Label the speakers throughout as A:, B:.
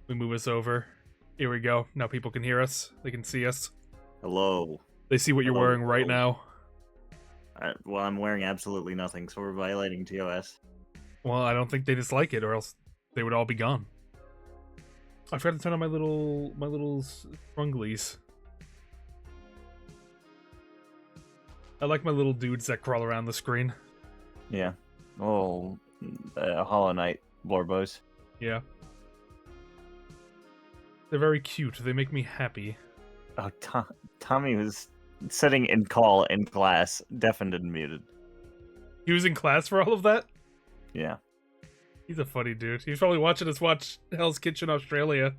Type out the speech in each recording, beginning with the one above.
A: We move us over. Here we go. Now people can hear us. They can see us.
B: Hello.
A: They see what you're
B: Hello,
A: wearing right
B: world.
A: now.
B: Well, I'm wearing absolutely nothing, so we're violating TOS.
A: Well, I don't think they dislike it, or else they would all be gone. I forgot to turn on my little sprunglies. I like my little dudes that crawl around the screen.
B: Yeah. Oh, Hollow Knight Blorbos.
A: Yeah. They're very cute. They make me happy.
B: Oh, Tommy was sitting in call in class, deafened and muted.
A: He was in class for all of that?
B: Yeah.
A: He's a funny dude. He's probably watching us watch Hell's Kitchen Australia.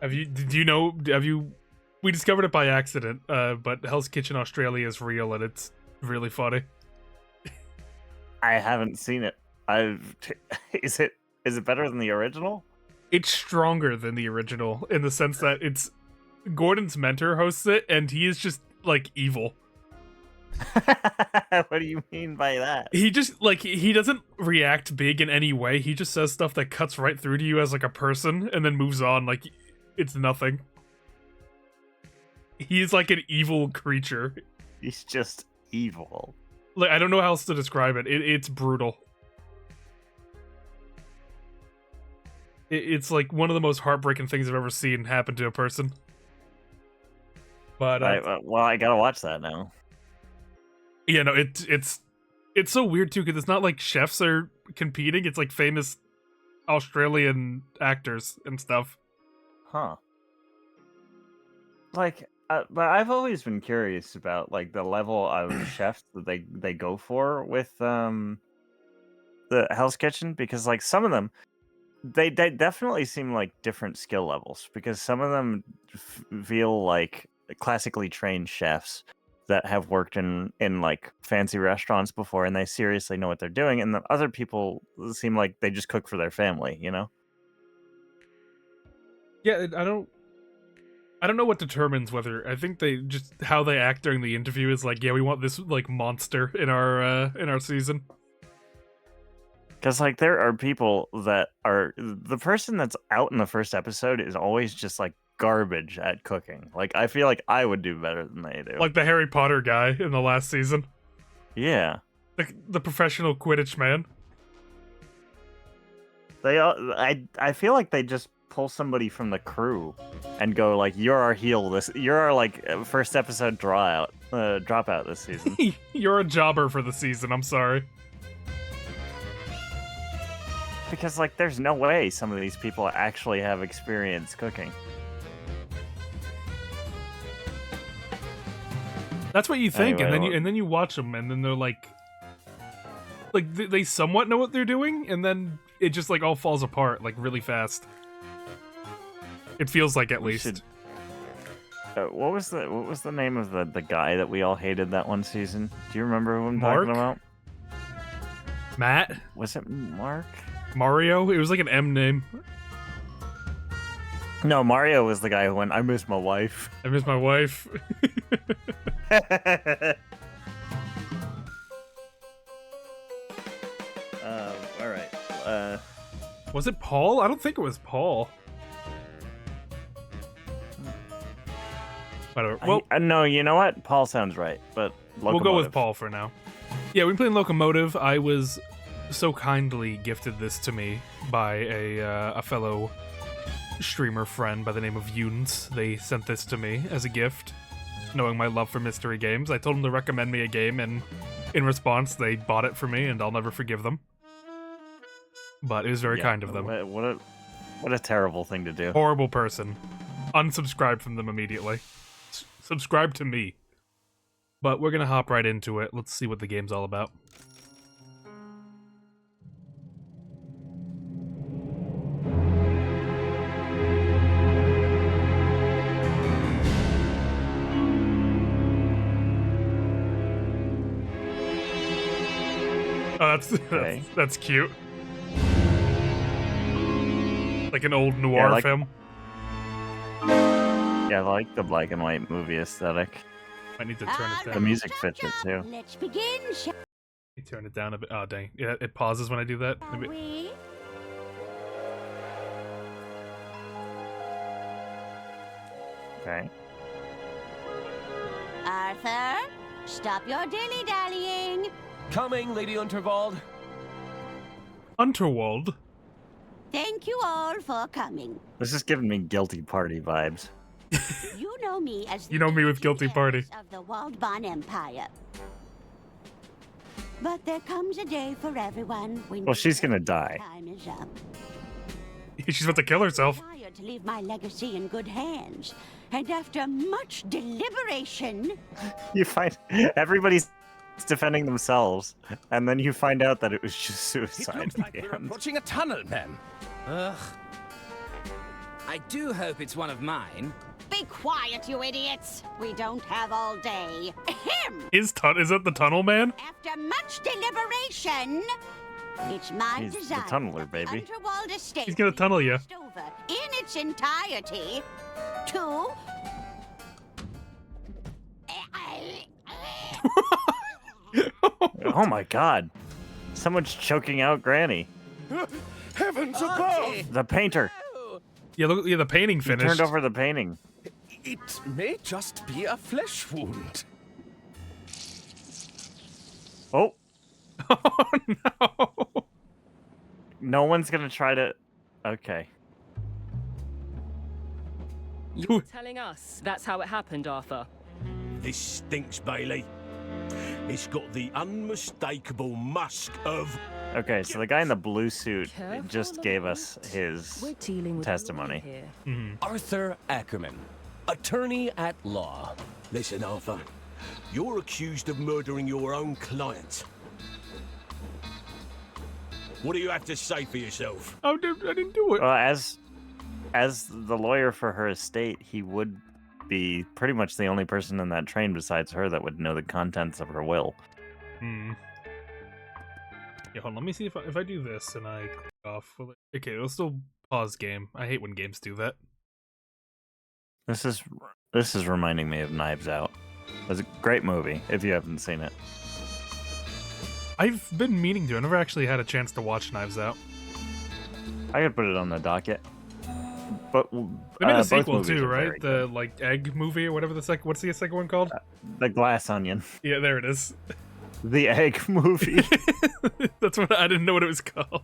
A: We discovered it by accident, but Hell's Kitchen Australia is real and it's really funny.
B: I haven't seen it. Is it better than the original?
A: It's stronger than the original in the sense that it's Gordon's mentor hosts it and he is just like evil.
B: What do you mean by that?
A: He just like he doesn't react big in any way. He just says stuff that cuts right through to you as like a person and then moves on like it's nothing. He's like an evil creature.
B: He's just evil.
A: Like I don't know how else to describe it. It's brutal. It's like one of the most heartbreaking things I've ever seen happen to a person. But
B: well, I gotta watch that now.
A: Yeah, no, it's so weird too because it's not like chefs are competing. It's like famous Australian actors and stuff.
B: Huh. Like, but I've always been curious about like the level of chefs that they go for with the Hell's Kitchen, because like some of them they definitely seem like different skill levels, because some of them feel like classically trained chefs that have worked in like fancy restaurants before and they seriously know what they're doing, and the other people seem like they just cook for their family, you know?
A: Yeah, I don't know what determines whether. I think they just how they act during the interview is like, yeah, we want this like monster in our season.
B: Because like there are people that are the person that's out in the first episode is always just like garbage at cooking. Like I feel like I would do better than they do.
A: Like the Harry Potter guy in the last season.
B: Yeah.
A: The professional Quidditch man.
B: I feel like they just pull somebody from the crew and go like, you're our heel you're our like first episode dropout this season.
A: You're a jobber for the season, I'm sorry.
B: Because like there's no way some of these people actually have experience cooking.
A: That's what you think,
B: Anyway,
A: and then you watch them, and then they're like they somewhat know what they're doing, and then it just like all falls apart like really fast. It feels like at least.
B: What was the name of the guy that we all hated that one season? Do you remember who I'm
A: Mark?
B: talking about?
A: Matt?
B: Was it Mark?
A: Mario? It was like an M name.
B: No, Mario was the guy who went, I miss my wife.
A: I miss my wife.
B: Alright.
A: Was it Paul? I don't think it was Paul. Whatever. Well,
B: no, you know what? Paul sounds right, but Locomotive.
A: We'll go with Paul for now. Yeah, we've been playing Locomotive. I was so kindly gifted this to me by a fellow streamer friend by the name of Yuns. They sent this to me as a gift, knowing my love for mystery games. I told them to recommend me a game, and in response, they bought it for me, and I'll never forgive them. But it was very kind of them.
B: What a terrible thing to do.
A: Horrible person. Unsubscribe from them immediately. Subscribe to me. But we're gonna hop right into it. Let's see what the game's all about. Oh, that's cute. Like an old noir film.
B: Yeah, I like the black and white movie aesthetic.
A: I need to turn it down.
B: The music fits it too.
C: Let's begin.
A: me turn it down a bit. Oh, dang. Yeah, it pauses when I do that.
C: Are we?
B: Okay.
C: Arthur, stop your dilly-dallying.
D: Coming, Lady Unterwald.
A: Unterwald?
C: Thank you all for coming.
B: This is giving me guilty party vibes.
C: You know me as the
A: You know me with
C: ancient
A: Guilty Party.
C: heiress of the Waldbahn Empire. But there comes a day for everyone when
B: Well, she's gonna die.
C: time is up.
A: She's about to kill herself.
C: I'm tired to leave my legacy in good hands, and after much deliberation,
B: You find everybody's defending themselves, and then you find out that it was just
D: It
B: suicide.
D: looks like
B: in the
D: we're
B: end.
D: approaching a tunnel, then.
E: Ugh. I do hope it's one of mine.
C: be quiet, you idiots. We don't have all day. Him.
A: Is that the tunnel man?
C: After much deliberation, it's my
B: He's the
C: desire
B: tunneler,
C: that the
B: baby.
C: Unterwald estate
A: He's gonna
C: be
A: tunnel ya.
C: passed over in its entirety to.
B: Oh my god. Someone's choking out Granny.
D: Heavens
E: Auntie!
B: The painter.
A: Yeah, look, yeah, the painting
B: He
A: finished.
B: turned over the painting.
D: It may just be a flesh wound.
B: Oh,
A: Oh no!
B: no one's gonna try to. Okay.
F: You're telling us that's how it happened, Arthur.
G: This stinks, Bailey. It's got the unmistakable musk of...
B: Okay, so the guy in the blue suit
F: Careful,
B: just gave
F: Lamont.
B: us his
F: We're dealing with
B: testimony.
F: here.
A: Mhm.
D: Arthur Ackerman, attorney at law.
G: Listen, Arthur. You're accused of murdering your own client. What do you have to say for yourself?
A: Oh, dude, I didn't do it.
B: Well, as the lawyer for her estate, he would be pretty much the only person in that train besides her that would know the contents of her will.
A: Hmm. Yeah, hold on. Let me see if I do this and I click off. Will it... Okay, it'll still pause game. I hate when games do that.
B: This is reminding me of Knives Out. It was a great movie if you haven't seen it.
A: I've been meaning to. I never actually had a chance to watch Knives Out.
B: I could put it on the docket. But
A: They made a
B: both
A: sequel
B: movies
A: too,
B: are very
A: right?
B: good.
A: The like egg movie or whatever what's the second one called?
B: The Glass Onion,
A: Yeah, there it is.
B: the egg movie.
A: That's what I didn't know what it was called.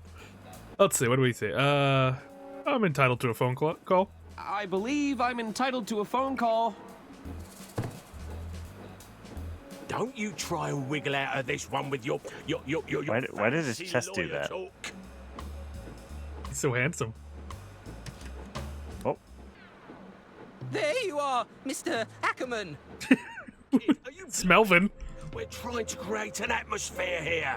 A: Let's see. What do we say? I'm entitled to a phone call.
D: I believe I'm entitled to a phone call.
G: Don't you try and wiggle out of this one with your
B: Why did his
G: fancy
B: chest do
G: lawyer
B: that?
G: talk.
A: He's so handsome.
B: Oh,
E: There you are, Mr. Ackerman.
G: Kid, are you...
A: It's Melvin.
G: We're trying to create an atmosphere here.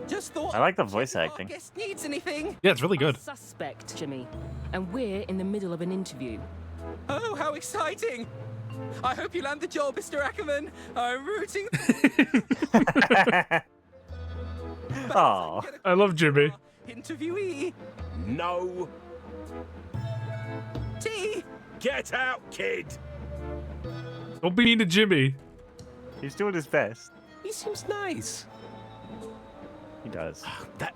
E: Just thought.
B: I like the voice
E: if our
B: acting.
E: guest needs anything.
A: Yeah, it's really good.
F: Suspect, Jimmy. And we're in the middle of an interview.
E: Oh, how exciting! I hope you land the job, Mr. Ackerman. I'm rooting.
B: oh,
A: I love Jimmy.
E: Interviewee.
G: No.
E: T.
G: Get out, kid.
A: Don't be mean to Jimmy.
B: he's doing his best.
D: He seems nice.
B: He does.
G: That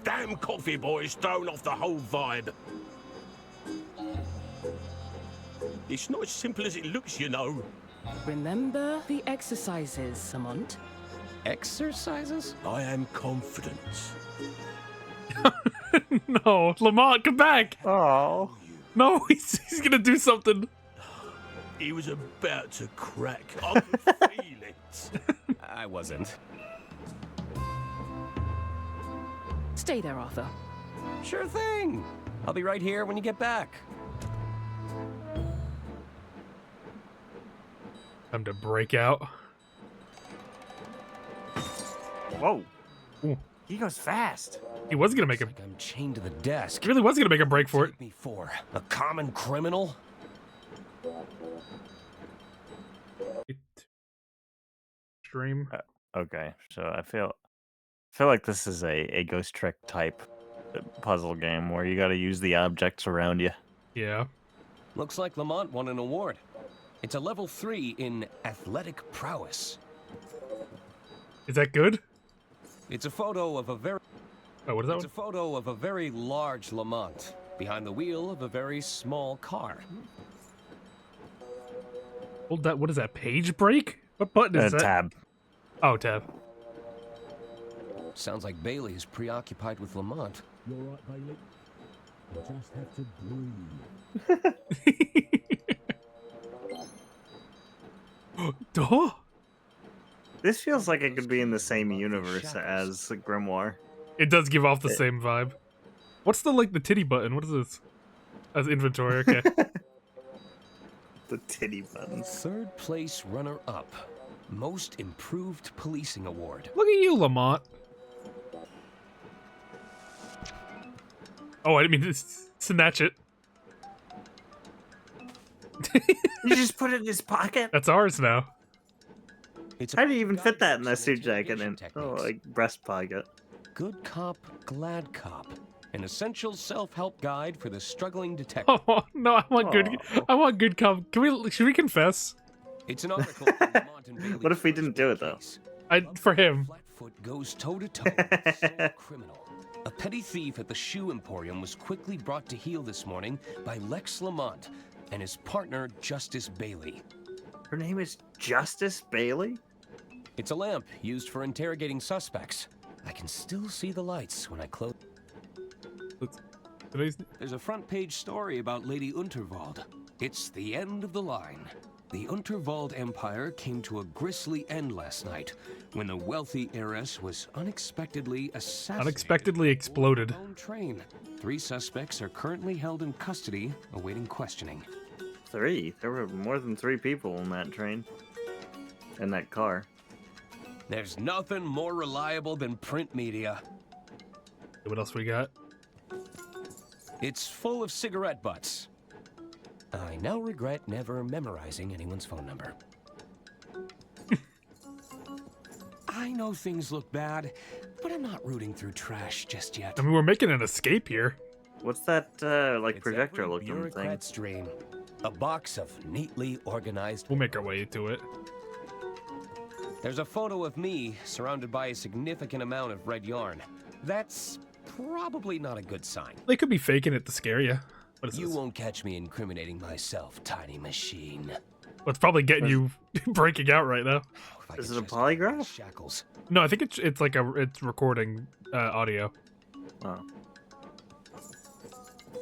G: damn coffee boy has thrown off the whole vibe. It's not as simple as it looks, you know.
F: Remember the exercises, Lamont?
D: Exercises?
G: I am confident.
A: No, Lamont, come back.
B: Oh,
A: No, he's gonna do something.
G: He was about to crack. I could feel it.
D: I wasn't.
F: Stay there, Arthur.
D: Sure thing. I'll be right here when you get back.
A: Time to break out.
B: whoa!
A: Ooh.
B: He goes fast.
A: He was gonna make a.
D: Like I'm chained to the desk.
A: He really was gonna make a break for it.
D: Take me for a common criminal?
A: Stream.
B: Okay, so I feel like this is a ghost trick type puzzle game where you got to use the objects around you.
A: Yeah.
D: Looks like Lamont won an award. It's a level 3 in athletic prowess.
A: Is that good?
D: It's a photo of a very
A: Oh, what is that
D: It's a
A: one?
D: photo of a very large Lamont behind the wheel of a very small car.
A: Hold that. What is that? Page break? What button is that?
B: Tab.
A: Oh, tab.
D: Sounds like Bailey is preoccupied with Lamont.
G: You're right, Bailey. You just have to breathe.
A: Duh.
B: This feels like it could be in the same universe as Grimoire.
A: It does give off the same vibe. What's the titty button? What is this? As inventory. Okay.
B: The titty buttons.
D: Third place runner-up. Most Improved Policing Award.
A: Look at you, Lamont. Oh, I didn't mean to snatch it.
B: You just put it in his pocket?
A: That's ours now.
B: How do you even fit that in that suit jacket and like breast pocket?
D: Good Cop, Glad Cop. An essential self-help guide for the struggling detective.
A: Oh no, I want good.
B: Oh.
A: I want good. Should we confess?
D: It's an article from Lamont and Bailey
B: What if we didn't do it, though?
D: case.
A: For him.
D: Flatfoot goes toe-to-toe with a sole criminal. A petty thief at the shoe emporium was quickly brought to heel this morning by Lex Lamont and his partner, Justice Bailey.
B: Her name is Justice Bailey?
D: It's a lamp used for interrogating suspects. I can still see the lights when I close. There's a front page story about Lady Unterwald. It's the end of the line. The Unterwald Empire came to a grisly end last night when the wealthy heiress was unexpectedly assassinated.
A: Unexpectedly exploded.
D: On her own train. 3 suspects are currently held in custody, awaiting questioning.
B: 3? There were more than 3 people in that train. In that car.
D: There's nothing more reliable than print media.
A: What else we got?
D: It's full of cigarette butts. I now regret never memorizing anyone's phone number. I know things look bad, but I'm not rooting through trash just yet.
A: I mean, we're making an escape here.
B: What's that, like,
D: It's
B: projector
D: every
B: looking thing?
D: bureaucrat's dream. A box of neatly organized.
A: We'll make our way to it.
D: There's a photo of me surrounded by a significant amount of red yarn. That's probably not a good sign.
A: They could be faking it to scare you. What is
D: You
A: this?
D: won't catch me incriminating myself, tiny machine.
A: Well, it's probably getting you breaking out right now.
D: If I
B: Is
D: could
B: it a
D: just
B: polygraph?
D: get shackles.
A: No, I think it's like it's recording audio.
B: Oh.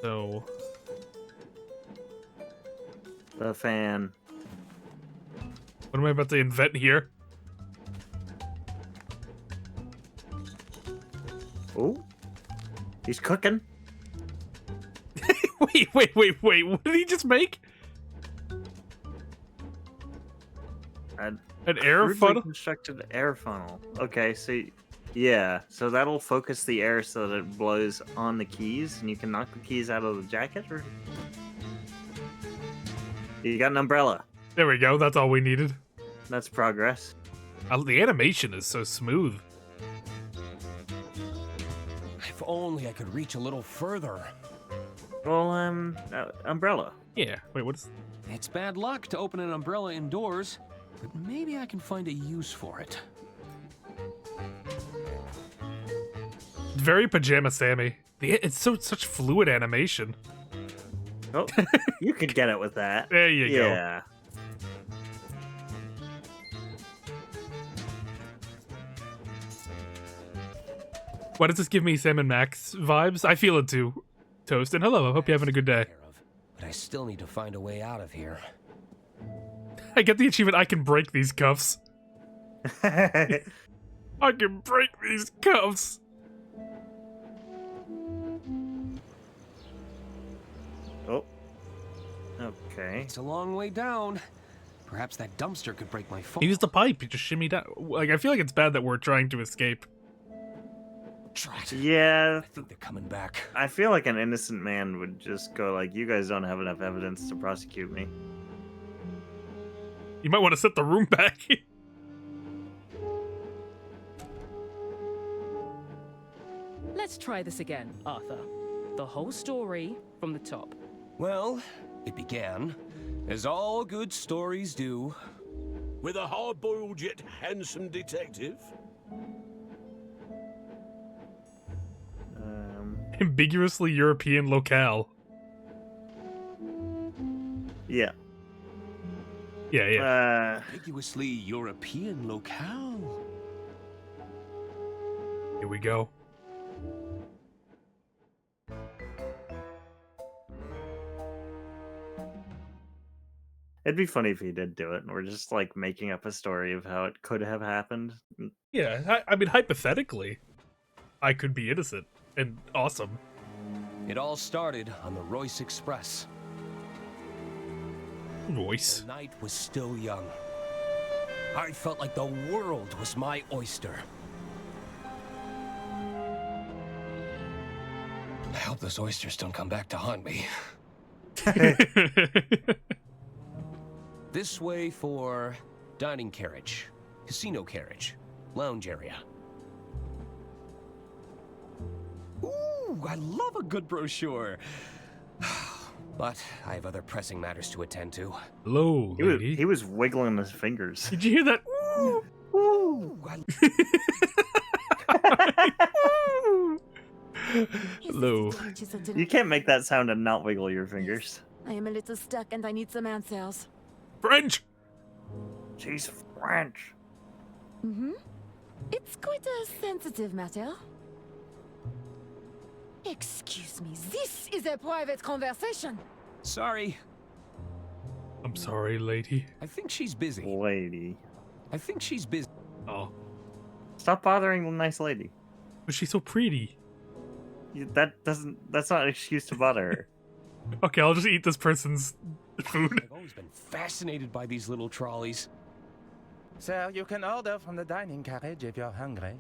A: So
B: The fan.
A: what am I about to invent here?
B: Oh. He's cooking.
A: Wait. What did he just make? An air
B: Crudely
A: funnel?
B: constructed air funnel. Okay, so yeah, so that'll focus the air so that it blows on the keys, and you can knock the keys out of the jacket. Or you got an umbrella.
A: There we go. That's all we needed.
B: That's progress.
A: The animation is so smooth.
D: If only I could reach a little further.
B: Well, umbrella.
A: Yeah. Wait, what's?
D: It's bad luck to open an umbrella indoors, but maybe I can find a use for it.
A: Very Pajama Sammy. It's such fluid animation.
B: Oh, you could get it with that.
A: There you go.
B: Yeah.
A: Why does this give me Sam and Max vibes? I feel it too. Toast and hello. I hope you're having a good day.
D: But I still need to find a way out of here.
A: I get the achievement. I can break these cuffs. I can break these cuffs.
B: Oh. Okay.
D: It's a long way down. Perhaps that dumpster could break my phone.
A: Use the pipe. You just shimmy down. Like, I feel like it's bad that we're trying to escape.
D: Drat.
B: Yeah,
D: I think they're coming back.
B: I feel like an innocent man would just go like, you guys don't have enough evidence to prosecute me.
A: You might want to set the room back.
F: Let's try this again, Arthur. The whole story from the top.
D: Well, it began, as all good stories do.
G: With a hard-boiled yet handsome detective?
A: Ambiguously European locale.
B: Yeah.
A: Yeah.
D: Ambiguously European locale.
A: Here we go.
B: It'd be funny if he did do it, and we're just like making up a story of how it could have happened.
A: Yeah, I mean, hypothetically, I could be innocent and awesome.
D: It all started on the Royce Express.
A: Voice.
D: The night was still young. I felt like the world was my oyster. I hope those oysters don't come back to haunt me. This way for dining carriage, casino carriage, lounge area. Ooh, I love a good brochure. But I have other pressing matters to attend to.
A: Hello, lady.
B: He was wiggling his fingers.
A: Did you hear that? Ooh.
D: Ooh,
A: Hello.
B: You can't make that sound and not wiggle your fingers.
H: I am a little stuck and I need some answers.
A: French.
B: She's French.
H: Mm-hmm. It's quite a sensitive matter. Excuse me, this is a private conversation.
D: Sorry.
A: I'm sorry, lady.
D: I think she's busy.
B: Lady.
D: I think she's busy.
A: Oh,
B: Stop bothering the nice lady.
A: but she's so pretty.
B: That's not an excuse to bother her.
A: Okay, I'll just eat this person's food.
D: I've always been fascinated by these little trolleys.
E: Sir, you can order from the dining carriage if you're hungry.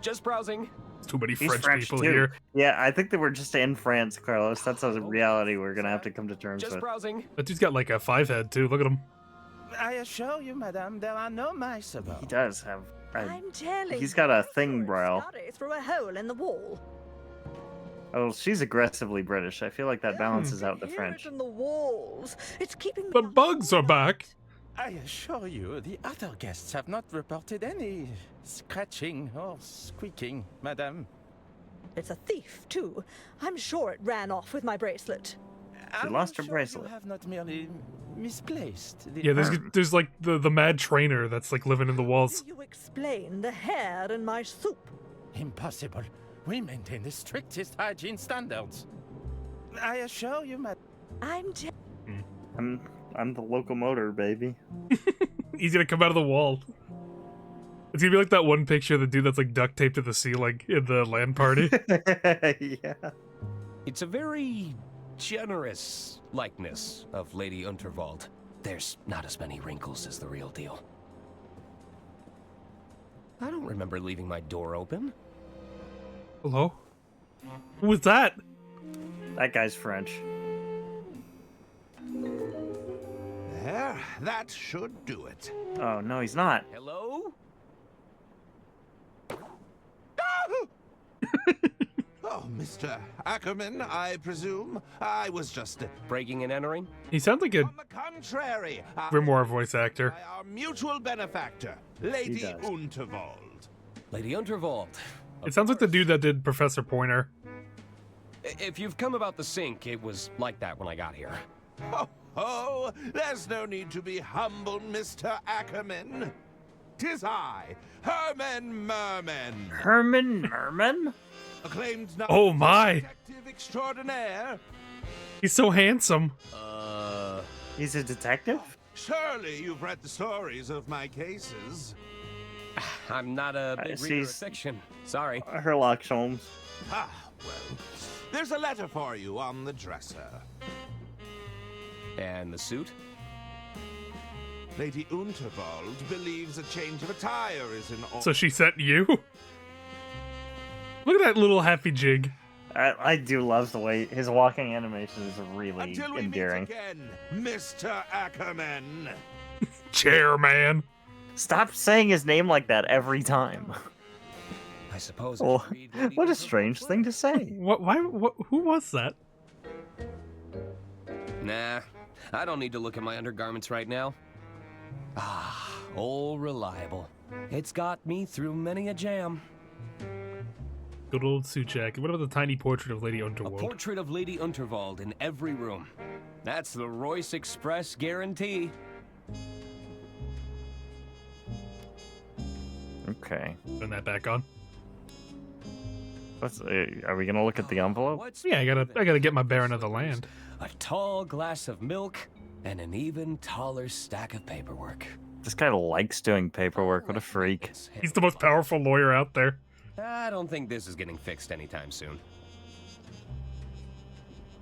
D: Just browsing.
A: There's too many
B: He's
A: French people
B: too.
A: here.
B: Yeah, I think that we're just in France, Carlos. That's a reality we're gonna have to come to terms
D: Just
B: with.
D: browsing.
A: That dude's got like a 5 head too. Look at him.
E: I assure you, madame, there are no mice
B: He
E: about.
B: does have.
I: I'm telling
B: He's got a
I: you,
B: thing
I: I
B: brow.
I: saw it through a hole in the wall.
B: Oh, she's aggressively British. I feel like that balances out the
I: Hear
B: French.
I: it in the walls. It's keeping me
A: The
I: up
A: bugs
I: all
A: are back.
E: I assure you, the other guests have not reported any scratching or squeaking, madame.
I: It's a thief, too. I'm sure it ran off with my bracelet.
B: She
E: I'm
B: lost her
E: sure
B: bracelet.
E: You have not merely misplaced the
A: Yeah, there's like the mad trainer that's like living in the
I: How
A: walls.
I: do you explain the hair in my soup?
E: Impossible. We maintain the strictest hygiene standards. I assure you, madame.
B: I'm the locomotive, baby.
A: He's gonna come out of the wall. It's gonna be like that one picture of the dude that's like duct taped to the ceiling in the land party.
B: Yeah.
D: It's a very generous likeness of Lady Unterwald. There's not as many wrinkles as the real deal. I don't remember leaving my door open.
A: Hello? Who was that?
B: That guy's French.
J: There, that should do it.
B: Oh, no, he's not.
D: Hello?
J: Oh, Mr. Ackerman, I presume. I was just...
D: Breaking and entering?
A: He sounds like a
J: On the contrary,
A: Grimoire voice actor.
J: by our mutual benefactor, Lady
B: does.
J: Unterwald.
D: Lady Unterwald.
A: It sounds like the dude that did Professor Pointer.
D: If you've come about the sink, it was like that when I got here.
J: Oh, there's no need to be humble, Mr. Ackerman. 'Tis I, Herman Merman,
B: Herman Merman?
J: acclaimed
A: Oh my!
J: detective extraordinaire.
A: He's so handsome.
B: He's a detective?
J: Surely you've read the stories of my cases.
D: I'm not a big reader of
B: she's-
D: fiction. Sorry.
B: Sherlock Holmes.
J: Ah, well, there's a letter for you on the dresser.
D: And the suit?
J: Lady Unterwald believes a change of attire is in order.
A: So she sent you? Look at that little happy jig.
B: I do love the way his walking animation is really
J: Until we
B: endearing.
J: meet again, Mr. Ackerman.
A: Chairman.
B: Stop saying his name like that every time.
D: I suppose I
B: Oh,
D: should read Lady
B: what a
D: Unterwald's
B: strange
D: letter.
B: thing to say.
A: What? Why? What? Who was that?
D: Nah, I don't need to look at my undergarments right now. Ah, old reliable. It's got me through many a jam.
A: Good old suit jacket. What about the tiny portrait of Lady
D: A
A: Unterwald?
D: portrait of Lady Unterwald in every room. That's the Royce Express guarantee.
B: Okay.
A: Turn that back on.
B: Are we gonna look at the envelope?
A: Yeah, I gotta get my Baron of the Land.
D: A tall glass of milk and an even taller stack of paperwork.
B: This guy likes doing paperwork. What a freak.
A: He's the most powerful lawyer out there.
D: I don't think this is getting fixed anytime soon.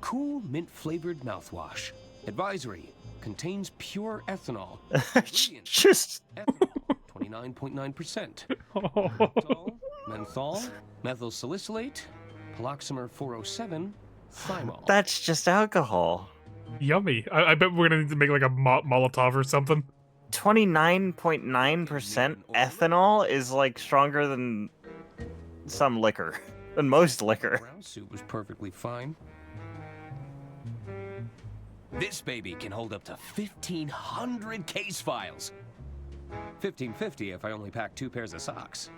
D: Cool mint-flavored mouthwash. Advisory. Contains pure ethanol.
B: Just...
D: Ethanol, 29.9%. Menthol, menthol, methyl salicylate, paloxamer 407, thymol.
B: That's just alcohol.
A: Yummy. I bet we're gonna need to make like a Molotov or something.
B: 29.9% ethanol is like stronger than some liquor. Than most liquor.
D: Brown suit was perfectly fine. This baby can hold up to 1,500 case files. 1,550 if I only pack 2 pairs of socks.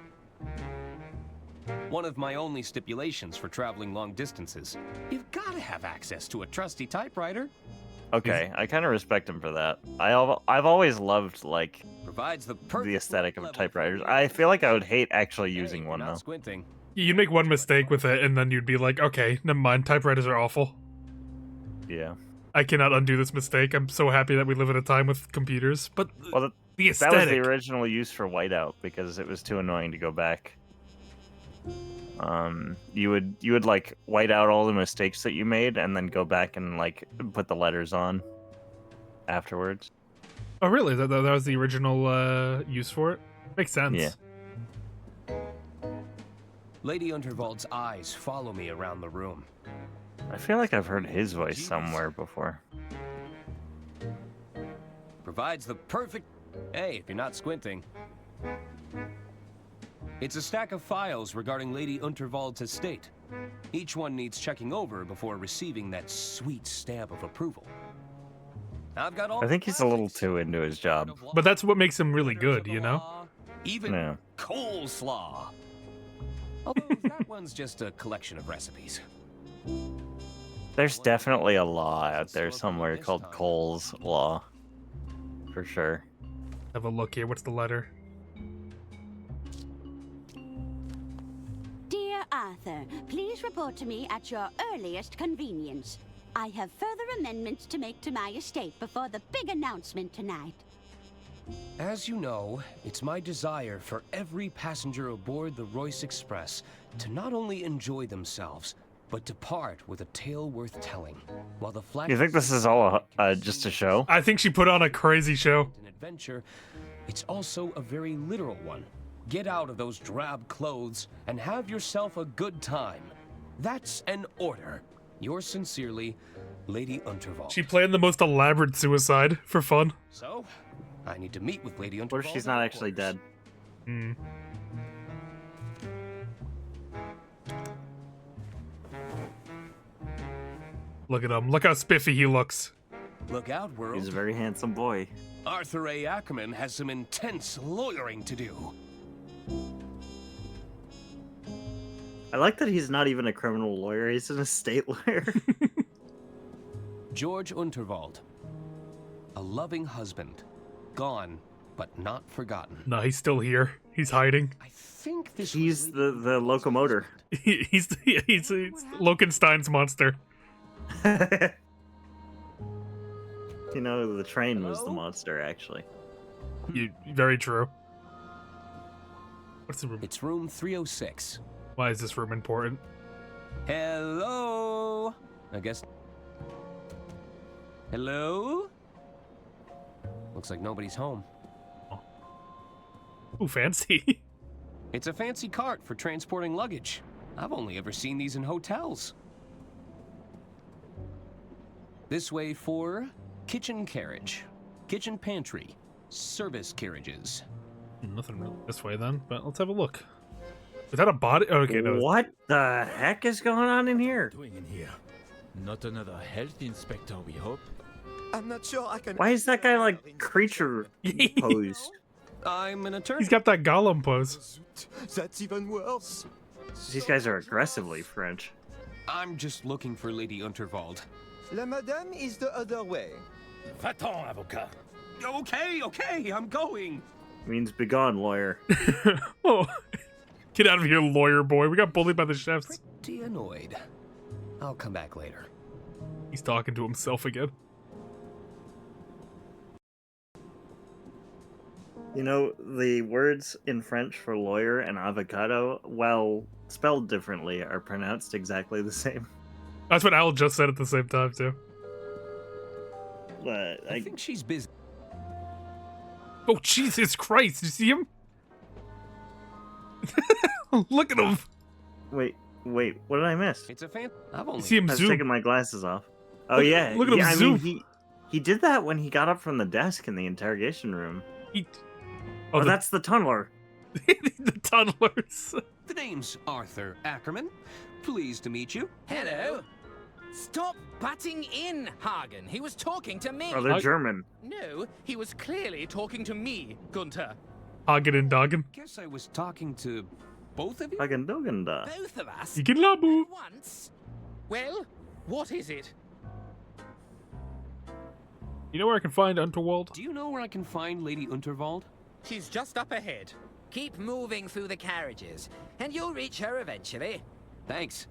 D: One of my only stipulations for traveling long distances. You've got to have access to a trusty typewriter.
B: Okay, I kind of respect him for that. I've always loved like
D: Provides the
B: aesthetic of typewriters. I feel like I would hate actually using one though.
D: Squinting.
A: You'd make one mistake with it, and then you'd be like, okay, never mind. Typewriters are awful.
B: Yeah.
A: I cannot undo this mistake. I'm so happy that we live at a time with computers. But
B: Well,
A: the
B: that was
A: aesthetic.
B: the original use for whiteout because it was too annoying to go back. You would like white out all the mistakes that you made and then go back and like put the letters on afterwards.
A: Oh, really? That was the original use for it? Makes sense.
B: Yeah.
D: Lady Unterwald's eyes follow me around the room.
B: I feel like I've heard his voice somewhere before.
D: Provides the perfect... Hey, if you're not squinting. It's a stack of files regarding Lady Unterwald's estate. Each one needs checking over before receiving that sweet stamp of approval. I've got all
B: I think he's a little too into his job.
A: But that's what makes him really good, you know?
D: Even
B: Yeah.
D: coleslaw. Although that one's just a collection of recipes.
B: There's definitely a law out there somewhere called Cole's Law. For sure.
A: Have a look here. What's the letter?
C: Dear Arthur, please report to me at your earliest convenience. I have further amendments to make to my estate before the big announcement tonight.
D: As you know, it's my desire for every passenger aboard the Royce Express to not only enjoy themselves, but depart with a tale worth telling. While the flag
B: You think this is all just a show?
A: I think she put on a crazy show.
D: an adventure, it's also a very literal one. Get out of those drab clothes and have yourself a good time. That's an order. Yours sincerely, Lady Unterwald.
A: She planned the most elaborate suicide for fun.
D: So, I need to meet with Lady Unterwald.
B: What if she's not actually dead?
A: Hmm. Look at him. Look how spiffy he looks.
D: Look out, world.
B: He's a very handsome boy.
D: Arthur A. Ackerman has some intense lawyering to do.
B: I like that he's not even a criminal lawyer, he's an estate lawyer.
D: George Unterwald. A loving husband. Gone, but not forgotten.
A: No, he's still here. He's hiding.
D: I think this
B: He's
D: was
B: the locomotive.
A: He's Lokenstein's monster.
B: You know, the train was the
D: Hello?
B: monster, actually.
A: Very true. What's the room?
D: It's room 306.
A: Why is this room important?
D: Hello? I guess... Hello? Looks like nobody's home.
A: Ooh, fancy.
D: It's a fancy cart for transporting luggage. I've only ever seen these in hotels. This way for kitchen carriage, kitchen pantry, service carriages.
A: Nothing really this way then, but let's have a look. Is that a body? Oh, okay, no.
B: What the heck is going on in here?
E: Doing in here? Not another health inspector, we hope.
J: I'm not sure I can.
B: Why is that guy like creature posed?
D: I'm an attorney.
A: He's got that Gollum pose.
J: That's even worse.
B: These guys are aggressively French.
D: I'm just looking for Lady Unterwald.
K: La madame is the other way.
G: Va-t'en, avocat.
D: Okay, I'm going.
B: Means begone, lawyer.
A: Oh, get out of here, lawyer boy. We got bullied by the chefs.
D: Pretty annoyed. I'll come back later.
A: He's talking to himself again.
B: You know, the words in French for lawyer and avocado, while spelled differently, are pronounced exactly the same.
A: That's what Al just said at the same time, too.
B: But
D: I think she's busy.
A: Oh, Jesus Christ. Did you see him? Look at him.
B: Wait, what did I miss?
D: It's a fan. I've only
A: See him
B: I was
A: zoom.
B: taking my glasses off. Oh,
A: Look-
B: yeah.
A: look at him
B: yeah,
A: zoom.
B: I mean, he did that when he got up from the desk in the interrogation room.
A: Oh,
B: that's the tunneler.
A: the tunnelers.
D: The name's Arthur Ackerman. Pleased to meet you.
L: Hello. Stop butting in, Hagen. He was talking to me.
B: Oh, they're German.
L: No, he was clearly talking to me, Gunter.
A: Hagen and Dogen.
D: Guess I was talking to both of you?
B: Hagen Dogen da.
L: Both of us?
A: You can labu.
L: Once? Well, what is it?
A: You know where I can find Unterwald?
D: Do you know where I can find Lady Unterwald?
L: She's just up ahead. Keep moving through the carriages, and you'll reach her eventually.
D: Thanks.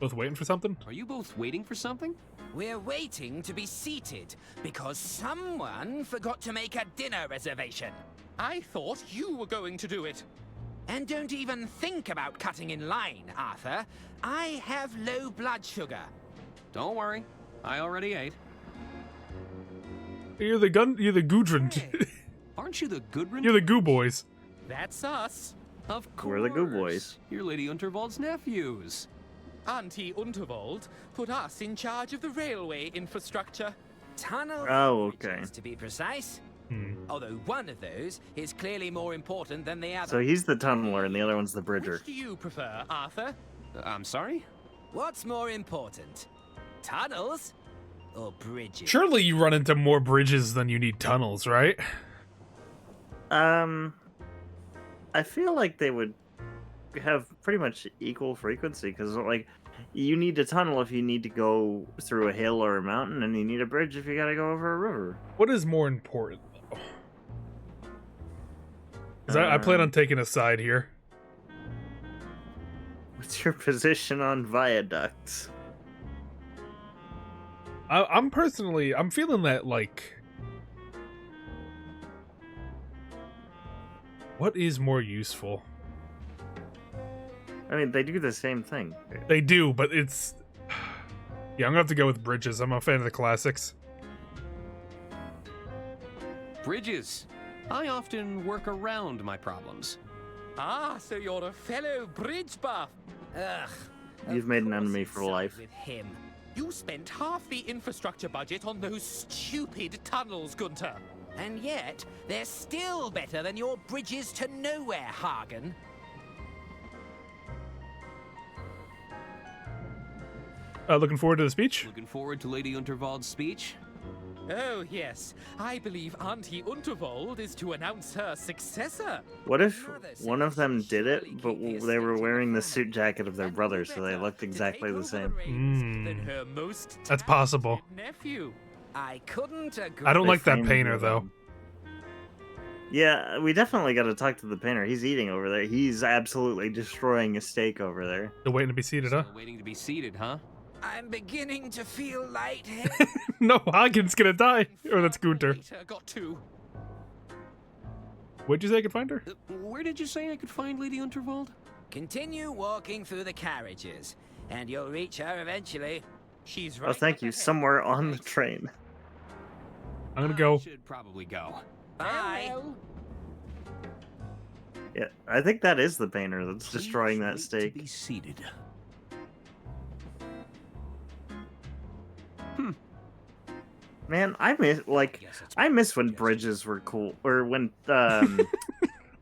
A: Both waiting for something?
D: Are you both waiting for something?
L: We're waiting to be seated because someone forgot to make a dinner reservation. I thought you were going to do it. And don't even think about cutting in line, Arthur. I have low blood sugar.
D: Don't worry. I already ate.
A: You're the Gudrun.
D: Aren't you the Gudrun?
A: You're the Goo Boys.
L: That's us.
D: Of course.
B: We're the Goo Boys.
D: You're Lady Unterwald's nephews.
L: Auntie Unterwald put us in charge of the railway infrastructure. Tunnel
B: Oh, okay.
L: bridges, to be precise. Although one of those is clearly more important than the other.
B: So he's the tunneler and the other one's the bridger.
L: Which do you prefer, Arthur?
D: I'm sorry?
L: What's more important? Tunnels or bridges?
A: Surely you run into more bridges than you need tunnels, right?
B: I feel like they would have pretty much equal frequency because, like, you need a tunnel if you need to go through a hill or a mountain, and you need a bridge if you gotta go over a river.
A: What is more important, though? 'Cause I plan on taking a side here.
B: What's your position on viaducts?
A: I'm feeling that, like... What is more useful?
B: I mean, they do the same thing.
A: They do, but it's... Yeah, I'm gonna have to go with bridges. I'm a fan of the classics.
D: Bridges. I often work around my problems.
L: Ah, so you're a fellow bridge buff. Ugh.
B: You've made an enemy for life.
L: With him. You spent half the infrastructure budget on those stupid tunnels, Gunter. And yet, they're still better than your bridges to nowhere, Hagen.
A: Looking forward to the speech?
D: Looking forward to Lady Unterwald's speech?
L: Oh, yes. I believe Auntie Unterwald is to announce her successor.
B: What if one of them did it, but they were wearing the suit jacket of their brother, so they looked exactly the same?
L: Than her most
A: That's possible.
L: nephew. I couldn't agree.
A: I don't
B: They
A: like that
B: framed
A: painter,
B: it.
A: though.
B: Yeah, we definitely got to talk to the painter. He's eating over there. He's absolutely destroying a steak over there.
A: They're waiting to be seated, huh?
D: Still waiting to be seated, huh?
L: I'm beginning to feel lightheaded.
A: No, Hagen's gonna die. Or that's Gunter.
L: Got to.
A: Where'd you say I could find her?
D: Where did you say I could find Lady Unterwald?
L: Continue walking through the carriages, and you'll reach her eventually. She's right.
B: Oh, thank you. Somewhere on the train.
A: I'm gonna go.
D: Should probably go.
L: Bye.
B: Yeah, I think that is the painter that's
D: Please
B: destroying that
D: wait
B: steak.
D: To be seated.
B: Man, I miss when bridges were cool, or when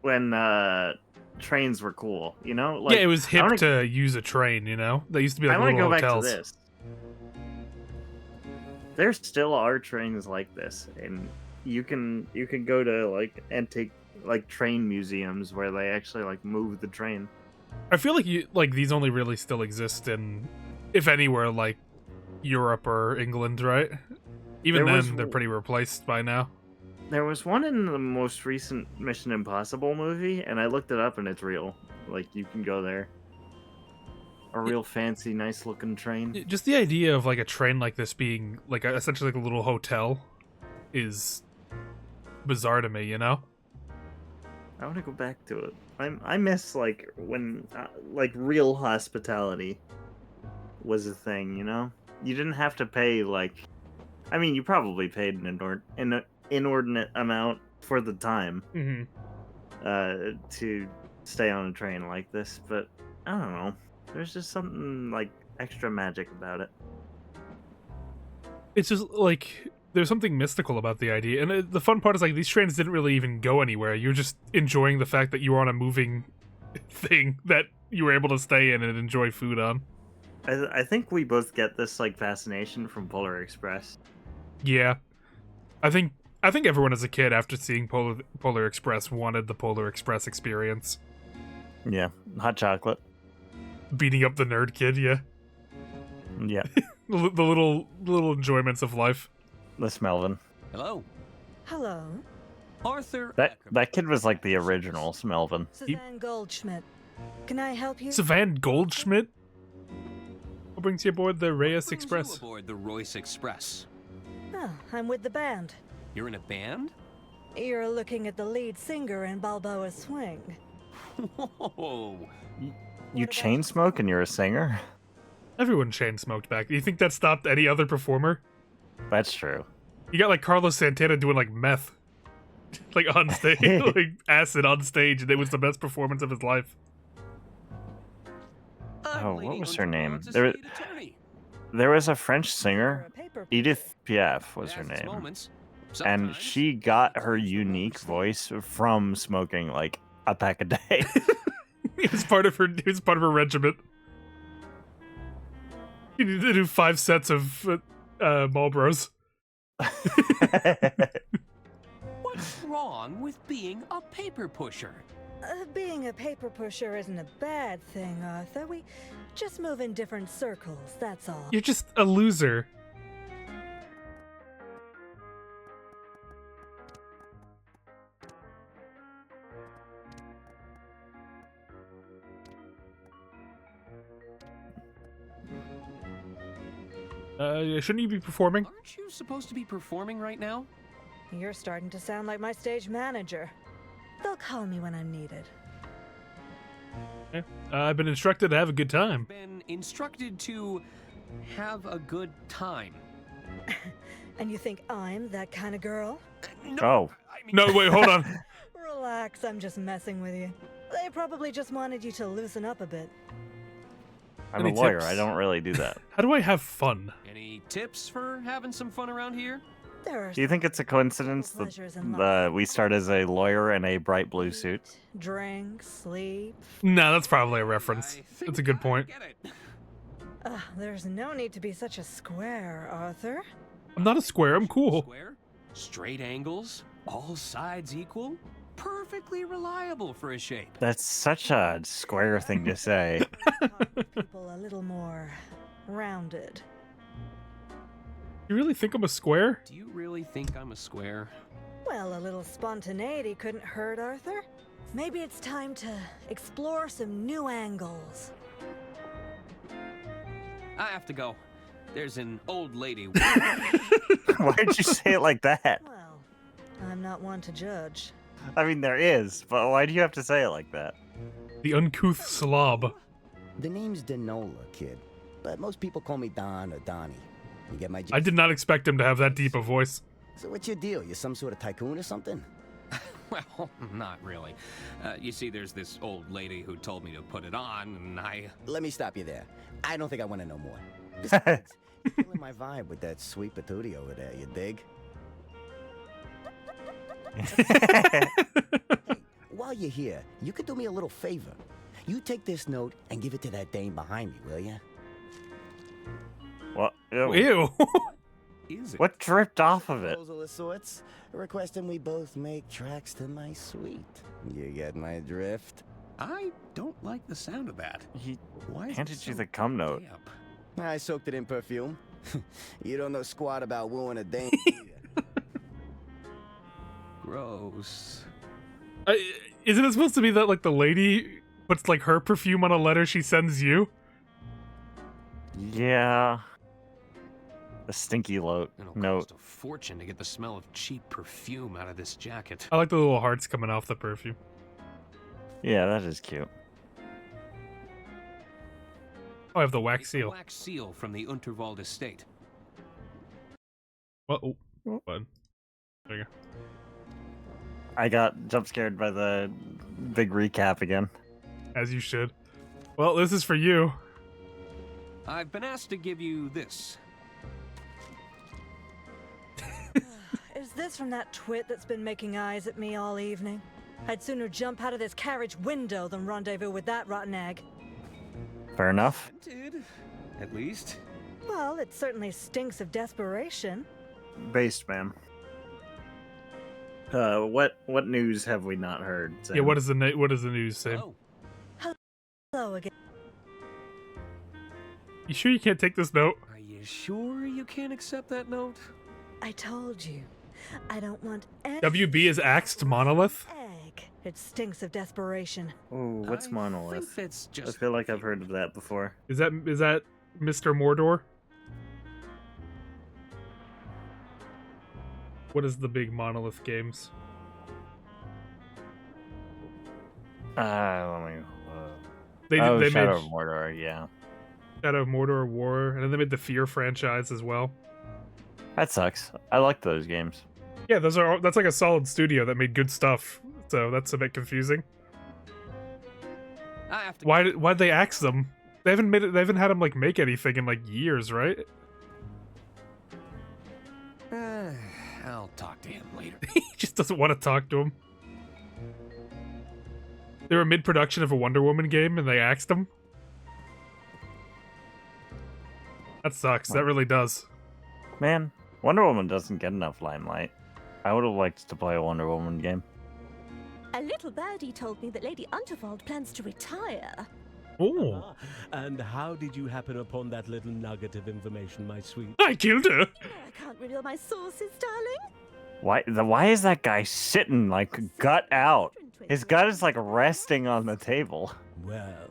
B: when trains were cool. You know, like,
A: Yeah, it was
B: I
A: hip
B: wanna-
A: to use a train, you know? They used to be like
B: I want to
A: little
B: go
A: hotels.
B: back to this. There still are trains like this, and you can go to like antique train museums where they actually like move the train.
A: I feel like these only really still exist in, if anywhere, like Europe or England, right? Even then, they're pretty replaced by now.
B: There was one in the most recent Mission Impossible movie, and I looked it up, and it's real. Like, you can go there. A real fancy, nice-looking train.
A: Just the idea of like a train like this being like essentially like a little hotel is bizarre to me, you know?
B: I want to go back to it. I miss like when like real hospitality was a thing, you know? You didn't have to pay like, I mean, you probably paid an inordinate amount for the time to stay on a train like this, but I don't know. There's just something like extra magic about it.
A: It's just like there's something mystical about the idea, and the fun part is like these trains didn't really even go anywhere. You're just enjoying the fact that you were on a moving thing that you were able to stay in and enjoy food on.
B: I think we both get this like fascination from Polar Express.
A: Yeah, I think everyone as a kid after seeing Polar Express wanted the Polar Express experience.
B: Yeah, hot chocolate.
A: Beating up the nerd kid, yeah.
B: Yeah.
A: the little enjoyments of life.
B: This Melvin.
D: Hello.
I: Hello.
D: Arthur.
B: That kid was like the original Smelvin.
I: Savannah Goldschmidt. Can I help you?
A: Savannah Goldschmidt? What brings you aboard the Reyes Express?
D: You aboard the Royce Express.
I: Oh, I'm with the band.
D: You're in a band?
I: You're looking at the lead singer in Balboa Swing.
D: Whoa.
B: You chain smoke and you're a singer?
A: Everyone chain smoked back. Do you think that stopped any other performer?
B: That's true.
A: You got like Carlos Santana doing like meth. Like on stage, like acid on stage, and it was the best performance of his life.
B: Oh, what was her name? There was a French singer, Edith Piaf was her name. And she got her unique voice from smoking like a pack a day.
A: It was part of her regiment. You need to do 5 sets of Marlboros.
D: What's wrong with being a paper pusher?
I: Being a paper pusher isn't a bad thing, Arthur. We just move in different circles, that's all.
A: You're just a loser. Shouldn't you be performing?
D: Aren't you supposed to be performing right now?
I: You're starting to sound like my stage manager. They'll call me when I'm needed.
A: Yeah. I've been instructed to have a good time.
D: Been instructed to have a good time.
I: And you think I'm that kind of girl?
B: No. Oh.
D: I mean,
A: no, wait, hold on.
I: Relax, I'm just messing with you. They probably just wanted you to loosen up a bit.
B: I'm a lawyer, I don't really do that.
A: How do I have fun?
D: Any tips for having some fun around here?
B: Do you think it's a coincidence that we start as a lawyer in a bright blue suit?
I: Drink, sleep.
A: No, that's probably a reference. That's a good point.
I: There's no need to be such a square, Arthur.
A: I'm not a square, I'm cool.
D: Square? Straight angles? All sides equal? Perfectly reliable for a shape.
B: That's such a square thing to say.
I: People a little more rounded.
A: You really think I'm a square?
D: Do you really think I'm a square?
I: Well, a little spontaneity couldn't hurt, Arthur. Maybe it's time to explore some new angles.
D: I have to go. There's an old lady.
B: Why'd you say it like that?
I: Well, I'm not one to judge.
B: I mean, there is, but why do you have to say it like that?
A: The uncouth slob.
M: The name's Denola, kid. But most people call me Don or Donnie. You get my gist?
A: I did not expect him to have that deep a voice.
M: So what's your deal? You some sort of tycoon or something?
D: Well, not really. You see, there's this old lady who told me to put it on, and I...
M: Let me stop you there. I don't think I want to know more. Besides, you're killing my vibe with that sweet patootie over there, you dig? Hey, while you're here, you could do me a little favor. You take this note and give it to that dame behind me, will ya?
B: What?
A: Ew.
D: Is it?
B: What dripped off of it?
M: Proposal of sorts, requesting we both make tracks to my suite. You get my drift?
D: I don't like the sound of that.
B: He
D: Why is
B: handed
D: it
B: you
D: so
B: the cum note.
D: damp?
M: I soaked it in perfume. You don't know squat about wooing a dame.
D: Gross.
A: Isn't it supposed to be that like the lady puts like her perfume on a letter she sends you?
B: Yeah. A stinky
D: It'll
B: note.
D: cost a fortune to get the smell of cheap perfume out of this jacket.
A: I like the little hearts coming off the perfume.
B: Yeah, that is cute.
A: Oh, I have the wax
D: It's
A: seal.
D: a wax seal from the Unterwald estate.
A: Oh, bud. There you go.
B: I got jump scared by the big recap again.
A: As you should. Well, this is for you.
D: I've been asked to give you this.
I: Is this from that twit that's been making eyes at me all evening? I'd sooner jump out of this carriage window than rendezvous with that rotten egg.
B: Fair enough.
D: At least.
I: Well, it certainly stinks of desperation.
B: Based, man. What news have we not heard? Sam?
A: Yeah, what is the news, Sam?
I: Hello again.
A: You sure you can't take this note?
D: Are you sure you can't accept that note?
I: I told you. I don't want any
A: WB is axed Monolith?
I: egg. It stinks of desperation.
B: Oh, what's Monolith?
D: think that's
B: I
D: just
B: feel like I've heard of that before.
A: Is that Mr. Mordor? What is the big Monolith games?
B: Let me.
A: They
B: Shadow
A: made
B: of Mordor, yeah.
A: Shadow of Mordor War, and then they made the Fear franchise as well.
B: That sucks. I like those games.
A: Yeah, that's like a solid studio that made good stuff. So that's a bit confusing.
D: I have to.
A: Why'd they axe them? They haven't made it. They haven't had them like make anything in like years, right?
D: I'll talk to him later.
A: He just doesn't want to talk to him. They were mid-production of a Wonder Woman game, and they axed them. That sucks. That really does.
B: Man, Wonder Woman doesn't get enough limelight. I would have liked to play a Wonder Woman game.
H: A little birdie told me that Lady Unterwald plans to retire.
A: Oh.
G: And how did you happen upon that little nugget of information, my sweet?
A: I killed her.
H: I can't reveal my sources, darling.
B: Why is that guy sitting like gut out? His gut is like resting on the table.
G: Well,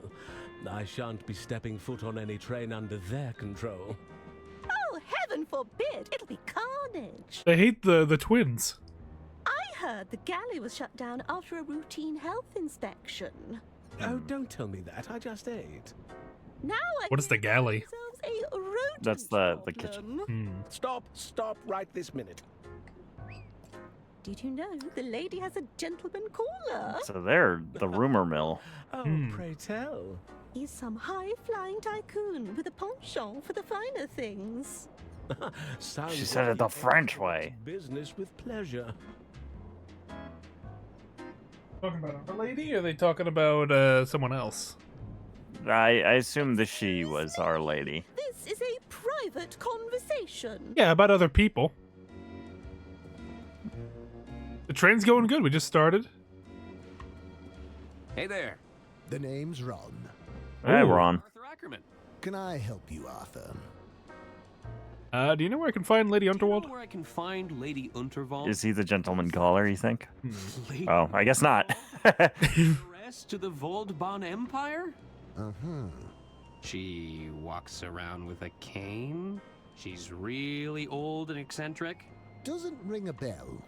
G: I shan't be stepping foot on any train under their control.
H: Oh, heaven forbid! It'll be carnage.
A: They hate the twins.
H: I heard the galley was shut down after a routine health inspection.
G: Oh, don't tell me that. I just ate.
H: Now I
A: What is the galley?
H: a rodent
B: That's the kitchen.
H: problem.
G: Stop right this minute.
H: Did you know the lady has a gentleman caller?
B: So they're the rumor mill.
G: Oh, pray tell.
H: He's some high-flying tycoon with a penchant for the finer things.
G: Sounds
B: She said
G: like
B: it the
G: you
B: French way.
G: Business with pleasure.
A: Talking about our lady, or are they talking about someone else?
B: I assume the she was Our Lady.
H: This is a private conversation.
A: Yeah, about other people. The train's going good. We just started.
D: Hey there.
N: The name's Ron.
B: Hey, Ron.
D: Arthur Ackerman.
N: Can I help you, Arthur?
A: Do you know where I can find Lady
D: Do you
A: Unterwald?
D: know where I can find Lady Unterwald?
B: Is he the gentleman caller, you think?
D: Lady
B: Oh, I guess not.
D: Heiress to the Voldbahn Empire?
N: Uh-huh.
D: She walks around with a cane. She's really old and eccentric.
N: Doesn't ring a bell.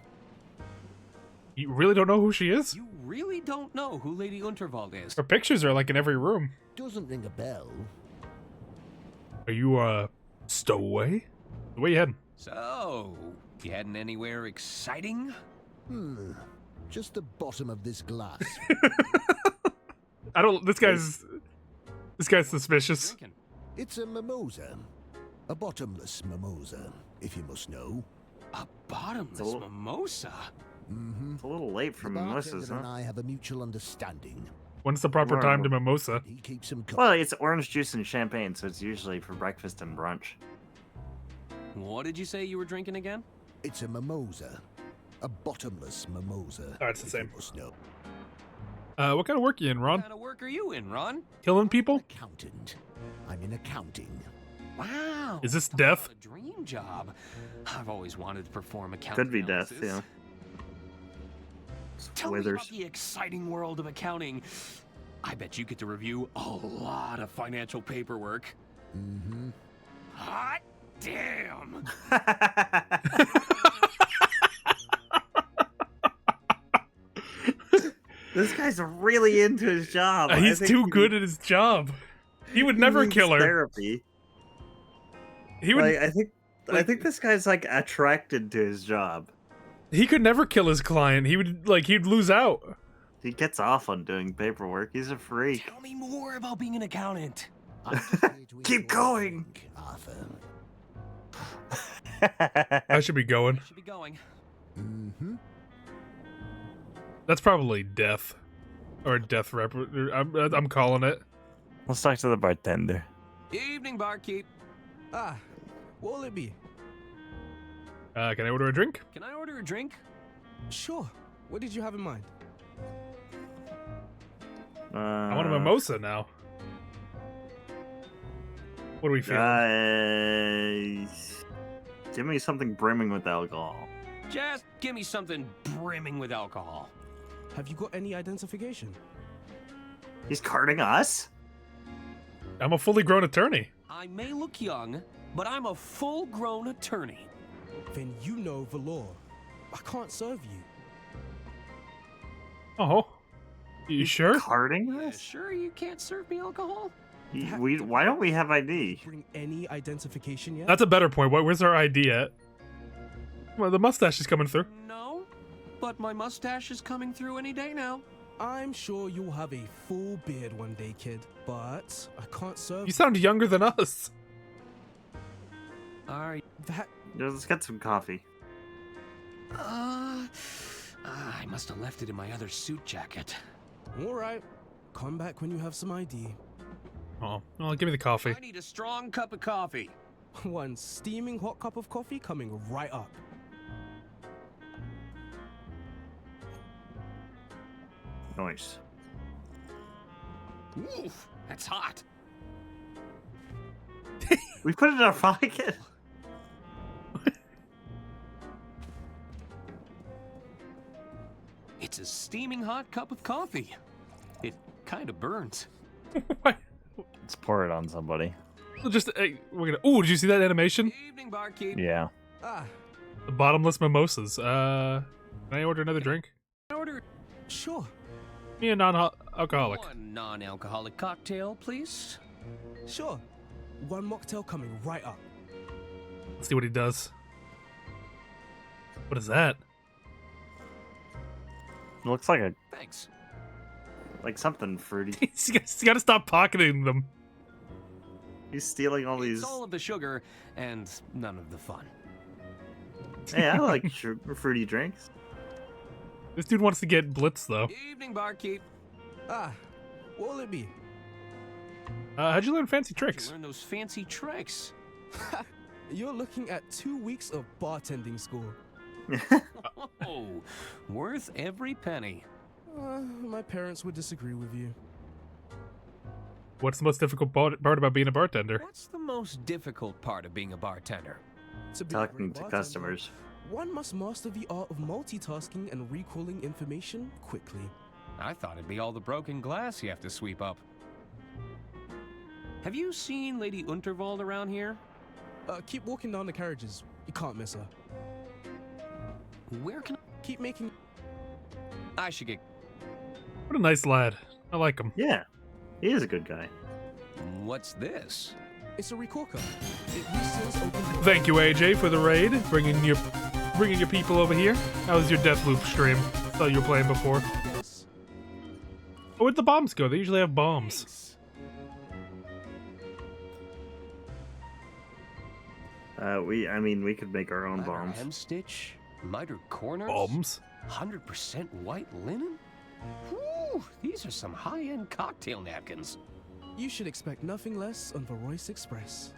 A: You really don't know who she is?
D: You really don't know who Lady Unterwald is.
A: Her pictures are like in every room.
N: Doesn't ring a bell.
A: Are you stowaway? Where you heading?
D: So, you heading anywhere exciting?
N: Just the bottom of this glass.
A: I don't. This guy's suspicious.
D: Drinking.
N: It's a mimosa. A bottomless mimosa, if you must know.
D: A bottomless mimosa?
N: Mm-hmm.
B: It's a little late for
N: The
B: mimosas,
N: bartender and
B: huh?
N: I have a mutual understanding.
A: When's the proper time to mimosa?
N: He keeps them
B: Well, it's orange juice and champagne, so it's usually for breakfast and brunch.
D: What did you say you were drinking again?
N: It's a mimosa. A bottomless mimosa.
A: Oh, it's the same.
N: You must know.
A: What kind of work you in, Ron?
D: What kind of work are you in, Ron?
A: Killing people?
N: Accountant. I'm in accounting.
D: Wow.
A: Is this death?
D: A dream job. I've always wanted to perform accounting.
B: Could be death,
D: analysis.
B: yeah.
D: Tell me about the exciting world of accounting. I bet you get to review a lot of financial paperwork.
N: Mm-hmm.
D: Hot damn!
B: This guy's really into his job.
A: He's too good at his job. He would never kill her.
B: Therapy.
A: He would.
B: Like, I think this guy's like attracted to his job.
A: He could never kill his client. He'd lose out.
B: He gets off on doing paperwork. He's a freak.
D: Tell me more about being an accountant.
B: Keep going,
N: Arthur.
A: I should be going.
D: Should be going.
N: Mm-hmm.
A: That's probably death, or death rep. I'm calling it.
B: Let's talk to the bartender.
D: Evening, barkeep.
O: Ah, what'll it be?
A: Can I order a drink?
D: Can I order a drink?
O: Sure. What did you have in mind?
A: I want a mimosa now. What do we feel?
B: Give me something brimming with alcohol.
D: Just give me something brimming with alcohol.
O: Have you got any identification?
B: He's carding us?
A: I'm a fully grown attorney.
D: I may look young, but I'm a full-grown attorney.
O: Then you know the law. I can't serve you.
A: Oh, you sure?
B: Carding us?
D: Sure you can't serve me alcohol?
B: Why don't we have ID?
O: Bring any identification yet?
A: That's a better point. Where's our ID at? Well, the mustache is coming through.
D: No, but my mustache is coming through any day now.
O: I'm sure you'll have a full beard one day, kid, but I can't serve
A: You sound younger than us.
D: Alright.
B: Let's get some coffee.
D: I must have left it in my other suit jacket.
O: Alright. Come back when you have some ID.
A: Oh, well, give me the coffee.
D: I need a strong cup of coffee.
O: One steaming hot cup of coffee coming right up.
B: Nice.
D: Oof, that's hot.
B: We put it in our pocket.
D: It's a steaming hot cup of coffee. It kind of burns.
B: Let's pour it on somebody.
A: Just we're gonna. Ooh, did you see that animation?
D: Evening, barkeep.
B: Yeah.
A: The bottomless mimosas. Can I order another drink?
D: Order.
O: Sure.
A: Me a non-alcoholic.
D: One non-alcoholic cocktail, please.
O: Sure. One mocktail coming right up.
A: Let's see what he does. What is that?
B: It looks like
D: Thanks.
B: like something fruity.
A: He's got to stop pocketing them.
B: He's stealing all these.
D: It's all of the sugar and none of the fun.
B: Hey, I like fruity drinks.
A: This dude wants to get blitz though.
D: Evening, barkeep.
O: What'll it be?
A: How'd you learn fancy tricks?
D: Learn those fancy tricks.
O: You're looking at 2 weeks of bartending school.
D: Oh, worth every penny.
O: My parents would disagree with you.
A: What's the most difficult part about being a bartender?
D: What's the most difficult part of being a bartender?
B: Talking to customers.
O: One must master the art of multitasking and recalling information quickly.
D: I thought it'd be all the broken glass you have to sweep up. Have you seen Lady Unterwald around here?
O: Keep walking down the carriages. You can't miss her.
D: Where can I
O: keep making?
D: I should get.
A: What a nice lad. I like him.
B: Yeah, he is a good guy.
D: What's this?
O: It's a recorker. It reseals open.
A: Thank you, AJ, for the raid. Bringing your people over here. How was your Deathloop stream? Saw you were playing before.
O: Yes.
A: Oh, where'd the bombs go? They usually have bombs.
D: Thanks.
B: We could make our own bombs.
D: Hemstitch, miter corners,
A: Bombs?
D: 100% white linen. Whew, these are some high-end cocktail napkins.
O: You should expect nothing less on the Royce Express.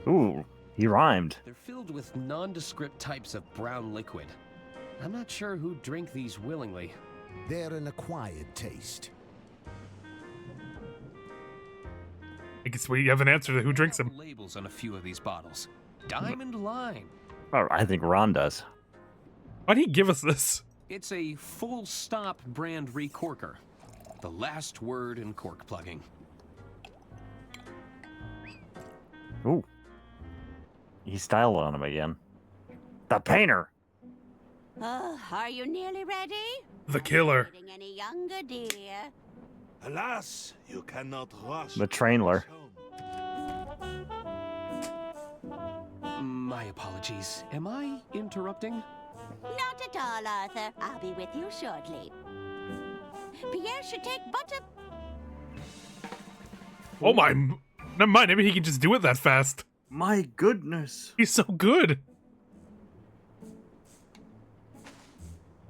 B: Ooh, he rhymed.
D: They're filled with nondescript types of brown liquid. I'm not sure who'd drink these willingly.
N: They're an acquired taste.
A: I guess we have an answer to who drinks them.
D: Labels on a few of these bottles. Diamond Line.
B: Oh, I think Ron does.
A: Why'd he give us this?
D: It's a full stop brand recorker. The last word in cork plugging.
B: Ooh. He styled on him again. The painter!
C: Oh, are you nearly ready?
A: The killer.
C: Getting any younger, dear?
J: Alas, you cannot rush.
B: The trailer.
D: My apologies. Am I interrupting?
C: Not at all, Arthur. I'll be with you shortly. Pierre should take butter.
A: Oh my. Never mind, maybe he can just do it that fast.
B: My goodness.
A: He's so good.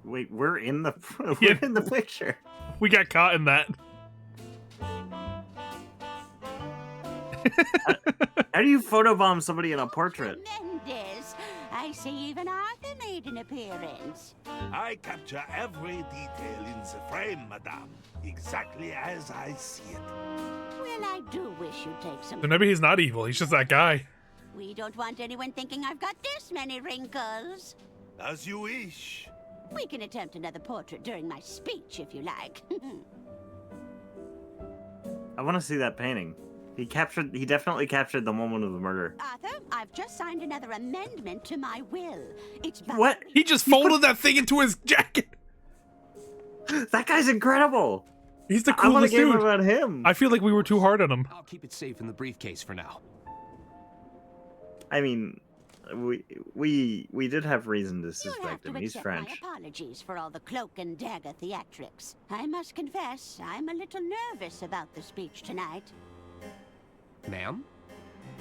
B: Wait, we're in the we're in the picture.
A: We got caught in that.
B: How do you photobomb somebody in a portrait?
C: Tremendous. I see even Arthur made an appearance.
J: I capture every detail in the frame, madame, exactly as I see it.
C: Well, I do wish you'd take some.
A: So maybe he's not evil, he's just that guy.
C: We don't want anyone thinking I've got this many wrinkles.
J: As you wish.
C: We can attempt another portrait during my speech, if you like.
B: I want to see that painting. He definitely captured the moment of the murder.
C: Arthur, I've just signed another amendment to my will. It's
B: What?
A: He just folded that thing into his jacket.
B: That guy's incredible.
A: He's the
B: I want a
A: coolest
B: game
A: dude.
B: about him.
A: I feel like we were too hard on him.
D: I'll keep it safe in the briefcase for now.
B: I mean, we did have reason to
C: You'll have
B: suspect
C: to
B: him. He's
C: accept
B: French.
C: my apologies for all the cloak and dagger theatrics. I must confess, I'm a little nervous about the speech tonight.
D: Ma'am?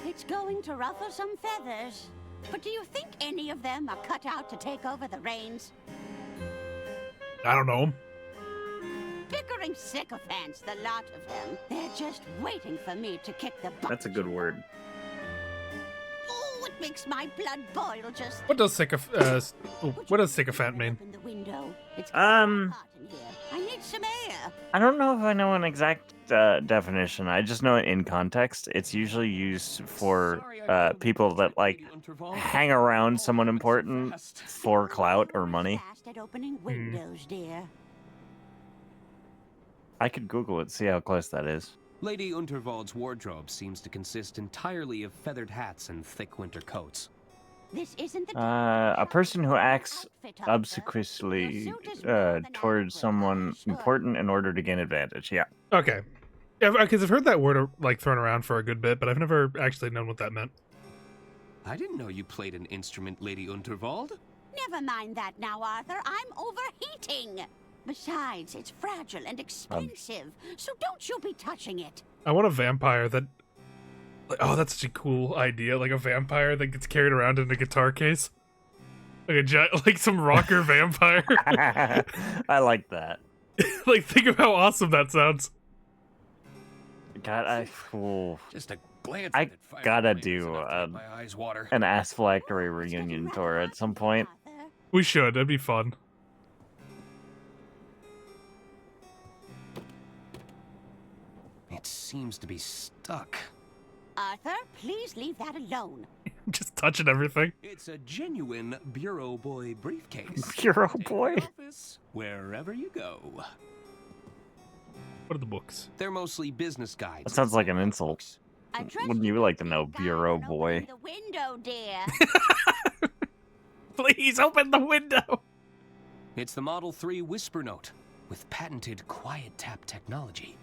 C: It's going to ruffle some feathers. But do you think any of them are cut out to take over the reins?
A: I don't know.
C: Bickering sycophants, the lot of them. They're just waiting for me to kick the butt.
B: That's a good word.
C: Oh, it makes my blood boil just.
A: What does sycophant mean?
C: Open the window. It's
B: I
C: need some air.
B: I don't know if I know an exact definition. I just know it in context. It's usually used for people that like hang around someone important for clout or money.
C: Fast at opening windows, dear.
B: I could Google it, see how close that is.
D: Lady Unterwald's wardrobe seems to consist entirely of feathered hats and thick winter coats.
C: This isn't the
B: A person who acts obsequiously towards someone important in order to gain advantage. Yeah.
A: Okay. Yeah, because I've heard that word like thrown around for a good bit, but I've never actually known what that meant.
D: I didn't know you played an instrument, Lady Unterwald.
C: Never mind that now, Arthur. I'm overheating. Besides, it's fragile and expensive, so don't you be touching it.
A: I want a vampire that... Oh, that's such a cool idea. Like a vampire that gets carried around in a guitar case. Like a like some rocker vampire.
B: I like that.
A: Like, think of how awesome that sounds.
B: God,
D: Just a glance
B: I
D: at it fired
B: gotta
D: flames
B: do
D: enough to make my eyes water.
B: an Ass Phylactery reunion tour at some point.
A: We should. That'd be fun.
D: It seems to be stuck.
C: Arthur, please leave that alone.
A: Just touching everything.
D: It's a genuine Bureau Boy briefcase.
B: Bureau
D: Take
B: Boy?
D: your office wherever you go.
A: What are the books?
D: They're mostly business guides.
B: That sounds like an insult. Wouldn't you like to know, Bureau Boy?
C: The window, dear.
A: Please open the window.
D: It's the Model 3 Whisper Note with patented quiet tap technology.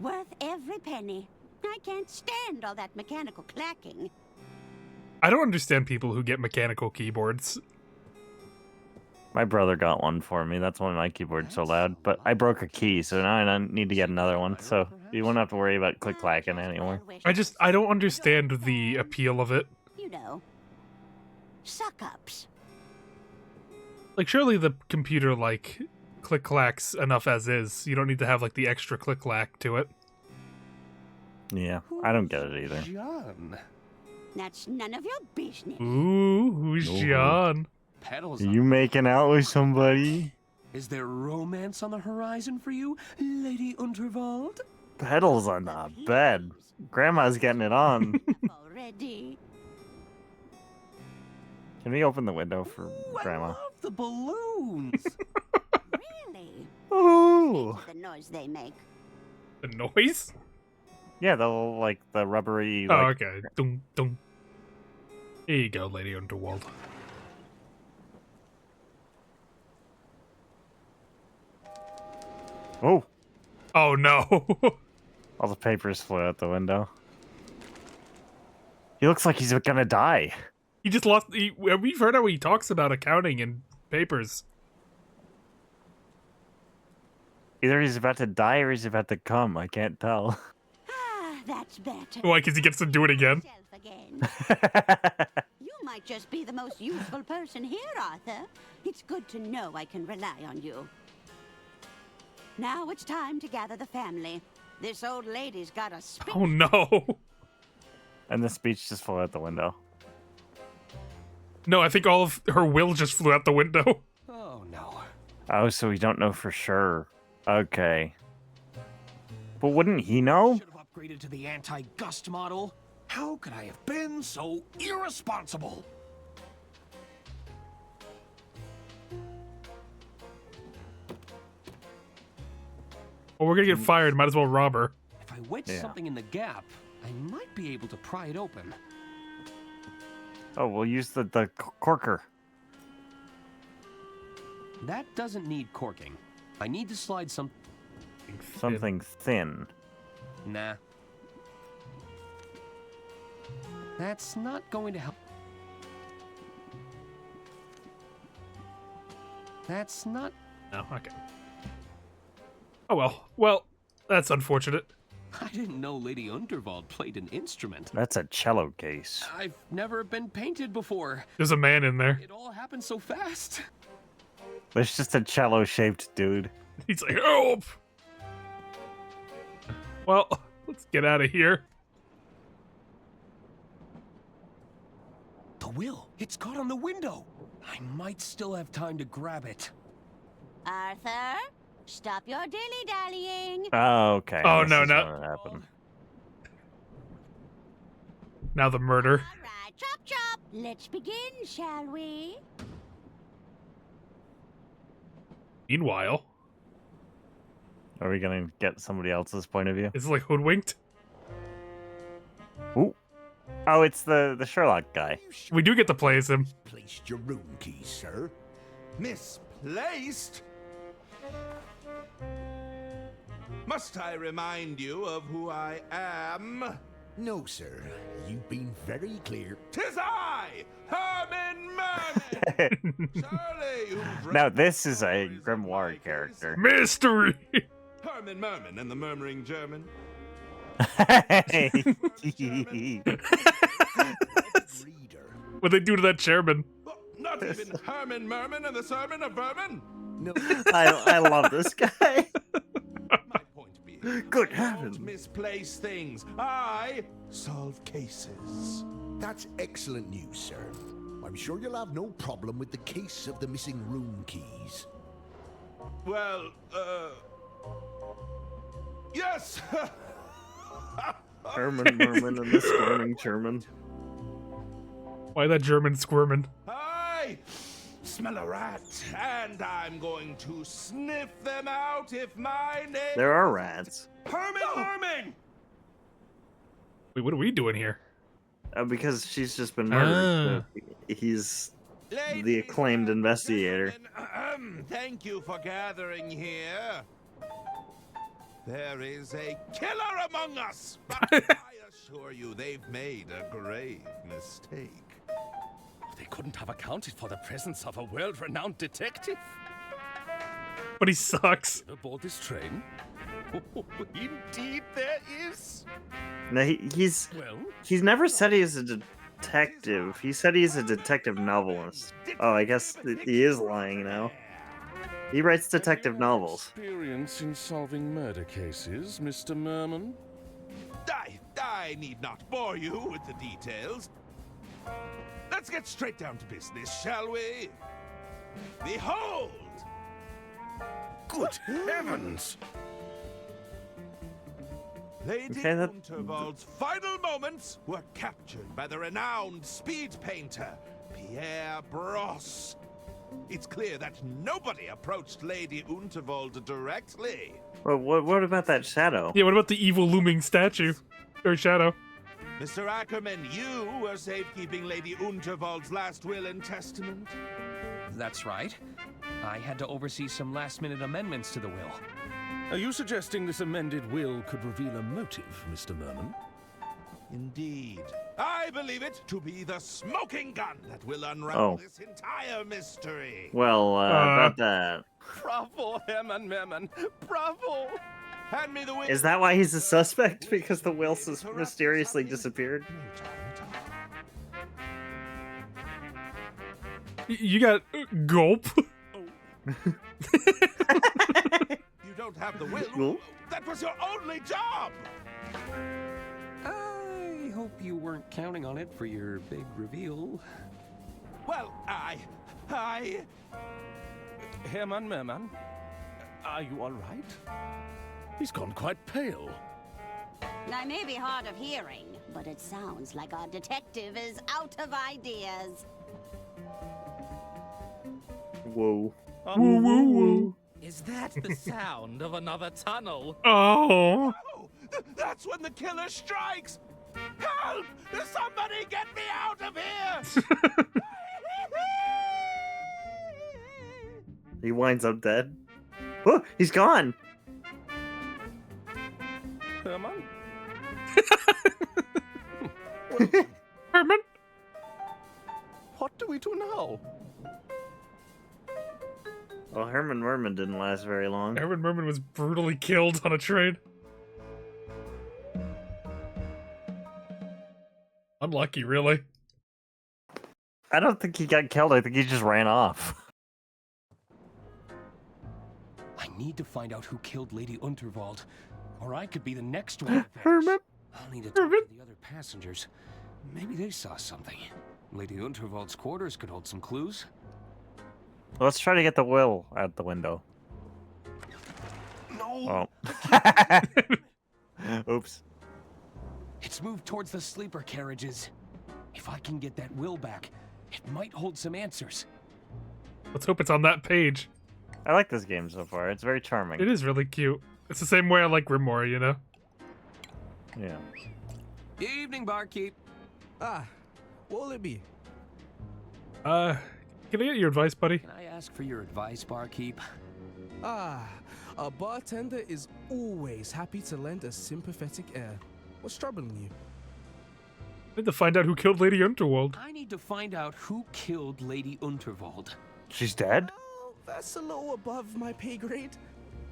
C: Worth every penny. I can't stand all that mechanical clacking.
A: I don't understand people who get mechanical keyboards.
B: My brother got one for me. That's why my keyboard's so loud. But I broke a key, so now I don't need to get another one. So you won't have to worry about click-clacking anymore.
A: I don't understand the appeal of it.
C: You know, suck-ups.
A: Like, surely the computer, like, click-clacks enough as is. You don't need to have, like, the extra click-clack to it.
B: Yeah, I don't get it either.
D: John.
C: That's none of your business.
A: Ooh, who's John?
D: Pedals
B: Are you making out with somebody?
D: Is there romance on the horizon for you, Lady Unterwald?
B: Pedals on the bed. Grandma's getting it on.
C: Already.
B: Can we open the window for Grandma?
D: I love the balloons.
C: Really?
B: Ooh.
C: The noise they make.
A: The noise?
B: Yeah, the rubbery.
A: Oh,
B: Like,
A: okay. Dum dum. Here you go, Lady Underworld.
B: Oh.
A: Oh no.
B: All the papers flew out the window. He looks like he's gonna die.
A: He just lost. We've heard how he talks about accounting and papers.
B: Either he's about to die or he's about to come. I can't tell.
C: Ah, that's better.
A: Why? Because he gets to do it again.
C: You might just be the most useful person here, Arthur. It's good to know I can rely on you. Now it's time to gather the family. This old lady's got a speech.
A: Oh no.
B: And the speech just flew out the window.
A: No, I think all of her will just flew out the window.
D: Oh no.
B: Oh, so we don't know for sure. Okay. But wouldn't he know?
D: Should have upgraded to the anti-gust model. How could I have been so irresponsible?
A: Well, we're gonna get fired. Might as well rob her.
D: If I wedge something in the gap, I might be able to pry it open.
B: Oh, we'll use the corker.
D: That doesn't need corking. I need to slide something
B: thin.
D: Nah. That's not going to help. That's not...
A: No, okay. Oh well. Well, that's unfortunate.
D: I didn't know Lady Unterwald played an instrument.
B: That's a cello case.
D: I've never been painted before.
A: There's a man in there.
D: It all happened so fast.
B: There's just a cello-shaped dude.
A: He's like, help! Well, let's get out of here.
D: The will. It's caught on the window. I might still have time to grab it.
C: Arthur, stop your dilly-dallying.
B: Oh, okay.
A: Oh,
B: This
A: no,
B: is
A: no.
B: what happened.
A: Now the murder.
C: All right, chop chop. Let's begin, shall we?
A: Meanwhile,
B: Are we gonna get somebody else's point of view?
A: is it like hoodwinked?
B: Ooh. Oh, it's the Sherlock guy.
A: We do get to play as him.
N: Placed your room keys, sir.
J: Misplaced? Must I remind you of who I am?
N: No, sir. You've been very clear.
J: 'Tis I, Herman Merman! Surely you've read
B: Now this is a
J: stories of
B: grimoire
J: my
B: character.
A: Mystery!
J: Herman Merman and the Murmuring German.
B: Hey.
A: What they do to that chairman?
J: Not even Herman Merman and the Sermon of Vermin?
N: No.
B: I love this guy.
J: My point being,
B: Good
J: I don't
B: heavens.
J: misplace things. I solve cases.
N: That's excellent news, sir. I'm sure you'll have no problem with the case of the missing room keys.
J: Well, yes!
B: Herman Merman and the Squirming German.
A: Why that German squirming?
J: I smell a rat, and I'm going to sniff them out if my name...
B: There are rats.
J: Herman Merman!
A: Wait, what are we doing here?
B: Because she's just been murdered.
A: Ah.
B: So he's the
J: Ladies
B: acclaimed
J: and
B: investigator.
J: gentlemen, thank you for gathering here. There is a killer among us, but I assure you they've made a grave mistake.
E: They couldn't have accounted for the presence of a world-renowned detective.
A: But he sucks.
E: Aboard this train? Oh, indeed there is.
B: No, he's never said he's a detective. He said he's a detective novelist. Oh, I guess he is lying now. He writes detective novels.
P: Experience in solving murder cases, Mr. Merman?
J: I need not bore you with the details. Let's get straight down to business, shall we? Behold!
P: Good heavens!
J: Lady
B: Okay, that-
J: Unterwald's final moments were captured by the renowned speed painter, Pierre Brosse. It's clear that nobody approached Lady Unterwald directly.
B: Well, what about that shadow?
A: Yeah, what about the evil looming statue? Or shadow?
J: Mr. Ackerman, you were safekeeping Lady Unterwald's last will and testament.
D: That's right. I had to oversee some last-minute amendments to the will.
P: Are you suggesting this amended will could reveal a motive, Mr. Merman?
J: Indeed. I believe it to be the smoking gun that will unravel
B: Oh.
J: this entire mystery.
B: Well, about that.
E: Bravo, Herman Merman. Bravo!
J: Hand me the will.
B: Is that why he's a suspect? Because the will mysteriously disappeared?
A: You got gulp.
J: You don't have the will.
B: Well?
J: That was your only job.
D: I hope you weren't counting on it for your big reveal.
J: Well, I...
E: Herman Merman, are you all right?
P: He's gone quite pale.
C: I may be hard of hearing, but it sounds like our detective is out of ideas.
B: Whoa.
A: Woo woo woo.
Q: Is that the sound of another tunnel?
A: Oh.
J: That's when the killer strikes. Help! Somebody get me out of here!
B: He winds up dead. Oh, he's gone.
E: Herman?
A: Herman?
E: What do we do now?
B: Well, Herman Merman didn't last very long.
A: Herman Merman was brutally killed on a train. Unlucky, really.
B: I don't think he got killed. I think he just ran off.
D: I need to find out who killed Lady Unterwald, or I could be the next one.
A: Herman?
D: I'll need to talk to the other passengers. Maybe they saw something. Lady Unterwald's quarters could hold some clues.
B: Let's try to get the will out the window.
D: No!
B: Oh. Oops.
D: It's moved towards the sleeper carriages. If I can get that will back, it might hold some answers.
A: Let's hope it's on that page.
B: I like this game so far. It's very charming.
A: It is really cute. It's the same way I like Grimoire, you know?
B: Yeah.
D: Evening, barkeep.
O: Ah, what will it be?
A: Can I get your advice, buddy?
D: Can I ask for your advice, barkeep?
O: Ah, a bartender is always happy to lend a sympathetic ear. What's troubling you?
A: I need to find out who killed Lady Unterwald.
D: I need to find out who killed Lady Unterwald.
B: She's dead?
O: Well, that's a little above my pay grade.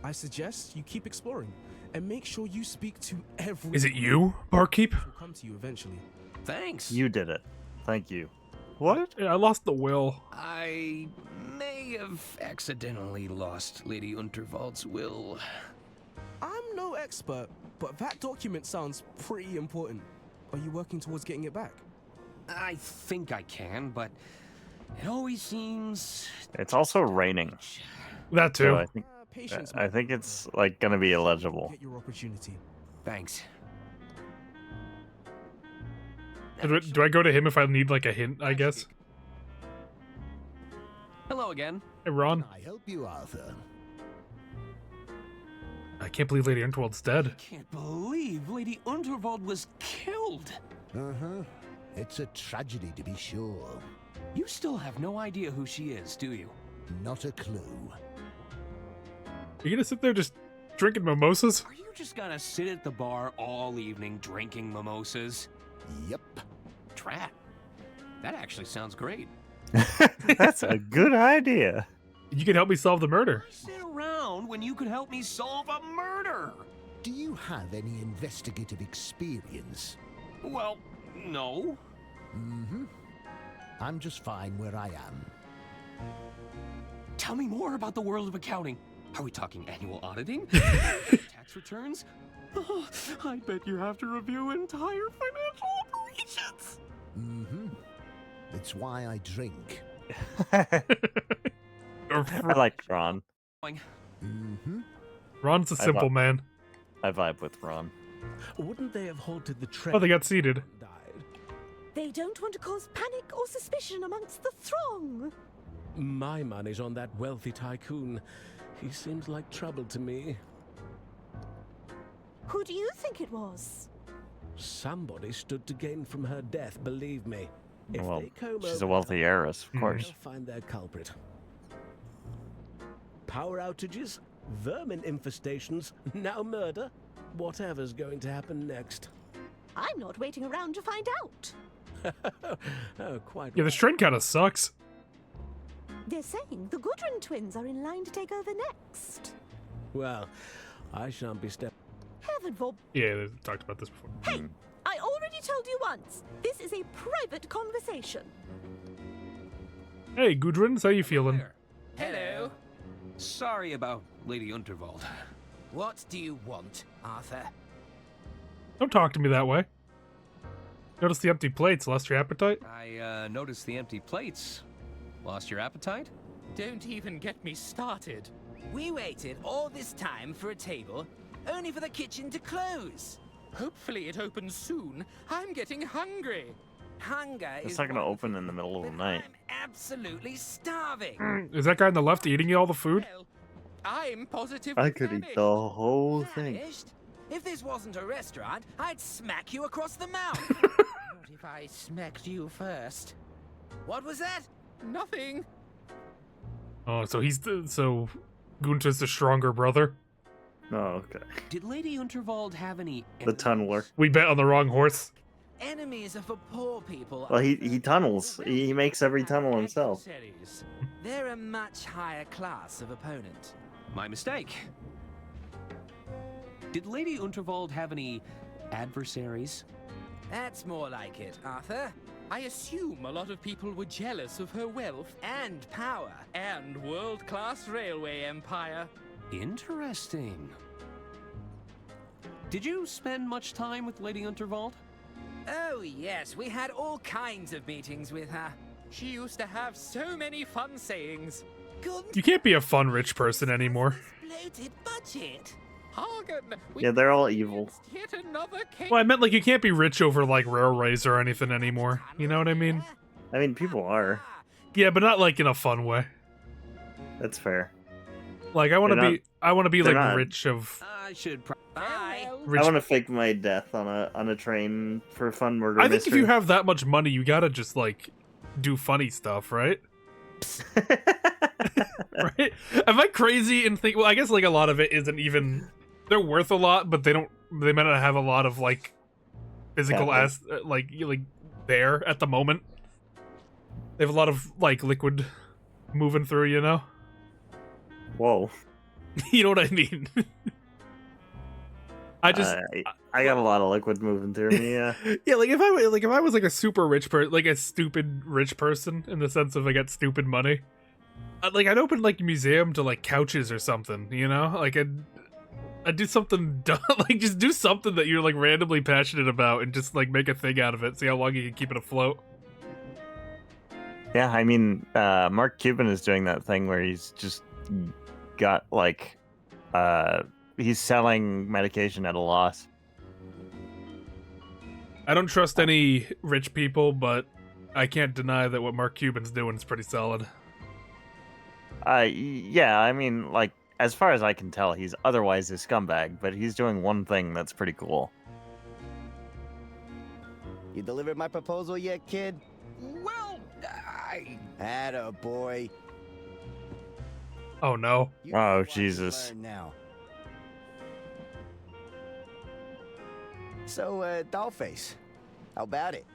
O: I suggest you keep exploring and make sure you speak to everyone.
A: Is it you, barkeep?
O: Will come to you eventually.
D: Thanks.
B: You did it. Thank you. What?
A: Yeah, I lost the will.
D: I may have accidentally lost Lady Unterwald's will.
O: I'm no expert, but that document sounds pretty important. Are you working towards getting it back?
D: I think I can, but it always seems...
B: It's also raining.
A: That too.
B: So
O: Patience,
B: I think it's like gonna be illegible.
O: Get your opportunity.
D: Thanks.
A: Do I go to him if I need like a hint, I guess?
D: Hello again.
A: Hey, Ron.
N: Can I help you, Arthur?
A: I can't believe Lady Unterwald's dead.
D: Can't believe Lady Unterwald was killed.
N: Uh-huh. It's a tragedy, to be sure.
D: You still have no idea who she is, do you?
N: Not a clue.
A: Are you gonna sit there just drinking mimosas?
D: Are you just gonna sit at the bar all evening drinking mimosas?
N: Yep.
D: Trap. That actually sounds great.
B: That's a good idea.
A: You can help me solve the murder.
D: Sit around when you could help me solve a murder.
N: Do you have any investigative experience?
D: Well, no.
N: Mm-hmm. I'm just fine where I am.
D: Tell me more about the world of accounting. Are we talking annual auditing? Tax returns? Oh, I bet you have to review entire financial operations.
N: Mm-hmm. It's why I drink.
B: I like Ron.
N: Mm-hmm.
A: Ron's a simple man.
B: I vibe with Ron.
G: Wouldn't they have halted the train?
A: Oh, they got seated.
H: They don't want to cause panic or suspicion amongst the throng.
P: My money's on that wealthy tycoon. He seems like trouble to me.
H: Who do you think it was?
P: Somebody stood to gain from her death, believe me. If
B: Well,
P: they comb
B: she's
P: over
B: a wealthy heiress, of
P: they'll
B: course.
P: find their culprit. Power outages, vermin infestations, now murder. Whatever's going to happen next.
H: I'm not waiting around to find out.
P: Oh, quite
A: Yeah, this train kind of sucks.
H: They're saying the Gudrun twins are in line to take over next.
P: well. I shan't be stepping.
H: Heaven forbid.
A: Yeah, they talked about this before.
H: Hey, I already told you once. This is a private conversation.
A: Hey, Gudrun, how you feeling?
D: Hello. Sorry about Lady Unterwald.
L: What do you want, Arthur?
A: Don't talk to me that way. Notice the empty plates, lost your appetite?
D: I noticed the empty plates. Lost your appetite?
Q: Don't even get me started.
L: We waited all this time for a table, only for the kitchen to close.
Q: Hopefully it opens soon. I'm getting hungry.
L: Hunger
B: It's
L: is
B: not going to open in the middle of the night.
L: absolutely starving.
A: Is that guy on the left eating you all the food?
Q: I'm positive.
B: I could eat the whole thing.
L: Finished? If this wasn't a restaurant, I'd smack you across the mouth.
Q: What if I smacked you first?
L: What was that?
Q: Nothing.
A: Oh, so so Gunther's the stronger brother?
B: Oh, okay.
D: Did Lady Unterwald have any...
B: The tunneler.
A: We bet on the wrong horse.
L: Enemies are for poor people.
B: Well, he tunnels. He makes every tunnel himself.
L: They're a much higher class of opponent.
D: My mistake. Did Lady Unterwald have any adversaries?
L: That's more like it, Arthur.
Q: I assume a lot of people were jealous of her wealth
L: and power
Q: and world-class railway empire.
D: Interesting. Did you spend much time with Lady Unterwald?
L: Oh, yes. We had all kinds of meetings with her.
Q: She used to have so many fun sayings.
A: You can't be a fun rich person anymore.
L: Bloated budget.
Q: Hagen,
B: Yeah, they're all evil.
Q: yet another king.
A: Well, I meant like you can't be rich over like railways or anything anymore. You know what I mean?
B: I mean, people are.
A: Yeah, but not like in a fun way.
B: That's fair.
A: Like I want to
B: They're
A: be, I want to be
B: they're
A: like
B: not-
A: rich of.
D: I should.
L: Bye.
A: Rich.
B: I want to fake my death on a train for fun murder
A: I think
B: mystery.
A: if you have that much money, you gotta just like do funny stuff, right? Right? Am I crazy and think? Well, I guess like a lot of it isn't even. They're worth a lot, but they may not have a lot of like physical
B: Yeah,
A: like there at the moment. They have a lot of like liquid moving through, you know.
B: Whoa.
A: You know what I mean? I just
B: I got a lot of liquid moving through me. Yeah.
A: yeah, like if I was like a super rich person, like a stupid rich person in the sense of I got stupid money, I'd open like a museum to like couches or something, you know? Like I'd do something dumb, like just do something that you're like randomly passionate about and just like make a thing out of it. See how long you can keep it afloat.
B: Yeah, I mean, Mark Cuban is doing that thing where he's just got like, he's selling medication at a loss.
A: I don't trust any rich people, but I can't deny that what Mark Cuban's doing is pretty solid.
B: Yeah, I mean, like, as far as I can tell, he's otherwise a scumbag, but he's doing one thing that's pretty cool.
M: You delivered my proposal yet, kid?
D: Well, I...
M: Atta boy.
A: Oh no.
B: Oh, Jesus.
M: Now. So, Dollface, how about it?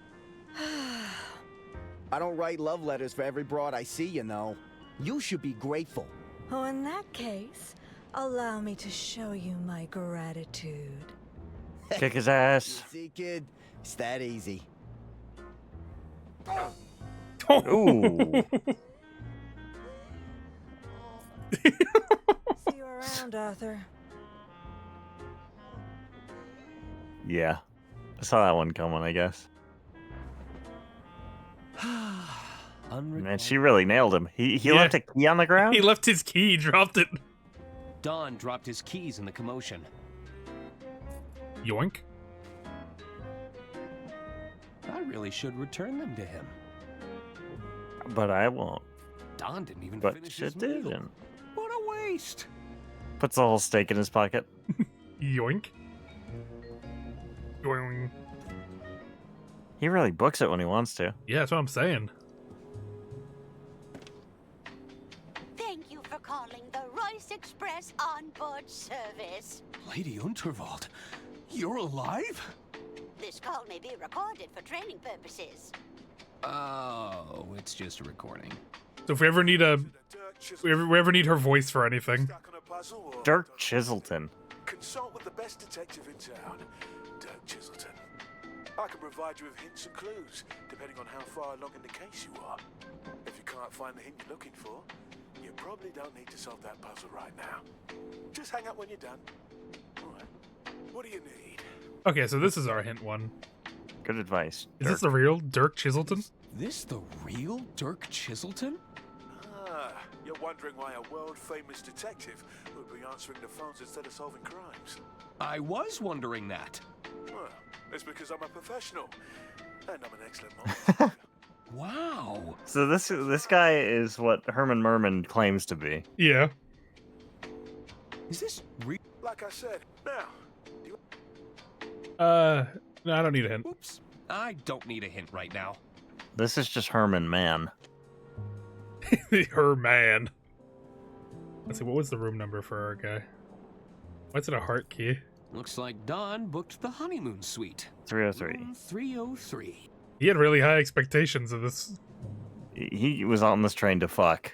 M: I don't write love letters for every broad I see, you know. You should be grateful.
I: Oh, in that case, allow me to show you my gratitude.
B: Kick his ass.
M: See, kid? It's that easy.
B: Ooh.
I: See you around, Arthur.
B: Yeah. I saw that one coming, I guess. Man, she really nailed him. He left a key on the ground?
A: He left his key, dropped it.
D: Don dropped his keys in the commotion.
A: Yoink.
D: I really should return them to him.
B: But I won't.
D: Don didn't even
B: But
D: finish
B: shit
D: his meal.
B: didn't.
D: What a waste.
B: Puts a whole steak in his pocket.
A: Yoink. Yoink.
B: He really books it when he wants to.
A: Yeah, that's what I'm saying.
C: Thank you for calling the Royce Express onboard service.
D: Lady Unterwald, you're alive?
C: This call may be recorded for training purposes.
D: Oh, it's just a recording.
A: So if we ever need we ever need her voice for anything.
B: Dirk Chiselton.
R: Consult with the best detective in town, Dirk Chiselton. I can provide you with hints and clues, depending on how far along in the case you are. If you can't find the hint you're looking for, you probably don't need to solve that puzzle right now. Just hang up when you're done. Alright. What do you need?
A: Okay, so this is our hint one.
B: Good advice.
A: Is this the real Dirk Chiselton?
D: This the real Dirk Chiselton?
R: Ah, you're wondering why a world-famous detective would be answering the phones instead of solving crimes.
D: I was wondering that.
R: Well, it's because I'm a professional, and I'm an excellent monitor.
D: Wow.
B: So this guy is what Herman Merman claims to be.
A: Yeah.
D: Is this real?
R: Like I said, now,
A: No, I don't need a hint.
D: Oops. I don't need a hint right now.
B: This is just Herman Man.
A: Her man. Let's see, what was the room number for our guy? What's it a heart key?
D: Looks like Don booked the honeymoon suite.
B: 303.
D: Room 303.
A: He had really high expectations of this.
B: He was on this train to fuck.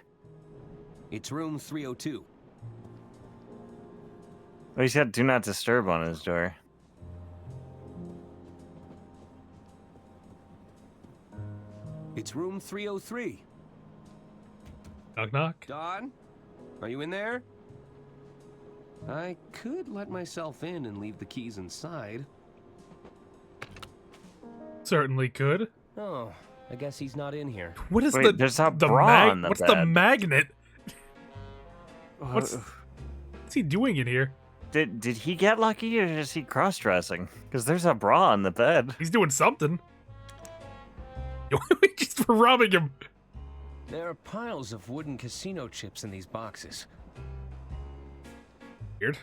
D: It's room 302.
B: Oh, he's got Do Not Disturb on his door.
D: It's room 303.
A: Knock knock.
D: Don, are you in there? I could let myself in and leave the keys inside.
A: Certainly could.
D: Oh, I guess he's not in here.
A: What is
B: Wait, there's a
A: the
B: bra on the
A: what's
B: bed.
A: the magnet? What's he doing in here?
B: Did he get lucky or is he cross-dressing? Because there's a bra on the bed.
A: He's doing something. We just were robbing him.
D: There are piles of wooden casino chips in these boxes.
A: Weird.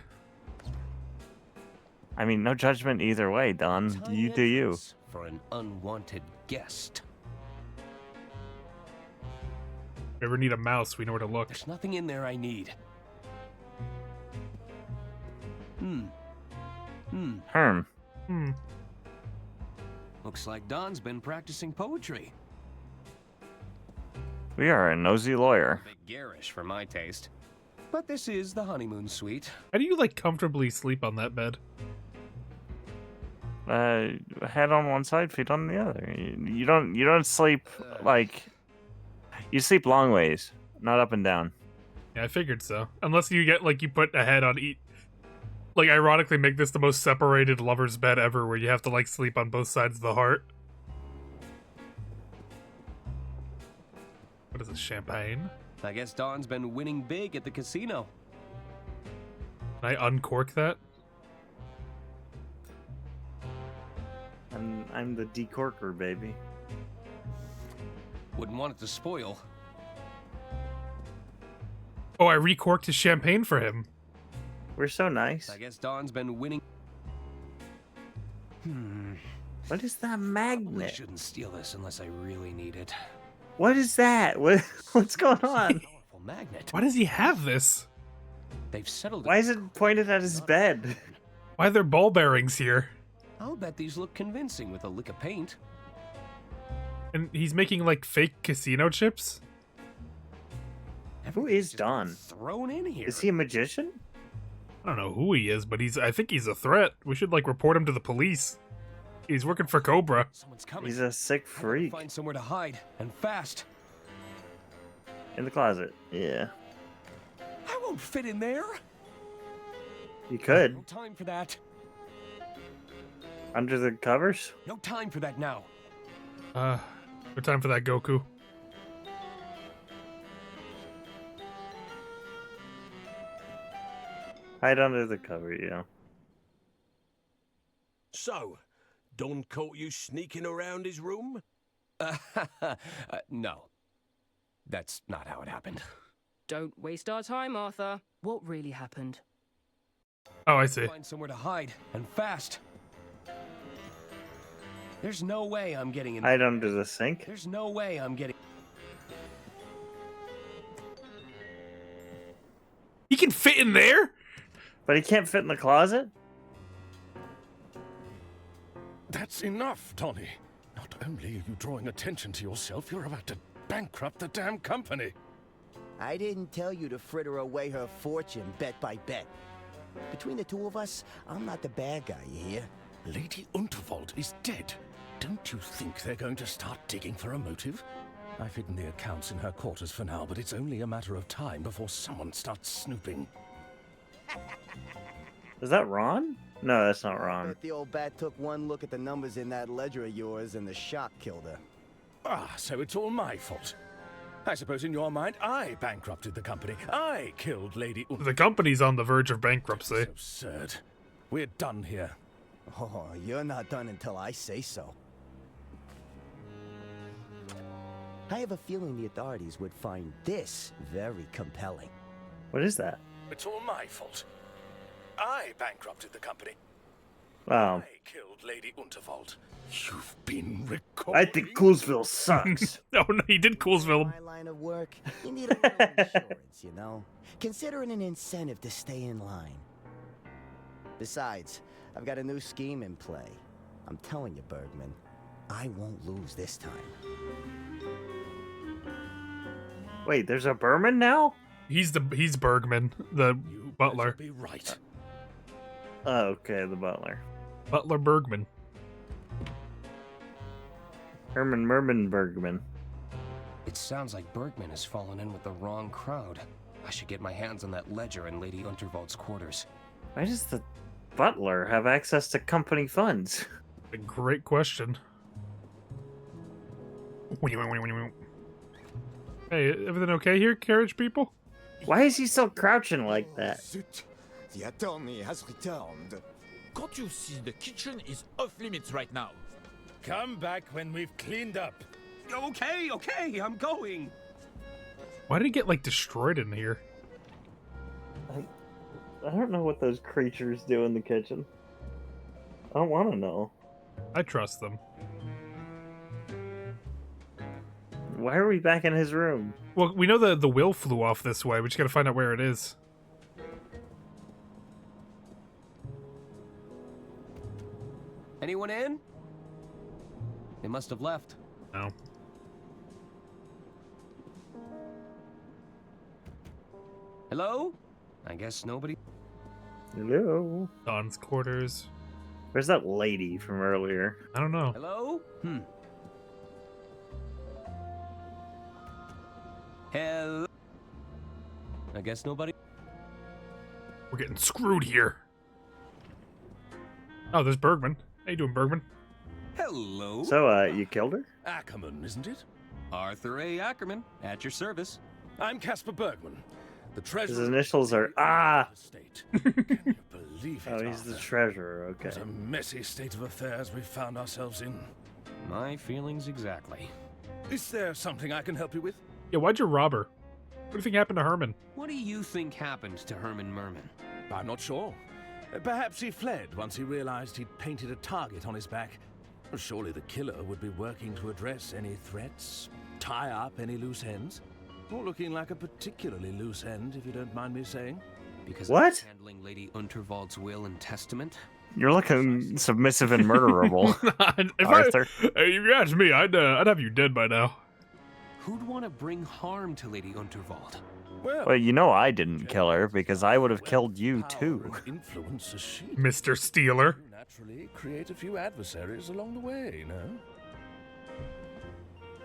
B: I mean, no judgment either way, Don.
D: Tiny
B: You do you.
D: entrance for an unwanted guest.
A: If we ever need a mouse, we know where to look.
D: There's nothing in there I need.
B: Herm.
D: Looks like Don's been practicing poetry.
B: We are a nosy lawyer.
D: A bit garish for my taste. But this is the honeymoon suite.
A: How do you like comfortably sleep on that bed?
B: Head on one side, feet on the other. You don't sleep like you sleep long ways, not up and down.
A: Yeah, I figured so. Unless you get you put a head on each. Like, ironically, make this the most separated lover's bed ever, where you have to sleep on both sides of the heart. What is this, champagne?
D: I guess Don's been winning big at the casino.
A: Can I uncork that?
B: I'm the decorker, baby.
D: Wouldn't want it to spoil.
A: Oh, I recorked his champagne for him.
B: We're so nice.
D: I guess Don's been winning.
B: What is that
D: I
B: magnet?
D: shouldn't steal this unless I really need it.
B: What is that? What's going on?
D: Powerful magnet.
A: Why does he have this?
D: They've settled it.
B: Why is it pointed at his bed?
A: Why are there ball bearings here?
D: I'll bet these look convincing with a lick of paint.
A: And he's making fake casino chips?
B: Who is Don?
D: Thrown in here.
B: Is he a magician?
A: I don't know who he is, but I think he's a threat. We should report him to the police. He's working for Cobra.
D: Someone's coming.
B: He's a sick
D: I gotta
B: freak.
D: find somewhere to hide, and fast.
B: In the closet. Yeah.
D: I won't fit in there.
B: You could.
D: No time for that.
B: Under the covers?
D: No time for that now.
A: No time for that, Goku.
B: Hide under the cover, yeah.
G: So, Don caught you sneaking around his room?
D: No. That's not how it happened.
F: Don't waste our time, Arthur. What really happened?
A: Oh, I see.
D: Find somewhere to hide, and fast. There's no way I'm getting in.
B: Hide under the sink?
D: There's no way I'm getting.
A: He can fit in there?
B: But he can't fit in the closet?
E: That's enough, Tony. Not only are you drawing attention to yourself, you're about to bankrupt the damn company.
M: I didn't tell you to fritter away her fortune bet by bet. Between the two of us, I'm not the bad guy, you hear?
E: Lady Unterwald is dead. Don't you think they're going to start digging for a motive? I've hidden the accounts in her quarters for now, but it's only a matter of time before someone starts snooping.
B: Is that Ron? No, that's not Ron.
M: Bet the old bat took one look at the numbers in that ledger of yours and the shock killed her.
E: Ah, so it's all my fault. I suppose in your mind, I bankrupted the company. I killed Lady Unterwald.
A: The company's on the verge of bankruptcy.
E: That's absurd. We're done here.
M: Oh, you're not done until I say so. I have a feeling the authorities would find this very compelling.
B: What is that?
E: It's all my fault. I bankrupted the company.
B: Wow.
E: I killed Lady Unterwald. You've been recorded.
B: I think Coolsville sucks.
A: Oh, no, he did Coolsville.
M: My line of work, you need a little insurance, you know? Consider it an incentive to stay in line. Besides, I've got a new scheme in play. I'm telling you, Bergman, I won't lose this time.
B: Wait, there's a Berman now?
A: He's Bergman, the butler.
E: Be right.
B: Oh, okay, the butler.
A: Butler Bergman.
B: Herman Merman Bergman.
D: It sounds like Bergman has fallen in with the wrong crowd. I should get my hands on that ledger in Lady Unterwald's quarters.
B: Why does the butler have access to company funds?
A: A great question. Hey, everything okay here, carriage people?
B: Why is he still crouching like that?
S: The attorney has returned. Can't you see the kitchen is off limits right now?
E: Come back when we've cleaned up.
D: Okay, I'm going.
A: Why did he get, like, destroyed in here?
B: I don't know what those creatures do in the kitchen. I don't want to know.
A: I trust them.
B: Why are we back in his room?
A: Well, we know the will flew off this way. We just gotta find out where it is.
D: Anyone in? They must have left.
A: No.
D: Hello? I guess nobody.
B: Hello?
A: Don's quarters.
B: Where's that lady from earlier?
A: I don't know.
D: Hello? Hello? I guess nobody.
A: We're getting screwed here. Oh, there's Bergman. How you doing, Bergman?
D: Hello?
B: So, you killed her?
E: Ackerman, isn't it?
D: Arthur A. Ackerman, at your service.
E: I'm Caspar Bergman, the treasurer.
B: His initials are
E: State. Can you believe it?
B: Oh, he's the
E: Arthur?
B: treasurer, okay.
E: What a messy state of affairs we've found ourselves in.
D: My feelings exactly.
E: Is there something I can help you with?
A: Yeah, why'd you rob her? What do you think happened to Herman?
D: What do you think happened to Herman Merman?
E: I'm not sure. Perhaps he fled once he realized he'd painted a target on his back. Surely the killer would be working to address any threats, tie up any loose ends. Or looking like a particularly loose end, if you don't mind me saying.
D: Because
B: What?
D: of handling Lady Unterwald's will and testament?
B: You're looking submissive and murderable, Arthur.
A: If you ask me, I'd have you dead by now.
D: Who'd want to bring harm to Lady Unterwald?
B: Well, you know I didn't kill her because I would have killed you too.
E: Influence a sheep.
A: Mr. Steeler.
E: You naturally create a few adversaries along the way, no?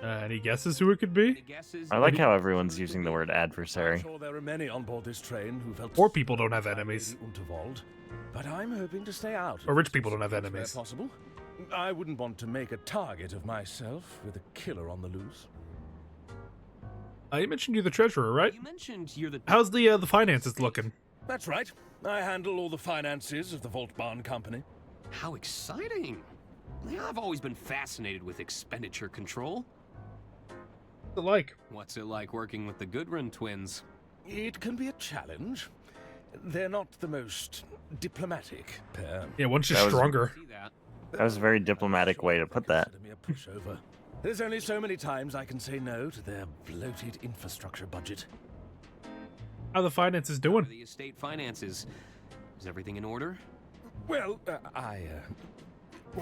A: Any guesses who it could be?
B: I like how everyone's using the word
E: I'm
B: adversary.
E: sure there are many on board this train who felt
A: Poor people don't have enemies.
E: Lady Unterwald, but I'm hoping to stay out.
A: Or rich people don't have
E: where
A: enemies.
E: possible. I wouldn't want to make a target of myself with a killer on the loose.
A: You mentioned you're the treasurer, right?
D: You mentioned you're the.
A: How's the finances looking?
E: That's right. I handle all the finances of the Vault Bond Company.
D: How exciting! I've always been fascinated with expenditure control.
A: What's it like?
D: What's it like working with the Goodrun twins?
E: It can be a challenge. They're not the most diplomatic pair.
A: Yeah, one's just stronger.
B: That was a very diplomatic way to put that.
E: Me a pushover. There's only so many times I can say no to their bloated infrastructure budget.
A: How the finances doing?
D: The estate finances. Is everything in order?
E: Well,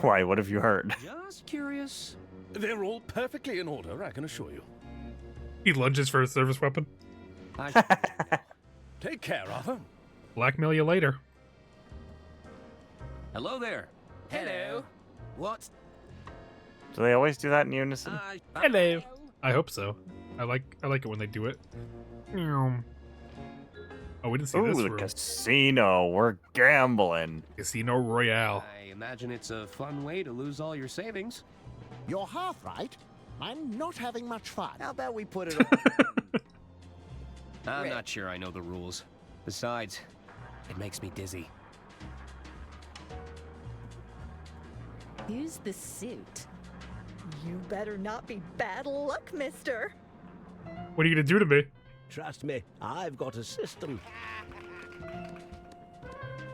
B: Why? What have you heard?
D: Just curious.
E: They're all perfectly in order, I can assure you.
A: He lunges for a service weapon.
E: Take care, Arthur.
A: Blackmail you later.
D: Hello there.
L: Hello. What?
B: Do they always do that in unison?
A: Hello. I hope so. I like it when they do it. Oh, we didn't see
B: Ooh,
A: this
B: the
A: room.
B: casino. We're gambling.
A: Casino Royale.
D: I imagine it's a fun way to lose all your savings.
N: You're half right. I'm not having much fun.
M: How about we put it on?
D: I'm not sure I know the rules. Besides, it makes me dizzy.
H: Use the suit.
I: You better not be bad luck, mister.
A: What are you gonna do to me?
P: Trust me, I've got a system.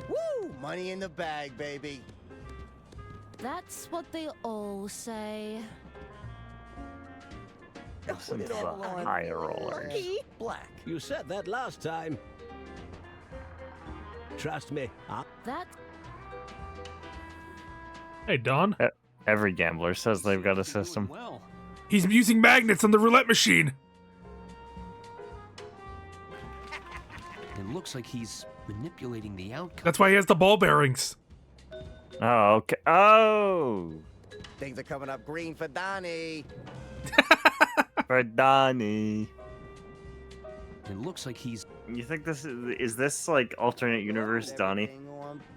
M: Woo! Money in the bag, baby.
H: That's what they all say.
B: Listen to the high rollers.
M: Black.
P: You said that last time. Trust me.
H: That.
A: Hey, Don.
B: Every gambler says they've got a system.
D: Well,
A: He's using magnets on the roulette machine.
D: it looks like he's manipulating the outcome.
A: That's why he has the ball bearings.
B: Oh, okay. Oh,
M: Things are coming up green for Donnie.
B: for Donnie.
D: It looks like he's.
B: You think this is this like alternate universe Donnie?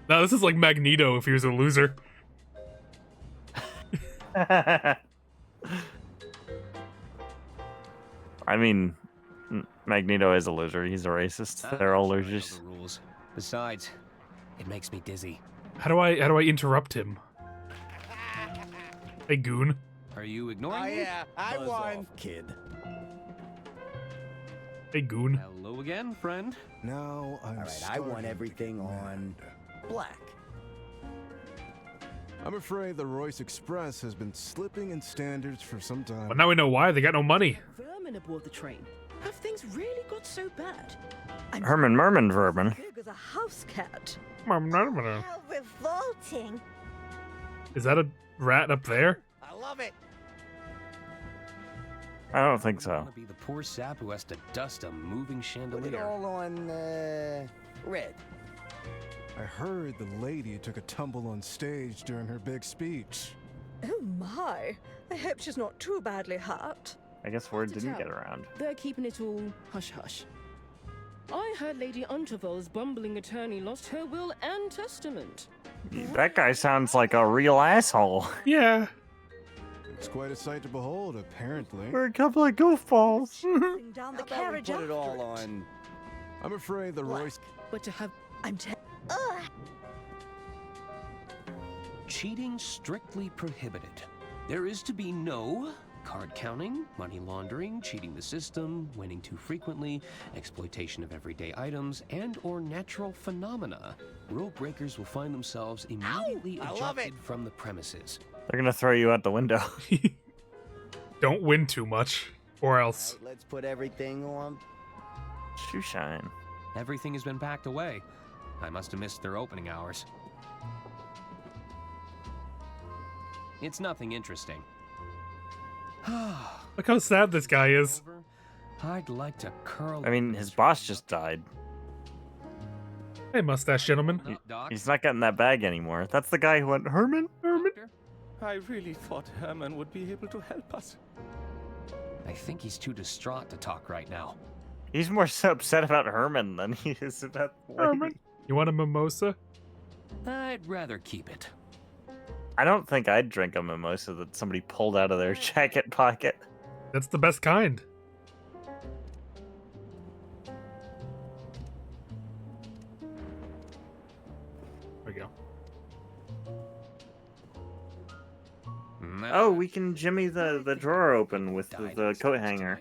A: No, this is like Magneto if he was a loser.
B: I mean, Magneto is a loser. He's a racist. They're all losers.
D: The rules. Besides, it makes me dizzy.
A: How do I interrupt him? Hey, goon.
D: Are you ignoring me?
M: Yeah, I
P: Buzz
M: won.
P: off, kid.
A: Hey, goon.
D: Hello again, friend.
R: Now I'm
M: All right, I want everything on black.
R: I'm afraid the Royce Express has been slipping in standards for some time.
A: But now we know why. They got no money.
F: Vermin aboard the train. Have things really got so bad?
B: Herman Merman Vermin.
I: Big as a house cat.
H: How revolting.
A: Is that a rat up there?
M: I love it.
B: I don't think
D: I
B: so.
D: want to be the poor sap who has to dust a moving
M: Put it
D: chandelier.
M: all on red.
R: I heard the lady took a tumble on stage during her big speech.
I: Oh my. I hope she's not too badly hurt.
B: I guess word
F: to
B: didn't
F: tell.
B: get around.
F: They're keeping it all hush-hush. I heard Lady Untervold's bumbling attorney lost her will and testament.
B: That guy sounds like a real asshole.
A: Yeah.
R: It's quite a sight to behold, apparently.
B: We're a couple of goofballs.
I: Sing down the
M: How about we
I: carriage
M: put it all
I: after
M: on
R: I'm afraid the
M: black.
R: Royce...
F: But to have
H: Ugh.
D: Cheating strictly prohibited. There is to be no card counting, money laundering, cheating the system, winning too frequently, exploitation of everyday items, and or natural phenomena. Rule breakers will find themselves immediately
M: I love
D: ejected from the premises.
B: They're gonna throw you out the window.
A: Don't win too much, or else.
M: All right, let's put everything on.
B: Shoe shine.
D: Everything has been packed away. I must have missed their opening hours. It's nothing interesting.
A: Look how sad this guy is.
D: I'd like to curl.
B: I mean, his boss just died.
A: Hey, mustache gentleman.
B: He's not getting that bag anymore. That's the guy who went, Herman? Herman?
D: I really thought Herman would be able to help us. I think he's too distraught to talk right now.
B: He's more so upset about Herman than he is about the lady.
A: Herman? You want a mimosa?
D: I'd rather keep it.
B: I don't think I'd drink a mimosa that somebody pulled out of their jacket pocket.
A: That's the best kind.
B: Oh, we can jimmy the drawer open with the coat hanger.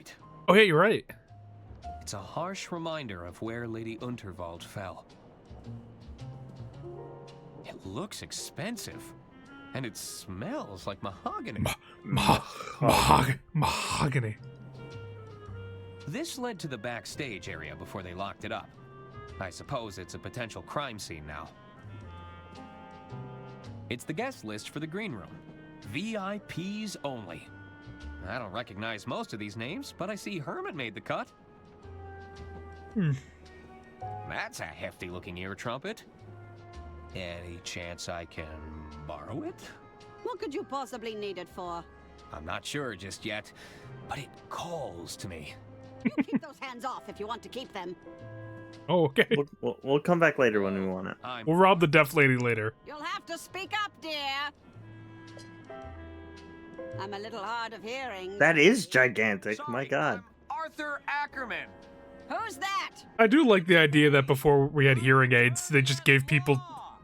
A: Oh, yeah, you're right.
D: It's a harsh reminder of where Lady Unterwald fell. It looks expensive, and it smells like mahogany.
A: Mahogany.
D: This led to the backstage area before they locked it up. I suppose it's a potential crime scene now. It's the guest list for the green room. VIPs only. I don't recognize most of these names, but I see Herman made the cut. That's a hefty-looking ear trumpet. Any chance I can borrow it?
C: What could you possibly need it for?
D: I'm not sure just yet, but it calls to me.
C: You keep those hands off if you want to keep them.
A: Oh, okay.
B: We'll come back later when we want it.
A: We'll rob the deaf lady later.
C: You'll have to speak up, dear. I'm a little hard of hearing.
B: That is gigantic. My God.
L: Arthur Ackerman.
C: Who's that?
A: I do like the idea that before we had hearing aids, they just gave people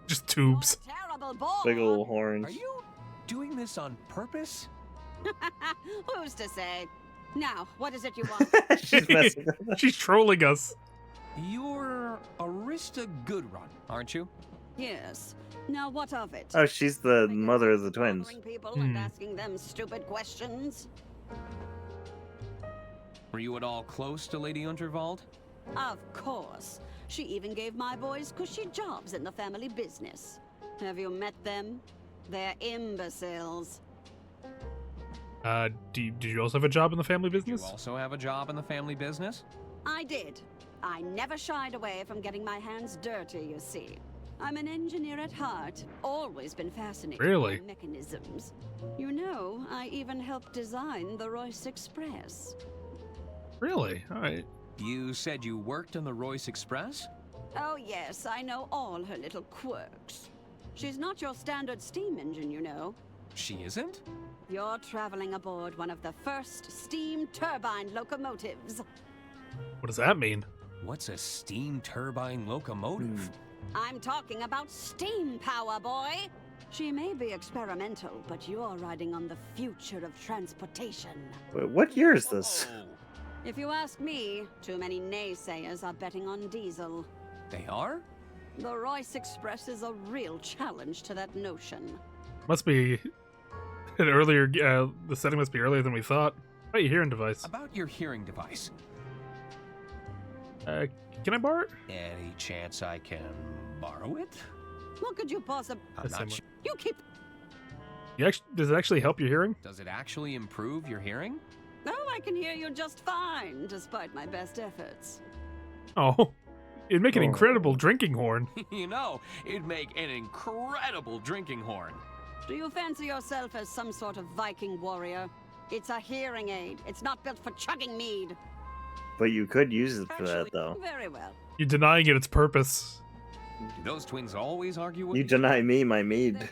A: just tubes.
C: Terrible boy.
B: Big old horns.
D: Are you doing this on purpose?
C: Who's to say? Now, what is it you want?
A: She's trolling us.
D: You're Arista Goodrun, aren't you?
C: Yes. Now, what of it?
B: Oh, she's the mother of the twins.
C: People and asking them stupid questions.
D: Were you at all close to Lady Unterwald?
C: Of course. She even gave my boys cushy jobs in the family business. Have you met them? They're imbeciles.
A: Did you also have a job in the family business?
D: Did you also have a job in the family business?
C: I did. I never shied away from getting my hands dirty, you see. I'm an engineer at heart, always been fascinated
A: Really?
C: by mechanisms. You know, I even helped design the Royce Express.
A: Really? All right.
D: You said you worked on the Royce Express?
C: Oh yes, I know all her little quirks. She's not your standard steam engine, you know.
D: She isn't?
C: You're traveling aboard one of the first steam turbine locomotives.
A: What does that mean?
D: What's a steam turbine locomotive?
C: I'm talking about steam power, boy. She may be experimental, but you're riding on the future of transportation.
B: Wait, what year is this?
C: If you ask me, too many naysayers are betting on diesel.
D: They are?
C: The Royce Express is a real challenge to that notion.
A: Must be an earlier. The setting must be earlier than we thought. How about your hearing device?
D: About your hearing device.
A: Can I borrow it?
D: Any chance I can borrow it?
C: What could you possibly?
D: I'm not sure.
C: You keep.
A: Does it actually help your hearing?
D: Does it actually improve your hearing?
C: Oh, I can hear you just fine, despite my best efforts.
A: Oh, it'd make an incredible drinking horn.
D: You know, it'd make an incredible drinking horn.
C: Do you fancy yourself as some sort of Viking warrior? It's a hearing aid. It's not built for chugging mead.
B: But you could use it for that, though.
C: Very well.
A: You're denying it its purpose.
D: Do those twins always argue with
B: You deny me my mead.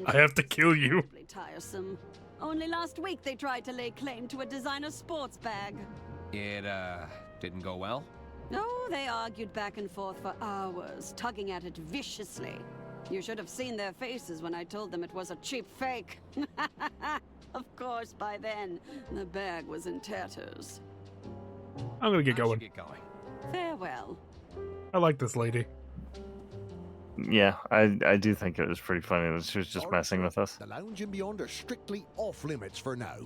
A: I have to kill you.
C: Tiresome. Only last week they tried to lay claim to a designer sports bag.
D: It, didn't go well?
C: No, they argued back and forth for hours, tugging at it viciously. You should have seen their faces when I told them it was a cheap fake. Of course, by then, the bag was in tatters.
A: I'm gonna get going.
C: Farewell.
A: I like this lady.
B: Yeah, I do think it was pretty funny that she was just messing with us.
N: The lounge and beyond are strictly off limits for now.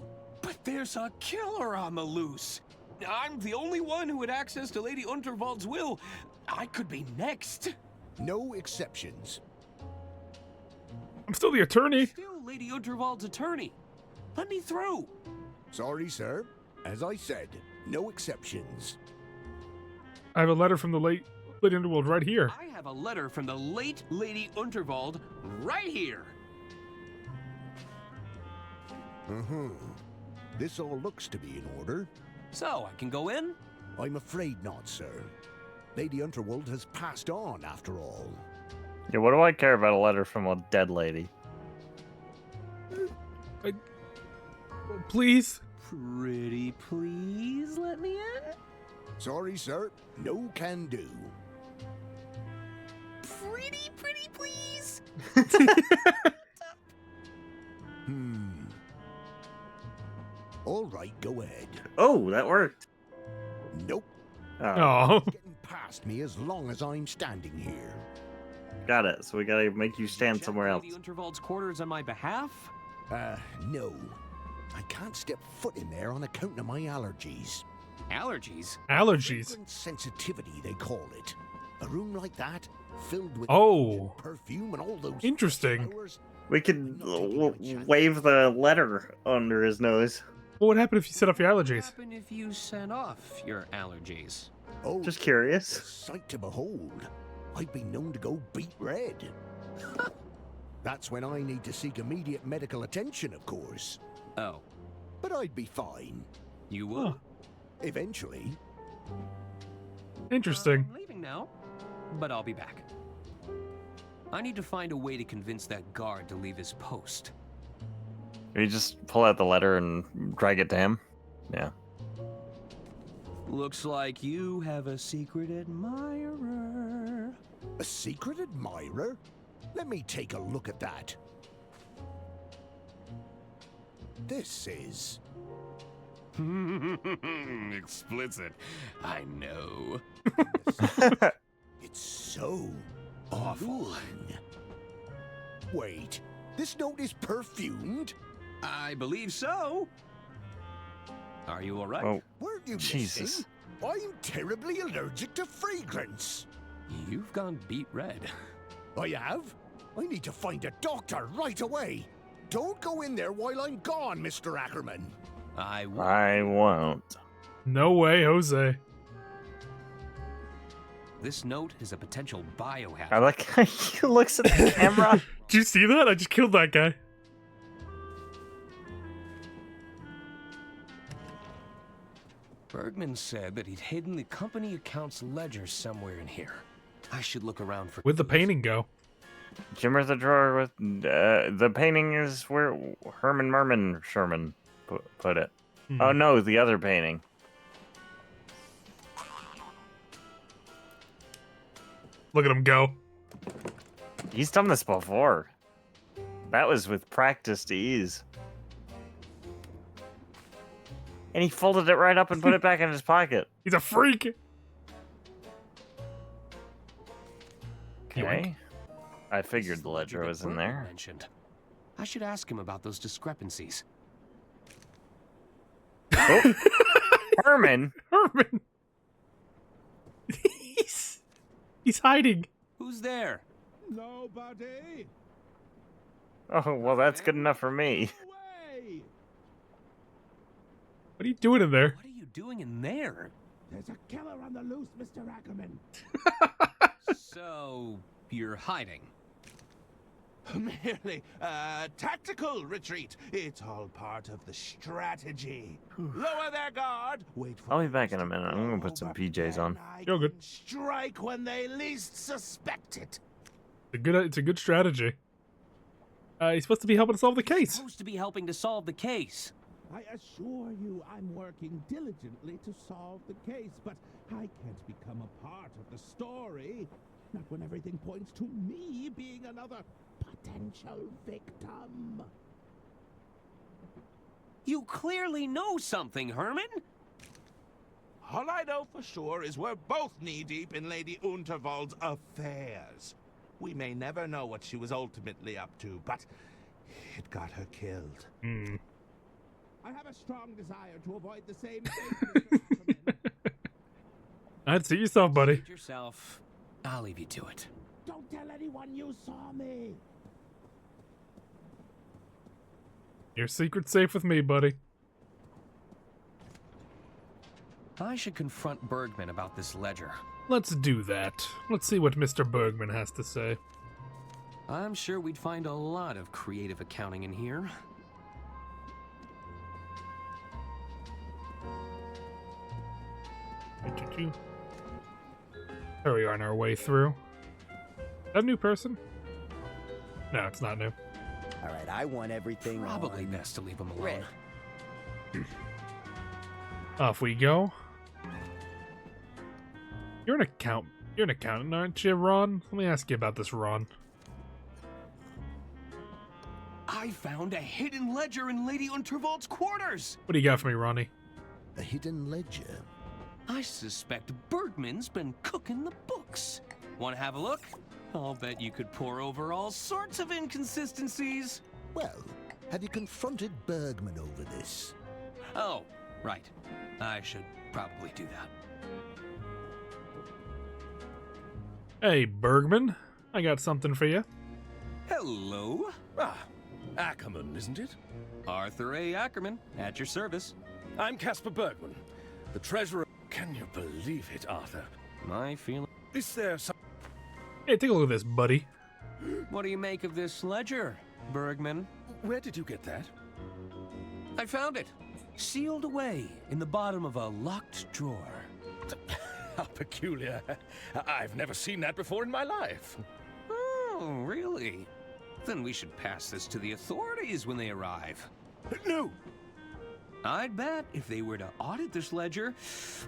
D: But there's a killer on the loose. I'm the only one who had access to Lady Unterwald's will. I could be next.
N: No exceptions.
A: I'm still the attorney.
D: Still Lady Unterwald's attorney. Let me through.
N: Sorry, sir. As I said, no exceptions.
A: I have a letter from the late Lady Underworld right here.
D: I have a letter from the late Lady Unterwald right here.
N: This all looks to be in order.
D: So, I can go in?
N: I'm afraid not, sir. Lady Unterwald has passed on, after all.
B: Yeah, what do I care about a letter from a dead lady?
A: Please?
D: Pretty please let me in?
N: Sorry, sir. No can do.
L: Pretty please.
N: All right, go ahead.
B: Oh, that worked.
N: Nope.
A: Oh.
N: It's getting past me as long as I'm standing here.
B: Got it. So we gotta make you stand somewhere else.
T: Lady Unterwald's quarters on my behalf?
N: No. I can't step foot in there on account of my allergies.
T: Allergies?
A: Allergies.
N: Fragrance sensitivity, they call it. A room like that, filled with perfume and all those
A: interesting.
N: flowers.
B: We could wave the letter under his nose.
A: What would happen if you set off your
T: What
A: allergies?
T: happen if you set off your allergies?
N: Oh,
B: just curious.
N: Sight to behold. I've been known to go beet red. That's when I need to seek immediate medical attention, of course.
T: Oh.
N: But I'd be fine.
T: You will?
A: Huh.
N: Eventually.
A: Interesting.
T: I'm leaving now, but I'll be back. I need to find a way to convince that guard to leave his post.
B: You just pull out the letter and drag it to him? Yeah.
T: Looks like you have a secret admirer.
N: A secret admirer? Let me take a look at that. This is...
D: Explicit. I know.
N: It's so awful. Wait, this note is perfumed?
T: I believe so. Are you all right?
B: Oh,
N: Weren't you
B: Jesus.
N: listening? I'm terribly allergic to fragrance.
T: You've gone beet red.
N: I have? I need to find a doctor right away. Don't go in there while I'm gone, Mr. Ackerman.
T: I
B: won't.
A: No way, Jose.
T: This note is a potential biohazard.
B: I like how he looks at the camera.
A: Did you see that? I just killed that guy.
T: Bergman said that he'd hidden the company account's ledger somewhere in here. I should look around for...
A: Where'd the painting go?
B: Jimmer the drawer with... the painting is where Herman Merman Sherman put it. Oh no, the other painting.
A: Look at him go.
B: He's done this before. That was with practiced ease. And he folded it right up and put it back in his pocket.
A: He's a freak.
B: Okay. I figured the ledger was in there.
T: Mentioned. I should ask him about those discrepancies.
B: Oh. Herman.
A: Herman. He's hiding.
T: Who's there?
J: Nobody.
B: Oh, well, that's good enough for me.
A: What are you doing in there?
T: What are you doing in there?
J: There's a killer on the loose, Mr. Ackerman.
T: So, you're hiding?
J: Merely a tactical retreat. It's all part of the strategy. Lower their guard. Wait for
B: I'll be back in a minute. I'm gonna put some PJs on.
A: You're good.
J: strike when they least suspect it.
A: It's a good strategy. He's supposed to be helping to solve the case.
T: Supposed to be helping to solve the case.
J: I assure you I'm working diligently to solve the case, but I can't become a part of the story. Not when everything points to me being another potential victim.
T: You clearly know something, Herman.
J: All I know for sure is we're both knee-deep in Lady Unterwald's affairs. We may never know what she was ultimately up to, but it got her killed. I have a strong desire to avoid the same fate.
A: I'd see yourself, buddy.
T: Suit yourself. I'll leave you to it.
J: Don't tell anyone you saw me.
A: Your secret's safe with me, buddy.
T: I should confront Bergman about this ledger.
A: Let's do that. Let's see what Mr. Bergman has to say.
T: I'm sure we'd find a lot of creative accounting in here.
A: Here we are on our way through. Is that a new person? No, it's not new.
M: All right, I want everything.
T: Probably
M: on
T: best to leave him alone.
M: red.
A: Off we go. You're an accountant, aren't you, Ron? Let me ask you about this, Ron.
D: I found a hidden ledger in Lady Unterwald's quarters!
A: What do you got for me, Ronnie?
N: A hidden ledger?
D: I suspect Bergman's been cooking the books. Want to have a look? I'll bet you could pour over all sorts of inconsistencies.
N: Well, have you confronted Bergman over this?
D: Oh, right. I should probably do that.
A: Hey, Bergman. I got something for you.
D: Hello?
E: Ah, Ackerman, isn't it?
D: Arthur A. Ackerman, at your service.
E: I'm Caspar Bergman, the treasurer. Can you believe it, Arthur?
D: My feeling...
E: Is there some...
A: Hey, take a look at this, buddy.
D: What do you make of this ledger, Bergman?
E: Where did you get that?
D: I found it. Sealed away in the bottom of a locked drawer.
E: How peculiar. I've never seen that before in my life.
D: Oh, really? Then we should pass this to the authorities when they arrive.
E: No!
D: I'd bet if they were to audit this ledger,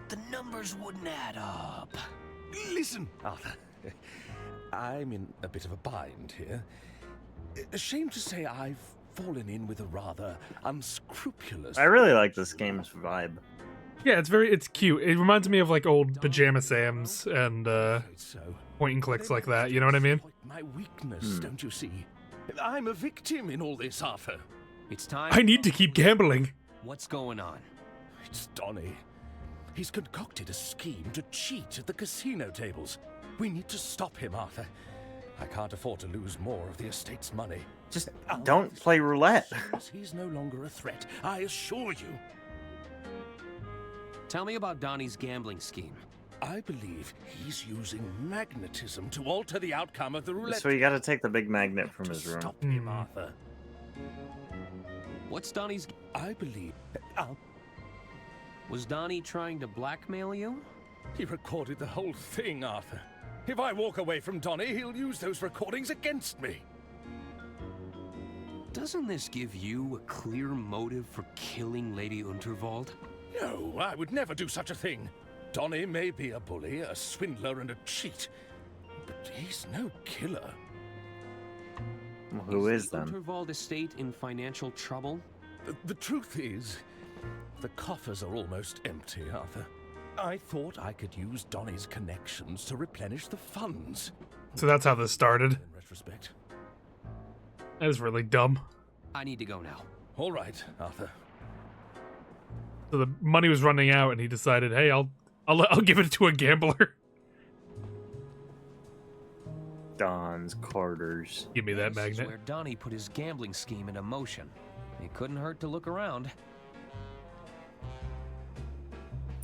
D: the numbers wouldn't add up.
E: Listen, Arthur. I'm in a bit of a bind here. Ashamed to say I've fallen in with a rather unscrupulous...
B: I really like this game's vibe.
A: Yeah, it's cute. It reminds me of like old Pajama Sams and point and clicks like that. You know what I mean?
E: My weakness, don't you see? I'm a victim in all this, Arthur.
D: It's time...
A: I need to keep gambling.
D: What's going on?
E: It's Donnie. He's concocted a scheme to cheat at the casino tables. We need to stop him, Arthur. I can't afford to lose more of the estate's money.
B: Just don't play roulette.
E: He's no longer a threat, I assure you.
D: Tell me about Donnie's gambling scheme.
E: I believe he's using magnetism to alter the outcome of the roulette.
B: So you gotta take the big magnet from his room.
E: Stop him, Arthur.
D: What's Donnie's...
E: I believe...
D: Was Donnie trying to blackmail you?
E: He recorded the whole thing, Arthur. If I walk away from Donnie, he'll use those recordings against me.
D: Doesn't this give you a clear motive for killing Lady Unterwald?
E: No, I would never do such a thing. Donnie may be a bully, a swindler, and a cheat, but he's no killer.
B: Well, who is
D: the
B: then?
D: Unterwald estate in financial trouble?
E: The truth is, the coffers are almost empty, Arthur. I thought I could use Donnie's connections to replenish the funds.
A: So that's how this started.
E: In retrospect.
A: That is really dumb.
D: I need to go now.
E: All right, Arthur.
A: So the money was running out, and he decided, "Hey, I'll give it to a gambler."
B: Don's quarters.
A: Give me that
D: This is
A: magnet.
D: where Donnie put his gambling scheme into motion. It couldn't hurt to look around.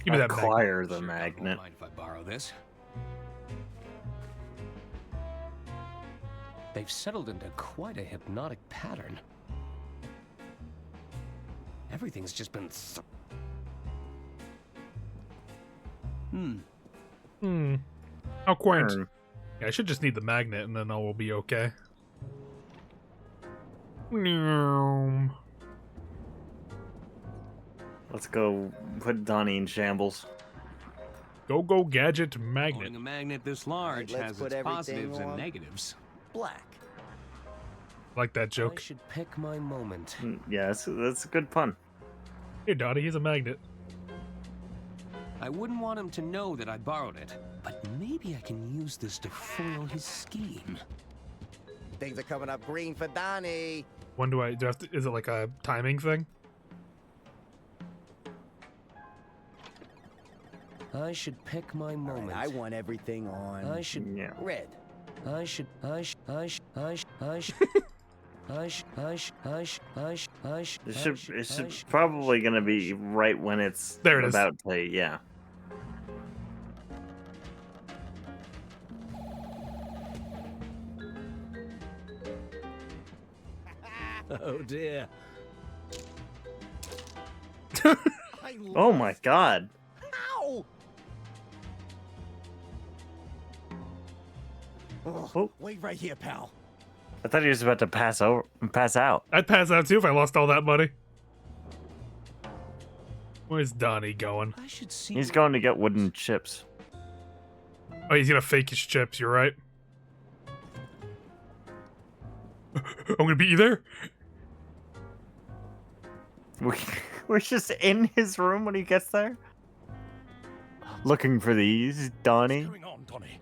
A: Give me that magnet.
B: Acquire the
D: Sure,
B: magnet.
D: Don't mind if I borrow this. They've settled into quite a hypnotic pattern. Everything's just been...
A: How quaint. Yeah, I should just need the magnet, and then all will be okay.
B: Let's go put Donnie in shambles.
A: Go gadget magnet.
D: Owning a magnet this large
M: Let's
D: has
M: put
D: its
M: everything
D: positives and
M: on
D: negatives.
M: Black.
A: Like that
D: I
A: joke.
D: should pick my moment.
B: Yeah, that's a good pun.
A: Hey, Dottie, here's a magnet.
D: I wouldn't want him to know that I borrowed it, but maybe I can use this to foil his scheme.
M: Things are coming up green for Donnie.
A: When do I have to, is it like a timing thing?
D: I should pick my moment.
M: I want everything on.
D: I should
M: red.
D: I should
B: It's probably gonna be right when it's
A: There it is.
B: about to, yeah.
P: Oh dear.
B: Oh my god.
M: Ow!
B: Oh.
M: Wait right here, pal.
B: I thought he was about to pass out.
A: I'd pass out too if I lost all that money. Where's Donnie going?
D: I should see.
B: He's going to get wooden chips.
A: Oh, he's gonna fake his chips, you're right. I'm gonna beat you there.
B: We're just in his room when he gets there. Looking for these, Donnie.
E: What's going on, Donnie?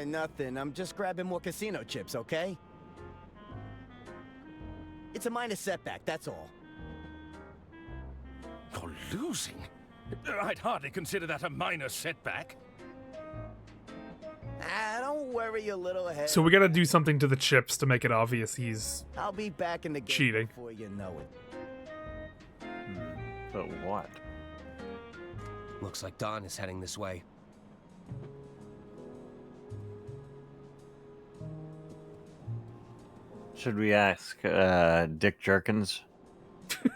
M: Nothing. I'm just grabbing more casino chips, okay? It's a minor setback, that's all.
E: You're losing? I'd hardly consider that a minor setback.
M: Don't worry your little head.
A: So we gotta do something to the chips to make it obvious he's
M: I'll be back in the game
A: cheating.
M: before you know it.
B: But what?
T: Looks like Don is heading this way.
B: Should we ask Dick Jerkins?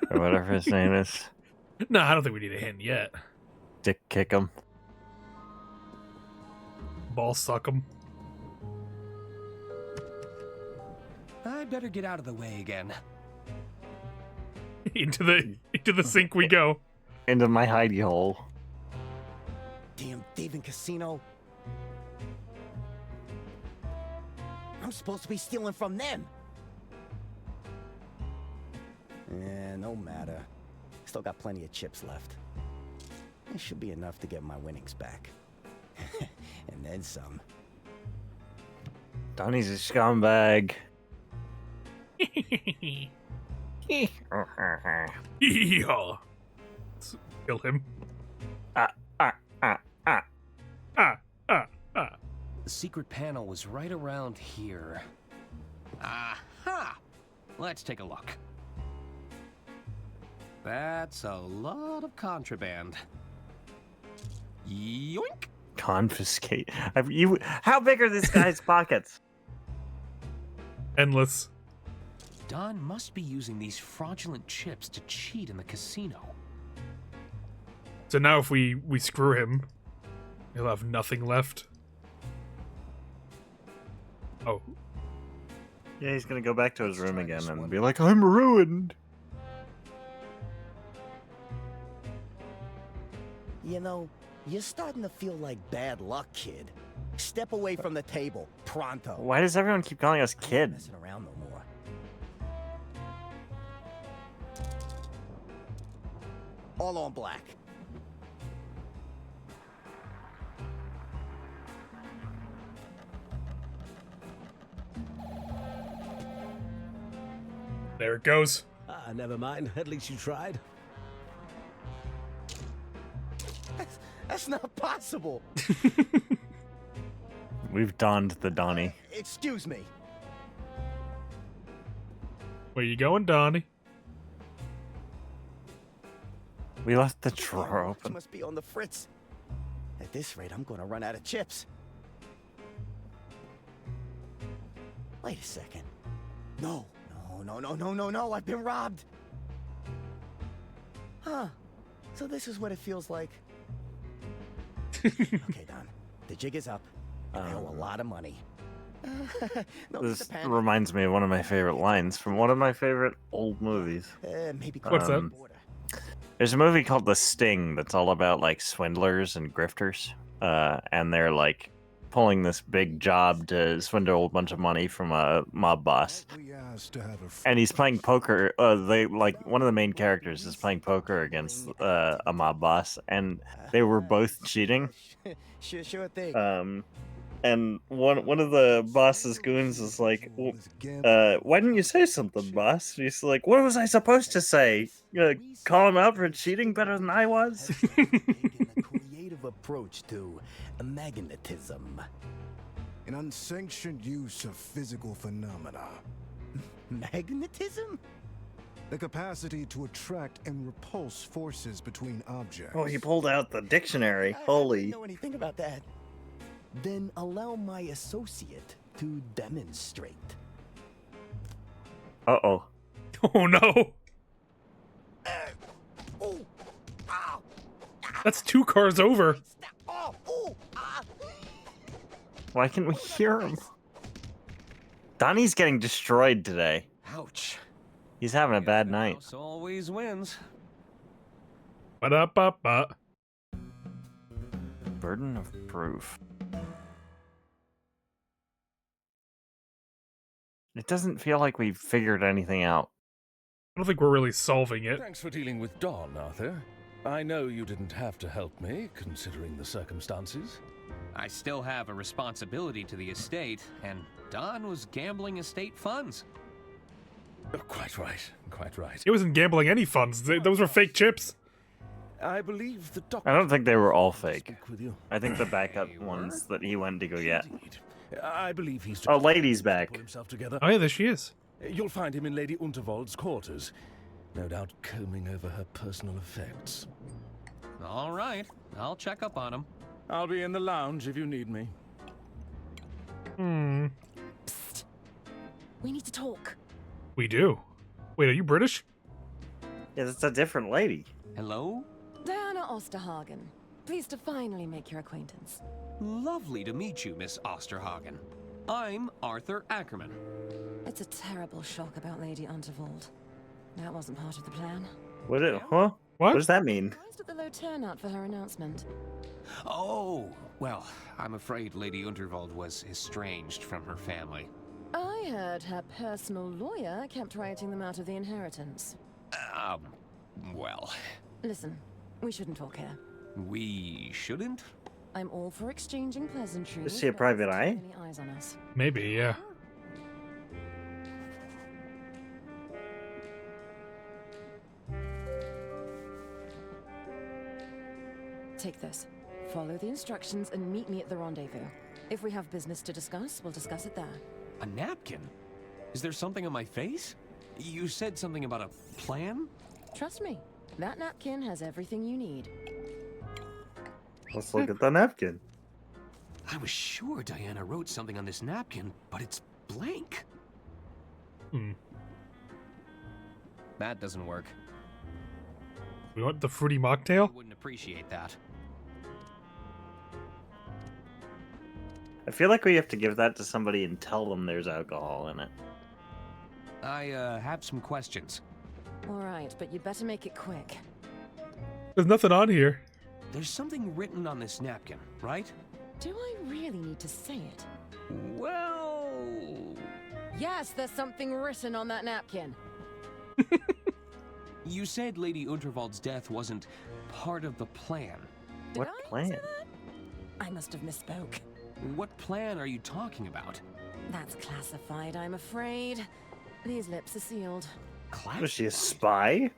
B: Or whatever his name is.
A: No, I don't think we need a hint yet.
B: Dick Kickham.
A: Ball suck him.
T: I'd better get out of the way again.
A: into the sink we go.
B: Into my hidey hole.
M: Damn thieving casino. I'm supposed to be stealing from them. No matter. Still got plenty of chips left. It should be enough to get my winnings back. And then some.
B: Donnie's a scumbag.
A: Yeehaw. Kill him.
T: The secret panel was right around here. Aha! Let's take a look. That's a lot of contraband. Yoink!
B: Confiscate. How big are this guy's pockets?
A: Endless.
T: Don must be using these fraudulent chips to cheat in the casino.
A: So now if we screw him, he'll have nothing left. Oh.
B: Yeah, he's gonna go back to his room again and be like, I'm ruined.
M: You know, you're starting to feel like bad luck, kid. Step away from the table, pronto.
B: Why does everyone keep calling us
M: I'm not
B: kid?
M: messing around no more. All on black.
A: There it goes.
P: Never mind. At least you tried.
M: That's not possible.
B: We've donned the Donnie.
M: Excuse me.
A: Where you going, Donnie?
B: We left the drawer
M: You
B: open.
M: must be on the fritz. At this rate, I'm gonna run out of chips. Wait a second. No, I've been robbed. Huh. So this is what it feels like. Okay, Don. The jig is up. And I owe a lot of money. No need to
B: This
M: panic.
B: reminds me of one of my favorite lines from one of my favorite old movies.
M: Maybe
A: What's that?
B: There's a movie called The Sting that's all about like swindlers and grifters, and they're like pulling this big job to swindle a bunch of money from a mob boss. And he's playing poker. They like one of the main characters is playing poker against a mob boss, and they were both cheating.
M: Sure thing.
B: And one of the boss's goons is like, why didn't you say something, boss? And he's like, what was I supposed to say? Call him out for cheating better than I was?
M: Taking a creative approach to magnetism.
N: An unsanctioned use of physical phenomena.
M: Magnetism?
N: The capacity to attract and repulse forces between objects.
B: Oh, he pulled out the dictionary.
M: I
B: Holy.
M: don't know anything about that. Then allow my associate to demonstrate.
B: Uh-oh.
A: Oh no. That's 2 cars over.
B: Why can't we hear him? Donnie's getting destroyed today.
T: Ouch.
B: He's having a bad night.
T: House always wins.
A: Ba-da-ba-ba.
B: Burden of proof. It doesn't feel like we've figured anything out.
A: I don't think we're really solving it.
E: Thanks for dealing with Don, Arthur. I know you didn't have to help me, considering the circumstances.
T: I still have a responsibility to the estate, and Don was gambling estate funds.
E: Oh, quite right, quite right.
A: He wasn't gambling any funds. Those were fake chips.
E: I believe the doctor.
B: I don't think they were all fake.
E: With you.
B: I think the backup ones that he went to go get.
E: I believe he's.
B: Oh, Lady's back.
E: Pull himself together.
A: Oh yeah, there she is.
E: You'll find him in Lady Unterwald's quarters, no doubt combing over her personal effects.
T: All right, I'll check up on him.
E: I'll be in the lounge if you need me.
F: Psst. We need to talk.
A: We do. Wait, are you British?
B: Yeah, that's a different lady.
T: Hello?
F: Diana Osterhagen. Pleased to finally make your acquaintance.
T: Lovely to meet you, Miss Osterhagen. I'm Arthur Ackerman.
F: It's a terrible shock about Lady Unterwald. That wasn't part of the plan.
B: Huh?
A: What
B: does that mean?
F: Surprised at the low turnout for her announcement.
T: Oh, well, I'm afraid Lady Unterwald was estranged from her family.
F: I heard her personal lawyer kept writing them out of the inheritance.
T: Well...
F: Listen, we shouldn't talk here.
T: We shouldn't?
F: I'm all for exchanging pleasantries.
B: Is she a private eye?
F: Any eyes on us.
A: Maybe, yeah.
F: Take this. Follow the instructions and meet me at the rendezvous. If we have business to discuss, we'll discuss it there.
T: A napkin? Is there something on my face? You said something about a plan?
F: Trust me, that napkin has everything you need.
B: Let's look at the napkin.
T: I was sure Diana wrote something on this napkin, but it's blank. That doesn't work.
A: We want the fruity mocktail?
T: Wouldn't appreciate that.
B: I feel like we have to give that to somebody and tell them there's alcohol in it.
T: I have some questions.
F: All right, but you better make it quick.
A: There's nothing on here.
T: There's something written on this napkin, right?
F: Do I really need to say it?
T: Well...
F: Yes, there's something written on that napkin.
T: You said Lady Unterwald's death wasn't part of the plan.
B: What plan?
F: I must have misspoke.
T: What plan are you talking about?
F: That's classified, I'm afraid. These lips are sealed.
B: Was she a spy?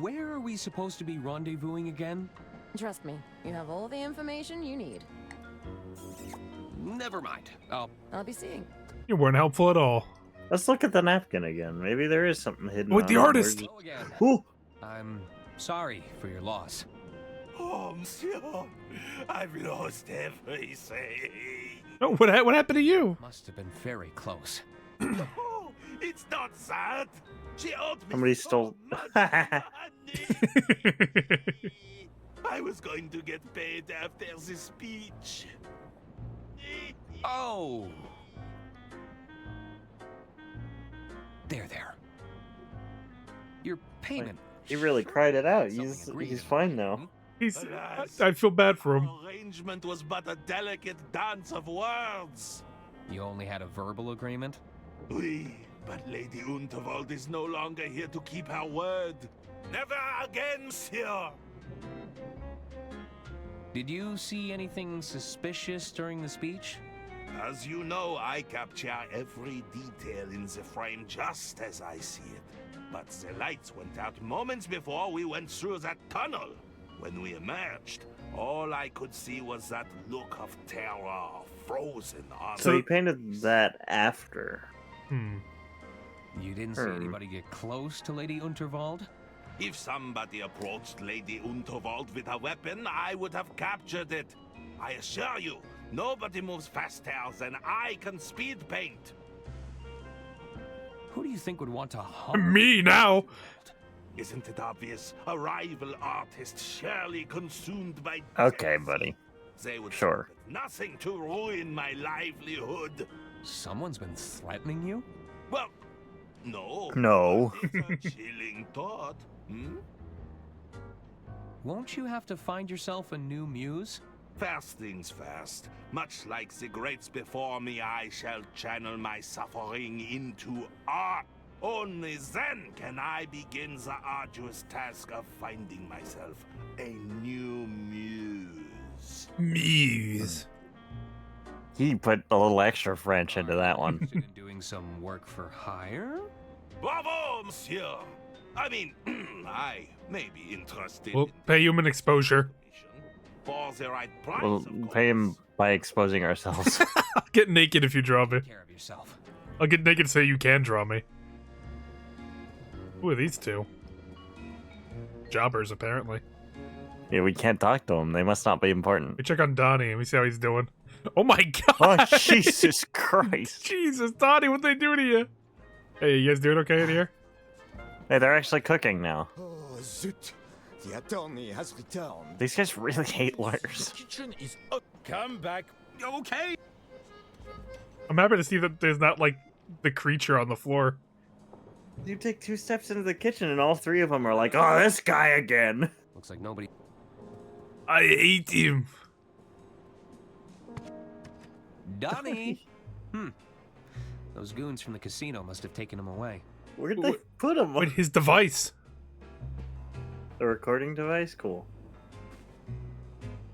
T: Where are we supposed to be rendezvousing again?
F: Trust me, you have all the information you need.
T: Never mind.
F: I'll be seeing.
A: You weren't helpful at all.
B: Let's look at the napkin again. Maybe there is something hidden.
A: With the artist!
B: Ooh.
T: I'm sorry for your loss.
J: Oh, monsieur, I've lost everything.
A: Oh, what happened to you?
T: Must have been very close.
J: Oh, it's not that. She owed me
B: Somebody
J: so
B: stole.
J: much I was going to get paid after the speech.
T: Oh! There. Your payment.
B: He really cried it out. He's fine now.
A: I feel bad for him.
J: Arrangement was but a delicate dance of words.
T: You only had a verbal agreement?
J: Oui, but Lady Unterwald is no longer here to keep her word. Never again, monsieur.
T: Did you see anything suspicious during the speech?
J: As you know, I capture every detail in the frame just as I see it. But the lights went out moments before we went through that tunnel. When we emerged, all I could see was that look of terror frozen on.
B: So he painted that after.
T: You didn't see anybody get close to Lady Unterwald?
J: If somebody approached Lady Unterwald with a weapon, I would have captured it. I assure you, nobody moves faster than I can speed paint.
T: Who do you think would want to harm
A: me now?
J: Isn't it obvious? A rival artist surely consumed by...
B: Okay, buddy.
J: They would
B: Sure.
J: nothing to ruin my livelihood.
T: Someone's been threatening you?
J: Well, no.
B: No.
J: It's a chilling thought.
T: Won't you have to find yourself a new muse?
J: First things first. Much like the greats before me, I shall channel my suffering into art. Only then can I begin the arduous task of finding myself a new muse.
A: Muse.
B: He put a little extra French into that one.
T: Interested in doing some work for hire?
J: Bravo, monsieur! I mean, I may be interested
A: We'll pay him an exposure.
J: for the right price.
B: We'll pay him by exposing ourselves.
A: I'll get naked if you draw me.
T: Take care of yourself.
A: I'll get naked so you can draw me. Who are these two? Jobbers, apparently.
B: Yeah, we can't talk to them. They must not be important.
A: We check on Donnie and we see how he's doing. Oh my god!
B: Oh, Jesus Christ.
A: Jesus, Donnie, what they do to you? Hey, you guys doing okay in here?
B: Hey, they're actually cooking now.
K: Oh, zut. The attorney has returned.
B: These guys really hate lawyers.
S: Kitchen is up. Come back. Okay.
A: I'm happy to see that there's not, like, the creature on the floor.
B: You take 2 steps into the kitchen and all 3 of them are like, oh, this guy again.
T: Looks like nobody.
A: I hate him.
T: Donnie! Those goons from the casino must have taken him away.
B: Where'd they put him?
A: Wait, his device.
B: The recording device? Cool.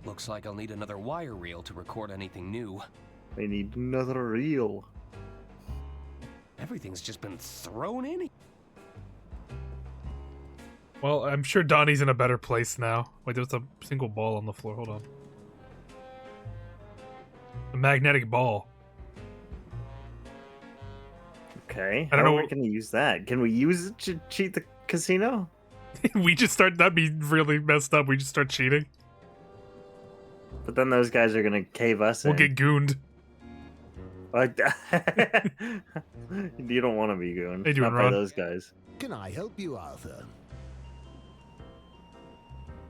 T: Looks like I'll need another wire reel to record anything new.
B: They need another reel.
T: Everything's just been thrown in.
A: Well, I'm sure Donnie's in a better place now. Wait, there's a single ball on the floor. Hold on. A magnetic ball.
B: Okay.
A: I don't
B: How
A: know.
B: are we going to use that? Can we use it to cheat the casino?
A: We just start. That'd be really messed up. We just start cheating.
B: But then those guys are going to cave us
A: We'll
B: in.
A: get gooned.
B: Like, you don't want to be gooned.
A: They doing,
B: Not by
A: Ron?
B: those guys.
N: Can I help you, Arthur?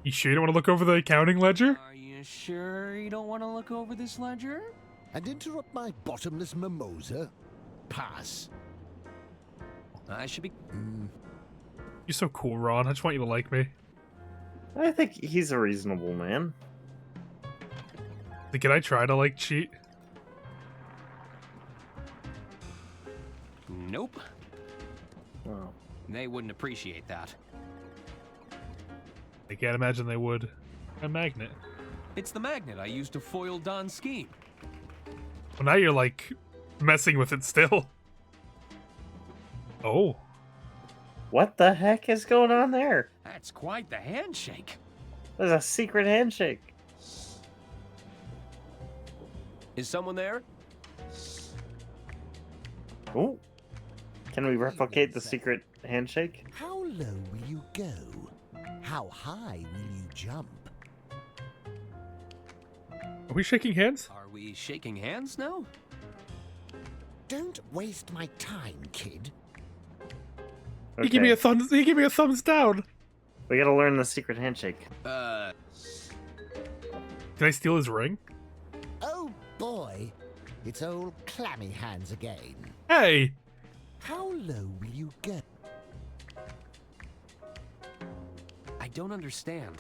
A: You sure you don't want to look over the accounting ledger?
T: Are you sure you don't want to look over this ledger?
N: And interrupt my bottomless mimosa? Pass.
T: I should be.
A: You're so cool, Ron. I just want you to like me.
B: I think he's a reasonable man.
A: Can I try to, like, cheat?
T: Nope.
B: Oh.
T: They wouldn't appreciate that.
A: I can't imagine they would. A magnet.
T: It's the magnet I used to foil Don's scheme.
A: Well, now you're, like, messing with it still. Oh.
B: What the heck is going on there?
T: That's quite the handshake.
B: There's a secret handshake.
T: Is someone there?
B: Oh. Can we replicate the secret handshake?
N: How low will you go? How high will you jump?
A: Are we shaking hands?
T: Are we shaking hands now?
N: Don't waste my time, kid.
A: He gave me a thumbs. He gave me a thumbs down.
B: We gotta learn the secret handshake.
A: Can I steal his ring?
N: Oh boy, it's old clammy hands again.
A: Hey.
N: How low will you go?
T: I don't understand.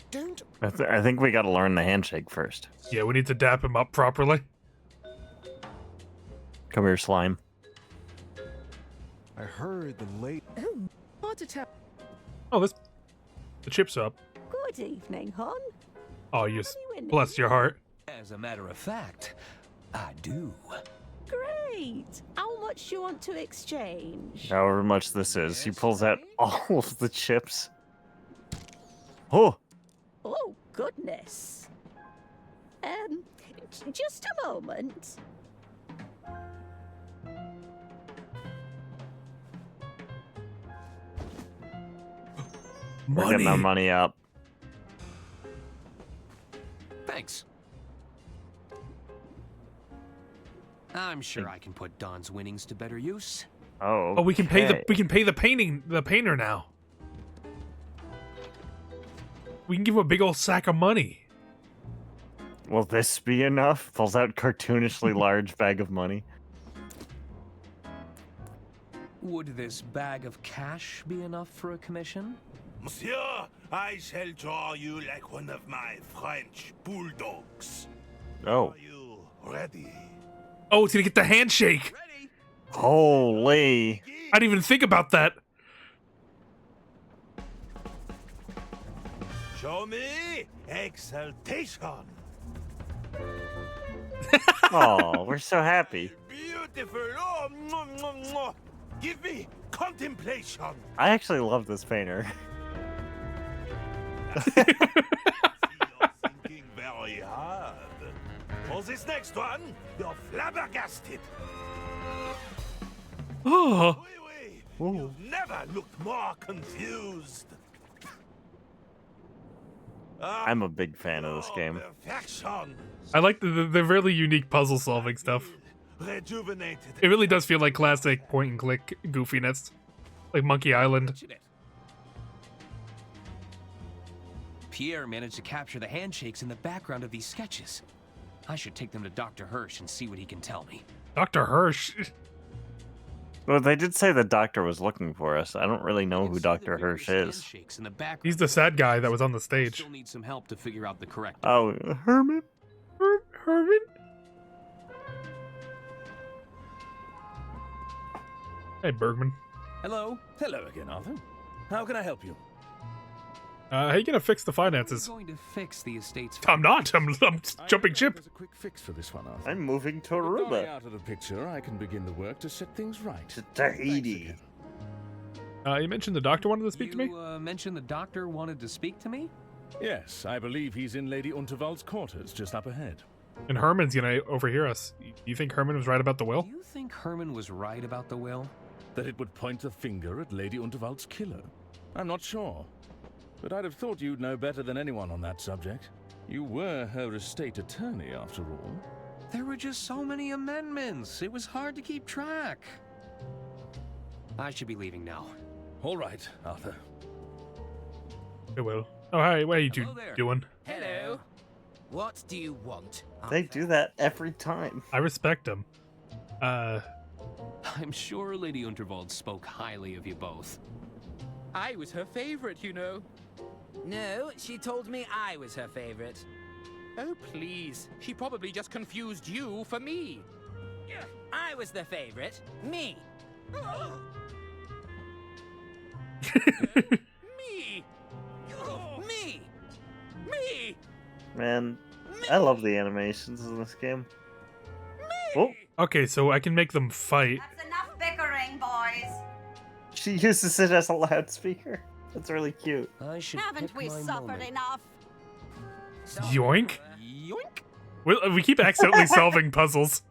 N: Don't.
B: I think we gotta learn the handshake first.
A: Yeah, we need to dap him up properly.
B: Come here, slime.
O: I heard the late.
F: Oh, hard to tell.
A: Oh, this. The chip's up.
H: Good evening, hon.
A: Oh, you. Bless your heart.
T: As a matter of fact, I do.
H: Great. How much you want to exchange?
B: However much this is. He pulls out all of the chips. Oh!
H: Oh, goodness. Just a moment.
B: We're getting our money up.
T: Thanks. I'm sure I can put Don's winnings to better use.
B: Oh.
A: Oh, we can pay the painter now. We can give him a big old sack of money.
B: Will this be enough? Pulls out cartoonishly large bag of money.
T: Would this bag of cash be enough for a commission?
J: Monsieur, I shall draw you like one of my French bulldogs.
B: Oh.
J: Are you ready?
A: Oh, it's gonna get the handshake.
B: Holy.
A: I didn't even think about that.
J: Show me exaltation.
B: Oh, we're so happy.
J: Beautiful. Oh, mwah, mwah, mwah. Give me contemplation.
B: I actually love this painter.
J: Thinking very hard. For this next one, you're flabbergasted.
A: Oh.
J: You've never looked more confused.
B: I'm a big fan of this game.
J: Perfection.
A: I like the really unique puzzle solving stuff.
J: Rejuvenated.
A: It really does feel like classic point and click goofiness, like Monkey Island.
T: Pierre managed to capture the handshakes in the background of these sketches. I should take them to Dr. Hirsch and see what he can tell me.
A: Dr. Hirsch?
B: Well, they did say the doctor was looking for us. I don't really know who Dr. Hirsch is.
T: Handshakes in the background.
A: He's the sad guy that was on the stage.
T: Still need some help to figure out the correct.
B: Oh, Herman?
A: Herman? Hey, Bergman.
E: Hello. Hello again, Arthur. How can I help you?
A: How you gonna fix the finances?
T: I'm going to fix the estate's.
A: I'm not. I'm jumping ship.
E: There's a quick fix for this one, Arthur.
B: I'm moving to
E: With Donnie
B: Aruba.
E: out of the picture, I can begin the work to set things right.
B: To Tahiti.
A: You mentioned the doctor wanted to speak to me?
T: You mentioned the doctor wanted to speak to me?
E: Yes, I believe he's in Lady Unterwald's quarters, just up ahead.
A: And Herman's gonna overhear us. You think Herman was right about the will?
T: Do you think Herman was right about the will?
E: That it would point the finger at Lady Unterwald's killer? I'm not sure. But I'd have thought you'd know better than anyone on that subject. You were her estate attorney, after all.
T: There were just so many amendments. It was hard to keep track. I should be leaving now.
E: All right, Arthur.
A: It will. Oh, hi. What are you two doing?
L: Hello. What do you want?
B: They do that every time.
A: I respect them.
T: I'm sure Lady Unterwald spoke highly of you both.
Q: I was her favorite, you know.
L: No, she told me I was her favorite.
Q: Oh, please. She probably just confused you for me.
L: I was the favorite. Me.
Q: Me.
L: Me.
Q: Me.
B: Man, I love the animations in this game. Oh,
A: Okay, so I can make them fight.
C: That's enough bickering, boys.
B: she uses it as a loudspeaker. That's really cute.
T: I should
C: Haven't
T: pick
C: we
T: my
C: suffered
T: moment.
C: enough?
A: Yoink?
T: Yoink!
A: We keep accidentally solving puzzles.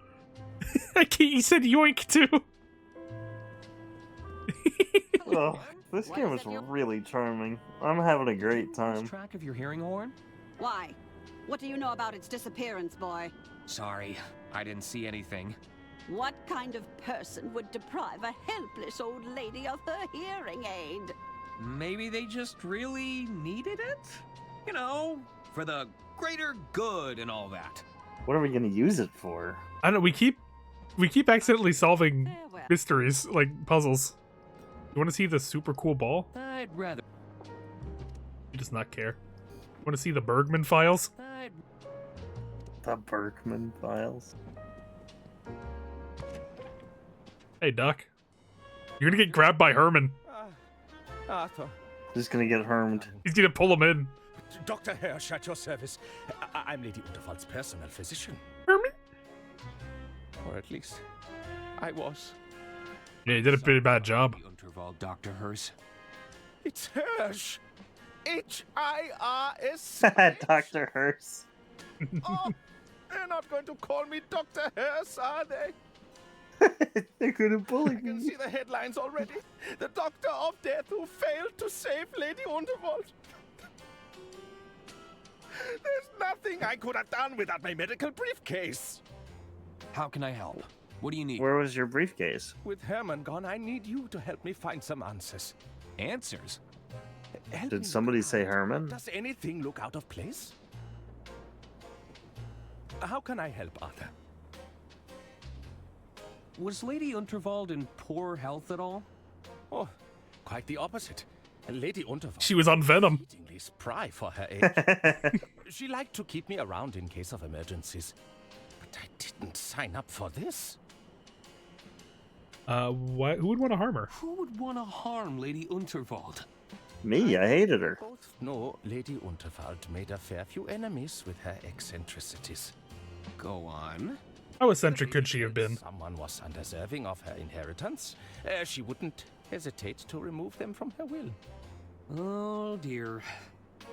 A: You said yoink too.
B: Oh, this game is really charming. I'm having a great time.
T: Track of your hearing horn?
C: Why? What do you know about its disappearance, boy?
T: Sorry, I didn't see anything.
C: What kind of person would deprive a helpless old lady of her hearing aid?
T: Maybe they just really needed it? You know, for the greater good and all that.
B: What are we gonna use it for?
A: I don't know. We keep accidentally solving mysteries, like puzzles. You want to see the super cool ball?
T: I'd rather.
A: He does not care. Want to see the Bergman files?
B: The Bergman files.
A: Hey, Doc. You're gonna get grabbed by Herman.
E: Arthur.
B: Just gonna get harmed.
A: He's gonna pull him in.
E: Dr. Hirsch at your service. I'm Lady Unterwald's personal physician.
A: Herman?
E: Or at least, I was.
A: Yeah, he did a pretty bad job.
T: Unterwald, Dr. Hirsch.
E: It's Hirsch. H-I-R-S.
B: Dr. Hirsch.
E: Oh, they're not going to call me Dr. Hirsch, are they?
B: They're gonna bully
E: I can
B: me.
E: see the headlines already. The Doctor of Death who failed to save Lady Unterwald. There's nothing I could have done without my medical briefcase.
T: How can I help? What do you need?
B: Where was your briefcase?
E: With Herman gone, I need you to help me find some answers.
T: Answers?
E: Help me
B: Did
E: look
B: somebody say
E: around.
B: Herman?
E: Does anything look out of place? How can I help, Arthur?
T: Was Lady Unterwald in poor health at all?
E: Oh, quite the opposite. Lady Unterwald.
A: She was on Venom.
E: Exceedingly spry for her age. She liked to keep me around in case of emergencies. But I didn't sign up for this.
A: Who would want to harm her?
D: Who would want to harm Lady Unterwald?
B: Me, I hated her.
E: Both know Lady Unterwald made a fair few enemies with her eccentricities.
D: Go on.
A: How eccentric could she have been?
E: Someone was undeserving of her inheritance. She wouldn't hesitate to remove them from her will.
T: Oh dear.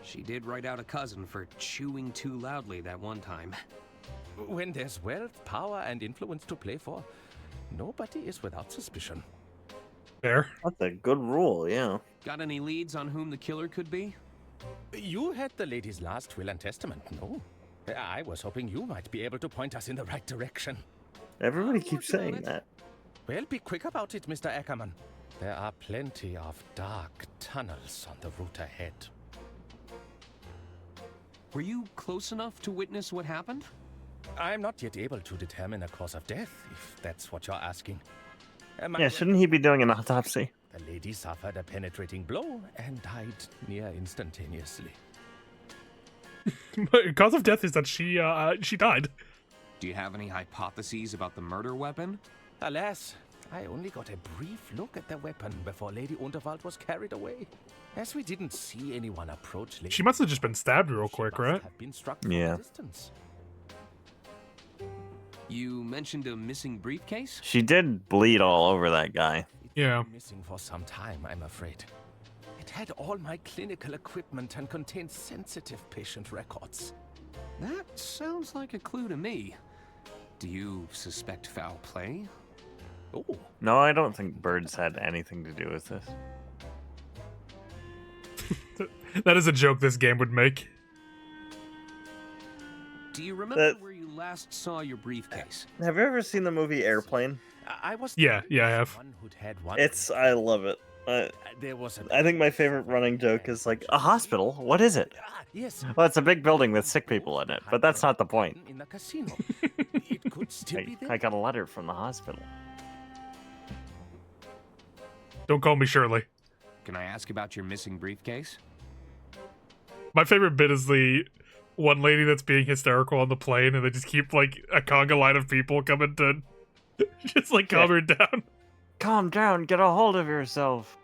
T: She did write out a cousin for chewing too loudly that one time.
E: When there's wealth, power, and influence to play for, nobody is without suspicion.
A: Fair.
B: That's a good rule, yeah.
T: Got any leads on whom the killer could be?
E: You had the lady's last will and testament, no? I was hoping you might be able to point us in the right direction.
B: Everybody keeps saying that.
E: Well, be quick about it, Mr. Ackerman. There are plenty of dark tunnels on the route ahead.
T: Were you close enough to witness what happened?
E: I'm not yet able to determine a cause of death, if that's what you're asking.
B: Yeah, shouldn't he be doing an autopsy?
E: The lady suffered a penetrating blow and died near instantaneously.
A: Cause of death is that she died.
T: Do you have any hypotheses about the murder weapon?
E: Alas, I only got a brief look at the weapon before Lady Unterwald was carried away. As we didn't see anyone approach Lady,
A: She must have just been stabbed real quick, right?
E: have been struck from
B: Yeah.
E: a distance.
T: You mentioned a missing briefcase?
B: She did bleed all over that guy.
A: Yeah.
E: Missing for some time, I'm afraid. It had all my clinical equipment and contained sensitive patient records.
T: That sounds like a clue to me. Do you suspect foul play?
E: Oh.
B: No, I don't think birds had anything to do with this.
A: That is a joke this game would make.
T: Do you remember where you last saw your briefcase?
B: Have you ever seen the movie Airplane?
E: I was
A: Yeah, I have.
E: one who'd had one.
B: I love it.
E: There was
B: I think my favorite running joke is like, a hospital? What is it?
E: Yes.
B: Well, it's a big building with sick people in it, but that's not the point.
E: In the casino. It could still be there.
B: I got a letter from the hospital.
A: Don't call me Shirley.
T: Can I ask about your missing briefcase?
A: My favorite bit is the one lady that's being hysterical on the plane, and they just keep like a conga line of people coming to just like calm her down.
B: Calm down, get a hold of yourself.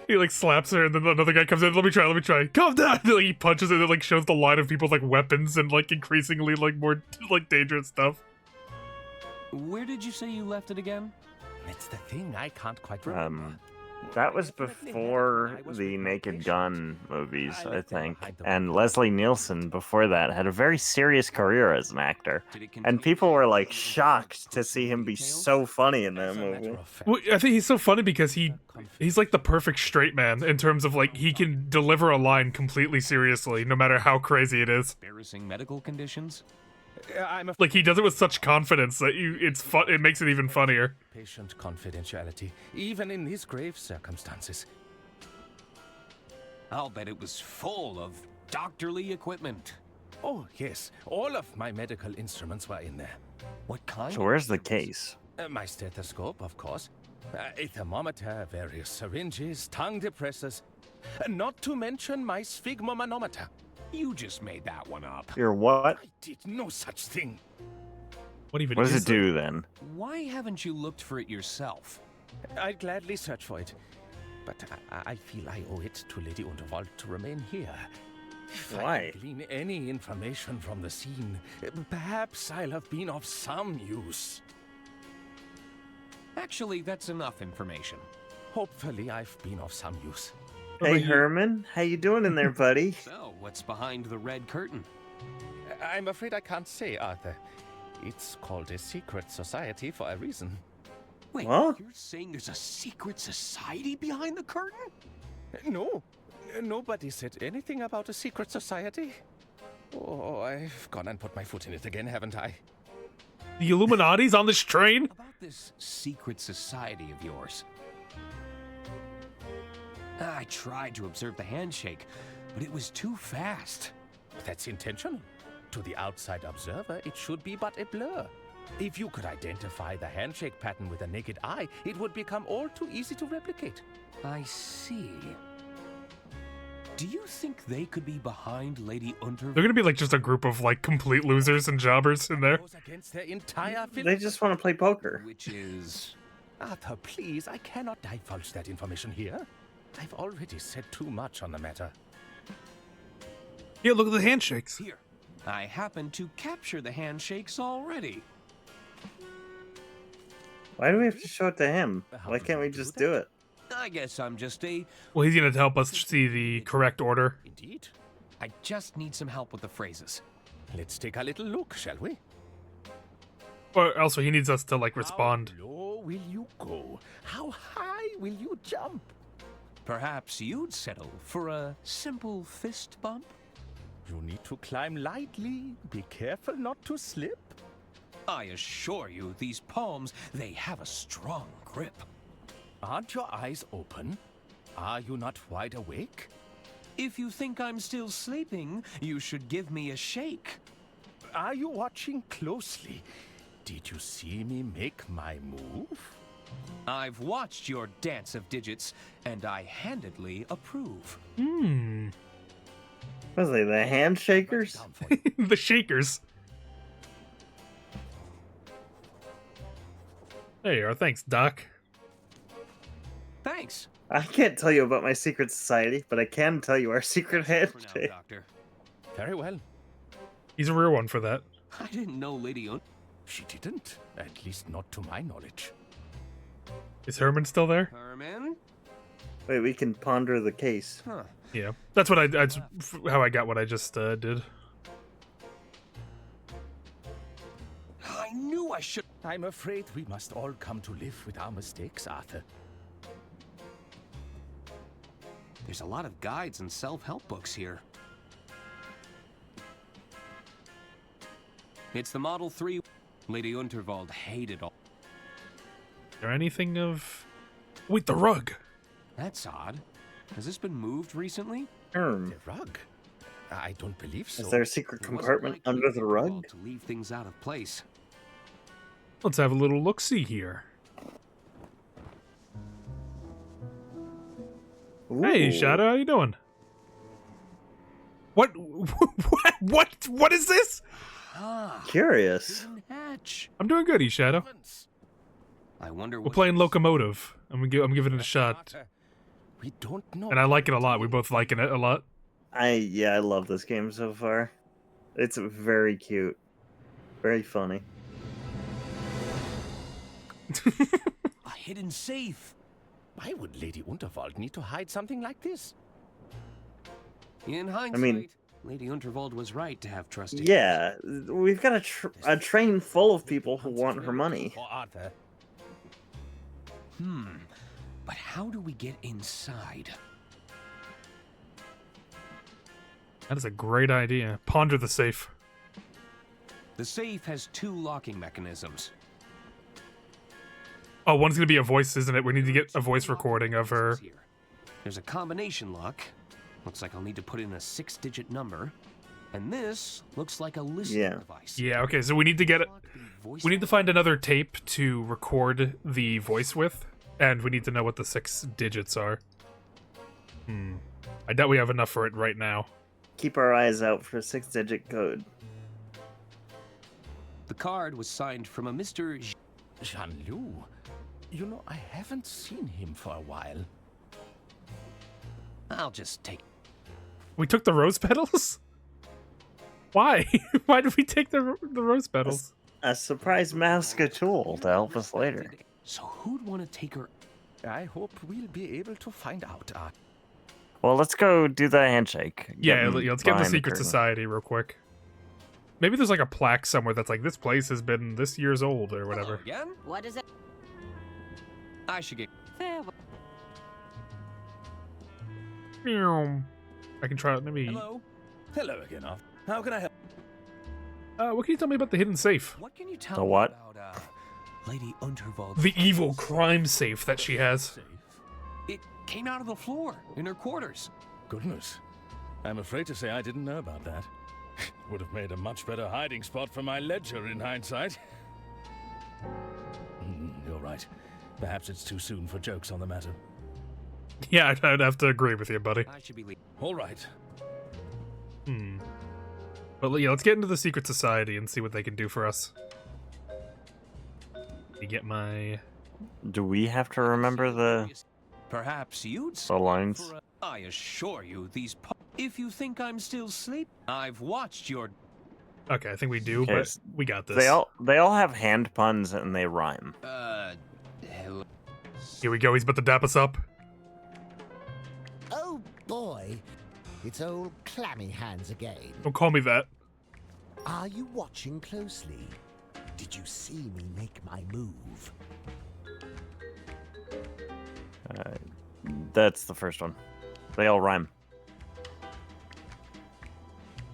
A: He like slaps her, and then another guy comes in. Let me try. Calm down. And, like, he punches her, and it like shows the line of people with like weapons and like increasingly like more like dangerous stuff.
T: Where did you say you left it again?
E: That's the thing, I can't quite remember.
B: That was before the Naked Gun movies, I think. And Leslie Nielsen, before that, had a very serious career as an actor. And people were, like, shocked to see him be so funny in that movie.
A: Well, I think he's so funny because he's like the perfect straight man in terms of like he can deliver a line completely seriously, no matter how crazy it is.
T: Embarrassing medical conditions?
A: Like he does it with such confidence that it makes it even funnier.
E: Patient confidentiality, even in these grave circumstances.
T: I'll bet it was full of doctorly equipment.
E: Oh, yes. All of my medical instruments were in there.
T: What kind?
B: So where's the case?
E: My stethoscope, of course. A thermometer, various syringes, tongue depressors. Not to mention my sphygmomanometer.
T: You just made that one up.
B: Your what?
E: I did no such thing.
A: What
B: does it do then?
T: Why haven't you looked for it yourself?
E: I'd gladly search for it. But I feel I owe it to Lady Unterwald to remain here. If
B: Why?
E: I can glean any information from the scene, perhaps I'll have been of some use.
T: Actually, that's enough information.
E: Hopefully I've been of some use.
B: Hey, Herman. How you doing in there, buddy?
T: So, what's behind the red curtain?
E: I'm afraid I can't say, Arthur. It's called a secret society for a reason.
T: Wait,
B: Huh?
T: you're saying there's a secret society behind the curtain?
E: No. Nobody said anything about a secret society. Oh, I've gone and put my foot in it again, haven't I?
A: The Illuminati's on this train?
T: About this secret society of yours. I tried to observe the handshake, but it was too fast.
E: That's intentional. To the outside observer, it should be but a blur. If you could identify the handshake pattern with a naked eye, it would become all too easy to replicate.
T: I see. Do you think they could be behind Lady Unterwald?
A: They're gonna be like just a group of like complete losers and jobbers in there.
E: Goes against their entire
B: They just want to play poker.
T: Which is...
E: Arthur, please, I cannot divulge that information here. I've already said too much on the matter.
A: Yeah, look at the handshakes.
T: Here, I happen to capture the handshakes already.
B: Why do we have to show it to him? Why can't we just do it?
T: I guess I'm just a...
A: Well, he's gonna help us see the correct order.
E: Indeed.
T: I just need some help with the phrases.
E: Let's take a little look, shall we?
A: Or also, he needs us to like respond.
E: How low will you go? How high will you jump?
T: Perhaps you'd settle for a simple fist bump?
E: You need to climb lightly. Be careful not to slip.
T: I assure you, these palms, they have a strong grip.
E: Aren't your eyes open? Are you not wide awake?
T: If you think I'm still sleeping, you should give me a shake.
E: Are you watching closely? Did you see me make my move?
T: I've watched your dance of digits, and I handedly approve.
B: Was they the handshakers?
A: The shakers. There you are. Thanks, Doc.
T: Thanks.
B: I can't tell you about my secret society, but I can tell you our secret handshake.
T: Doctor.
E: Very well.
A: He's a real one for that.
T: I didn't know Lady
E: She didn't. At least not to my knowledge.
A: Is Herman still there?
T: Herman?
B: Wait, we can ponder the case.
T: Huh.
A: Yeah, that's what that's how I got what I just did.
T: I knew I should.
E: I'm afraid we must all come to live with our mistakes, Arthur.
T: There's a lot of guides and self-help books here. It's the Model 3. Lady Unterwald hated all.
A: Is there anything of... Wait, the rug!
T: That's odd. Has this been moved recently?
E: The rug? I don't believe so.
B: Is there a secret compartment under the rug?
T: To leave things out of place.
A: Let's have a little look-see here.
B: Ooh.
A: Hey, Shadow, how you doing? What? What is this?
B: Curious.
T: Hatch.
A: I'm doing good, Shadow.
T: I wonder
A: We're
T: what
A: playing Locomotive. I'm giving it a shot.
E: We don't know.
A: And I like it a lot. We both liking it a lot.
B: I love this game so far. It's very cute. Very funny.
T: a hidden safe.
E: Why would Lady Unterwald need to hide something like this?
T: In hindsight, Lady Unterwald was right to have trusted.
B: Yeah, we've got a train full of people who want her money.
T: But how do we get inside?
A: That is a great idea. Ponder the safe.
T: The safe has 2 locking mechanisms.
A: Oh, one's gonna be a voice, isn't it? We need to get a voice recording of her.
T: There's a combination lock. Looks like I'll need to put in a 6-digit number. And this looks like a listening device.
A: Yeah, okay, so we need to get it. We need to find another tape to record the voice with, and we need to know what the 6 digits are. I doubt we have enough for it right now.
B: Keep our eyes out for a 6-digit code.
T: The card was signed from a Mr.
E: Jean-Loup. You know, I haven't seen him for a while.
T: I'll just take...
A: We took the rose petals? Why? Why did we take the rose petals?
B: A surprise mask a tool to help us later.
T: So who'd want to take her?
E: I hope we'll be able to find out.
B: Well, let's go do the handshake.
A: Yeah, let's get in the secret society real quick. Maybe there's like a plaque somewhere that's like, this place has been this years old or whatever.
T: Again?
C: What is it?
T: I should get...
C: Farewell.
A: I can try it, maybe...
E: Hello? Hello again, Arthur. How can I help?
A: What can you tell me about the hidden safe?
T: What can you tell
B: The
T: me
B: what?
T: about, Lady Unterwald?
A: The evil crime safe that she has.
T: It came out of the floor in her quarters.
E: Goodness. I'm afraid to say I didn't know about that. Would have made a much better hiding spot for my ledger in hindsight. You're right. Perhaps it's too soon for jokes on the matter.
A: Yeah, I'd have to agree with you, buddy.
T: I should be leaving.
E: All right.
A: But yeah, let's get into the secret society and see what they can do for us. Let me get my
B: Do we have to remember the
D: Perhaps you'd
B: lines?
D: I assure you, these. If you think I'm still asleep, I've watched your.
A: Okay, I think we do,
B: Okay,
A: but we got this.
B: They all have hand puns and they rhyme.
D: Hello.
A: Here we go. He's about to dap us up.
N: Oh boy, it's old Clammy Hands again.
A: Don't call me that.
N: Are you watching closely? Did you see me make my move?
B: That's the first one. They all rhyme.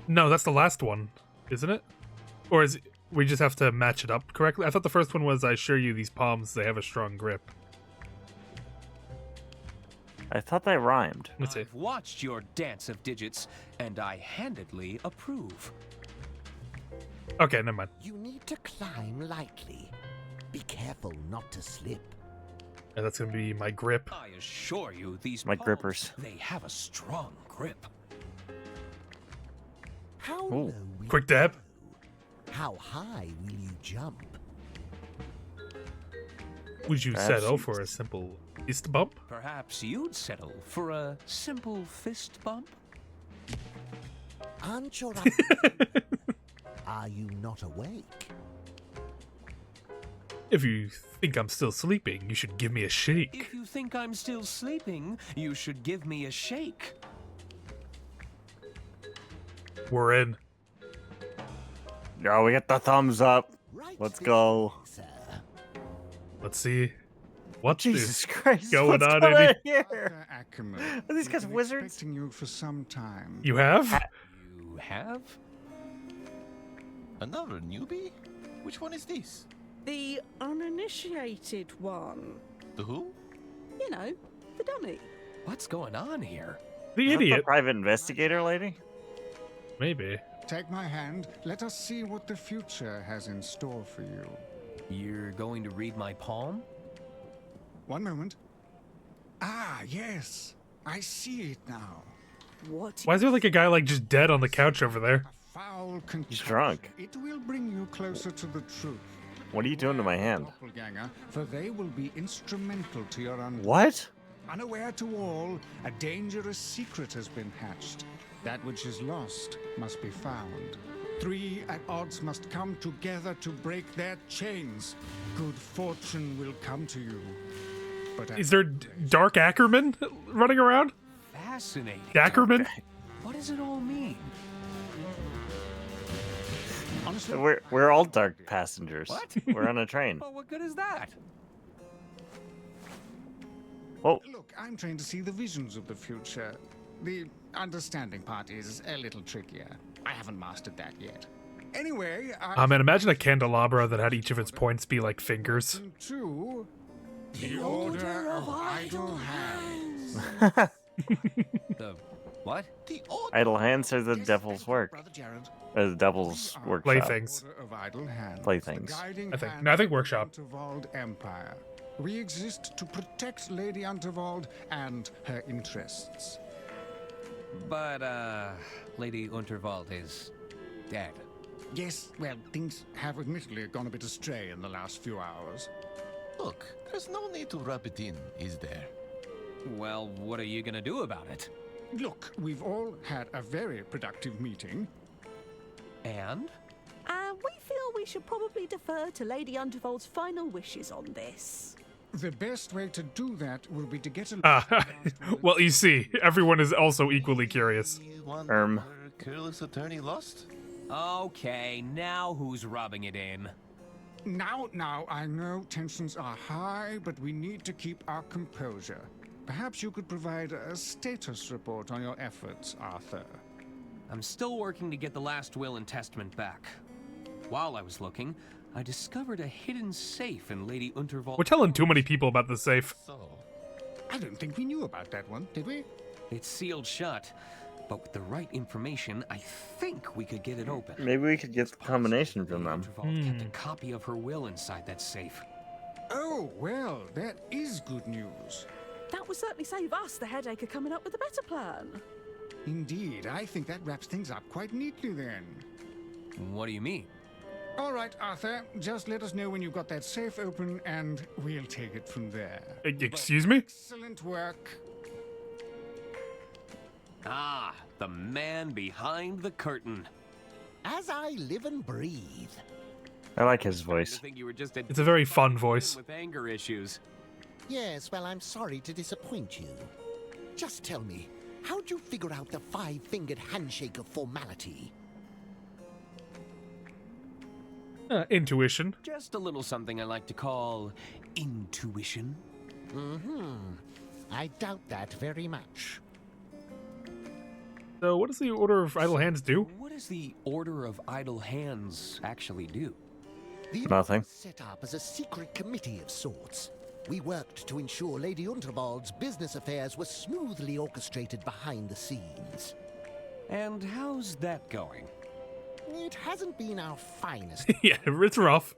A: No, that's the last one, isn't it? Or is we just have to match it up correctly? I thought the first one was I assure you these palms, they have a strong grip.
B: I thought they rhymed.
A: Let's see.
D: I've watched your dance of digits, and I handedly approve.
A: Okay, never mind.
N: You need to climb lightly. Be careful not to slip.
A: And that's gonna be my grip.
D: I assure you, these
B: My
D: palms,
B: grippers.
D: they have a strong grip.
N: How
B: Ooh.
N: low will
A: Quick
N: you
A: dab.
N: go? How high will you jump?
A: Would you
B: Perhaps
A: settle
B: you-
A: for a simple fist bump?
D: Perhaps you'd settle for a simple fist bump?
N: Aren't your Are you not awake?
A: If you think I'm still sleeping, you should give me a shake.
D: If you think I'm still sleeping, you should give me a shake.
A: We're in.
B: Oh, we got the thumbs up. Let's go.
A: Let's see. What
B: Jesus
A: is
B: Christ,
A: going
B: what's
A: on
B: going
A: in here?
B: here?
U: Ackerman.
B: Are these guys
U: We've been
B: wizards?
U: Expecting you for some time.
A: You have?
D: You have?
S: Another newbie? Which one is this?
F: The uninitiated one.
S: The who?
F: You know, the dummy.
D: What's going on here?
A: The
B: Is that
A: idiot.
B: the private investigator lady?
A: Maybe.
U: Take my hand. Let us see what the future has in store for you.
D: You're going to read my palm?
U: One moment. Ah, yes. I see it now.
F: What?
A: Why is there like a guy like just dead on the couch over there?
U: Foul concoction.
B: He's drunk.
U: It will bring you closer to the truth.
B: What are you doing to my hand?
U: Doppelganger, for they will be instrumental to your
B: What?
U: Unaware to all, a dangerous secret has been hatched. That which is lost must be found. 3 at odds must come together to break their chains. Good fortune will come to you. But
A: Is there Dark Ackerman running around?
D: Fascinating.
A: Ackerman?
D: What does it all mean?
U: honestly,
B: We're all dark passengers.
D: What?
B: We're on a train.
D: Well, what good is that?
B: Oh,
U: look, I'm trying to see the visions of the future. The understanding part is a little trickier. I haven't mastered that yet. Anyway,
A: Man, imagine a candelabra that had each of its points be like fingers.
U: to the Order of Idle Hands.
D: The what?
S: The Order
B: idle hands are the devil's work.
U: Brother Jared.
B: The devil's workshop.
A: Playthings.
U: Order of Idle Hands.
B: Playthings.
U: The guiding
A: I think.
U: hand
A: No, I think
U: of the
A: workshop.
U: Unterwald Empire. We exist to protect Lady Unterwald and her interests.
D: But, Lady Unterwald is dead.
U: Yes, well, things have admittedly gone a bit astray in the last few hours.
S: Look, there's no need to rub it in, is there?
D: Well, what are you gonna do about it?
U: Look, we've all had a very productive meeting.
D: And?
H: We feel we should probably defer to Lady Unterwald's final wishes on this.
U: The best way to do that will be to get a...
A: Well, you see, everyone is also equally curious.
S: One careless attorney lost?
D: Okay, now who's rubbing it in?
U: Now, I know tensions are high, but we need to keep our composure. Perhaps you could provide a status report on your efforts, Arthur.
D: I'm still working to get the last will and testament back. While I was looking, I discovered a hidden safe in Lady Unterwald.
A: We're telling too many people about the safe.
U: I don't think we knew about that one, did we?
D: It's sealed shut, but with the right information, I think we could get it open.
B: Maybe we could get the combination from them.
D: Unterwald kept a copy of her will inside that safe.
U: Oh, well, that is good news.
F: That would certainly save us the headache of coming up with a better plan.
U: Indeed, I think that wraps things up quite neatly then.
D: What do you mean?
U: All right, Arthur, just let us know when you've got that safe open and we'll take it from there.
A: Excuse me?
U: Excellent work.
T: Ah, the man behind the curtain.
N: As I live and breathe.
B: I like his
T: I
B: voice.
T: think you were just
A: It's a very fun voice.
T: with anger issues.
N: Yes, well, I'm sorry to disappoint you. Just tell me, how'd you figure out the five-fingered handshake of formality?
A: Intuition.
T: Just a little something I like to call intuition.
N: Mm-hmm. I doubt that very much.
A: So what does the Order of Idle Hands do?
T: What does the Order of Idle Hands actually do?
N: The
B: Nothing.
N: was set up as a secret committee of sorts. We worked to ensure Lady Unterwald's business affairs were smoothly orchestrated behind the scenes.
T: And how's that going?
N: It hasn't been our finest.
A: Yeah, it's rough.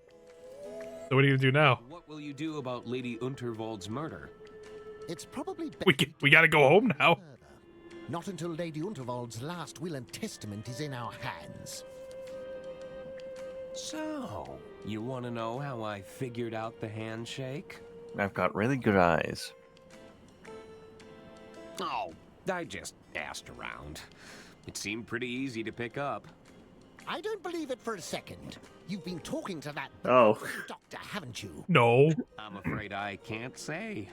A: So what are you gonna do now?
T: What will you do about Lady Unterwald's murder?
N: It's probably
A: We gotta go home now.
N: not until Lady Unterwald's last will and testament is in our hands.
T: So, you want to know how I figured out the handshake?
B: I've got really good eyes.
T: Oh, I just asked around. It seemed pretty easy to pick up.
N: I don't believe it for a second. You've been talking to that
B: Oh.
N: doctor, haven't you?
A: No.
T: I'm afraid I can't say.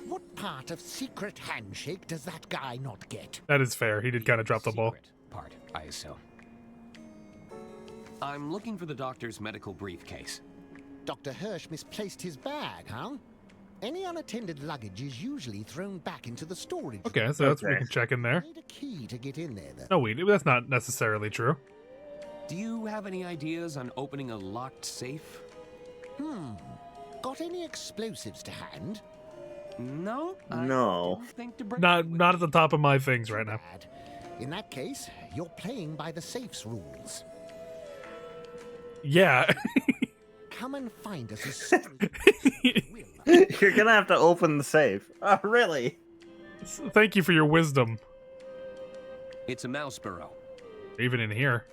N: What part of secret handshake does that guy not get?
A: That is fair. He did kind of drop the ball.
T: Part, I assume. I'm looking for the doctor's medical briefcase.
N: Dr. Hirsch misplaced his bag, huh? Any unattended luggage is usually thrown back into the storage.
A: Okay, so that's we can check in there.
N: Need a key to get in there, though.
A: No, wait, that's not necessarily true.
T: Do you have any ideas on opening a locked safe?
N: Got any explosives to hand?
T: No.
B: No.
A: Not at the top of my things right now.
N: In that case, you're playing by the safe's rules.
A: Yeah.
N: Come and find us as soon
B: You're gonna have to open the safe. Oh, really?
A: Thank you for your wisdom.
T: It's a mouse burrow.
A: Even in here.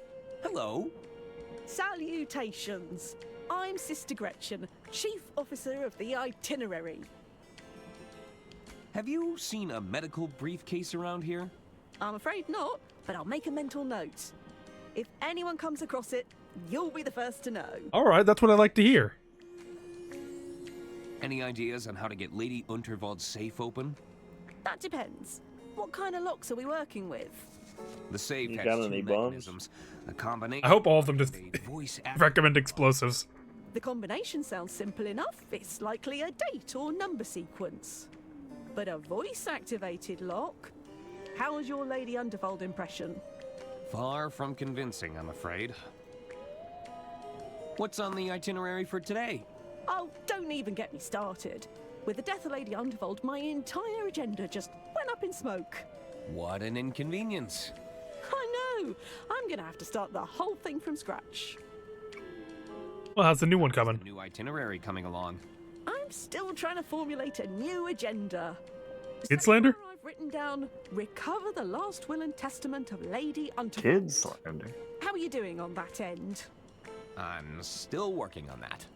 T: Hello.
H: Salutations. I'm Sister Gretchen, Chief Officer of the Itinerary.
T: Have you seen a medical briefcase around here?
H: I'm afraid not, but I'll make a mental note. If anyone comes across it, you'll be the first to know.
A: All right, that's what I like to hear.
T: Any ideas on how to get Lady Unterwald's safe open?
H: That depends. What kind of locks are we working with?
T: The safe
B: You
T: has
B: got
T: two
B: any bombs?
T: mechanisms. A combination.
A: I hope all of them just
T: voice
A: recommend explosives.
H: The combination sounds simple enough. It's likely a date or number sequence. But a voice-activated lock? How was your Lady Unterwald impression?
T: Far from convincing, I'm afraid. What's on the itinerary for today?
H: Oh, don't even get me started. With the death of Lady Unterwald, my entire agenda just went up in smoke.
T: What an inconvenience.
H: I know. I'm gonna have to start the whole thing from scratch.
A: Well, how's the new one coming?
T: New itinerary coming along.
H: I'm still trying to formulate a new agenda.
A: Kid slander?
H: I've written down, recover the last will and testament of Lady Unterwald.
B: Kid slander.
H: How are you doing on that end?
T: I'm still working on that.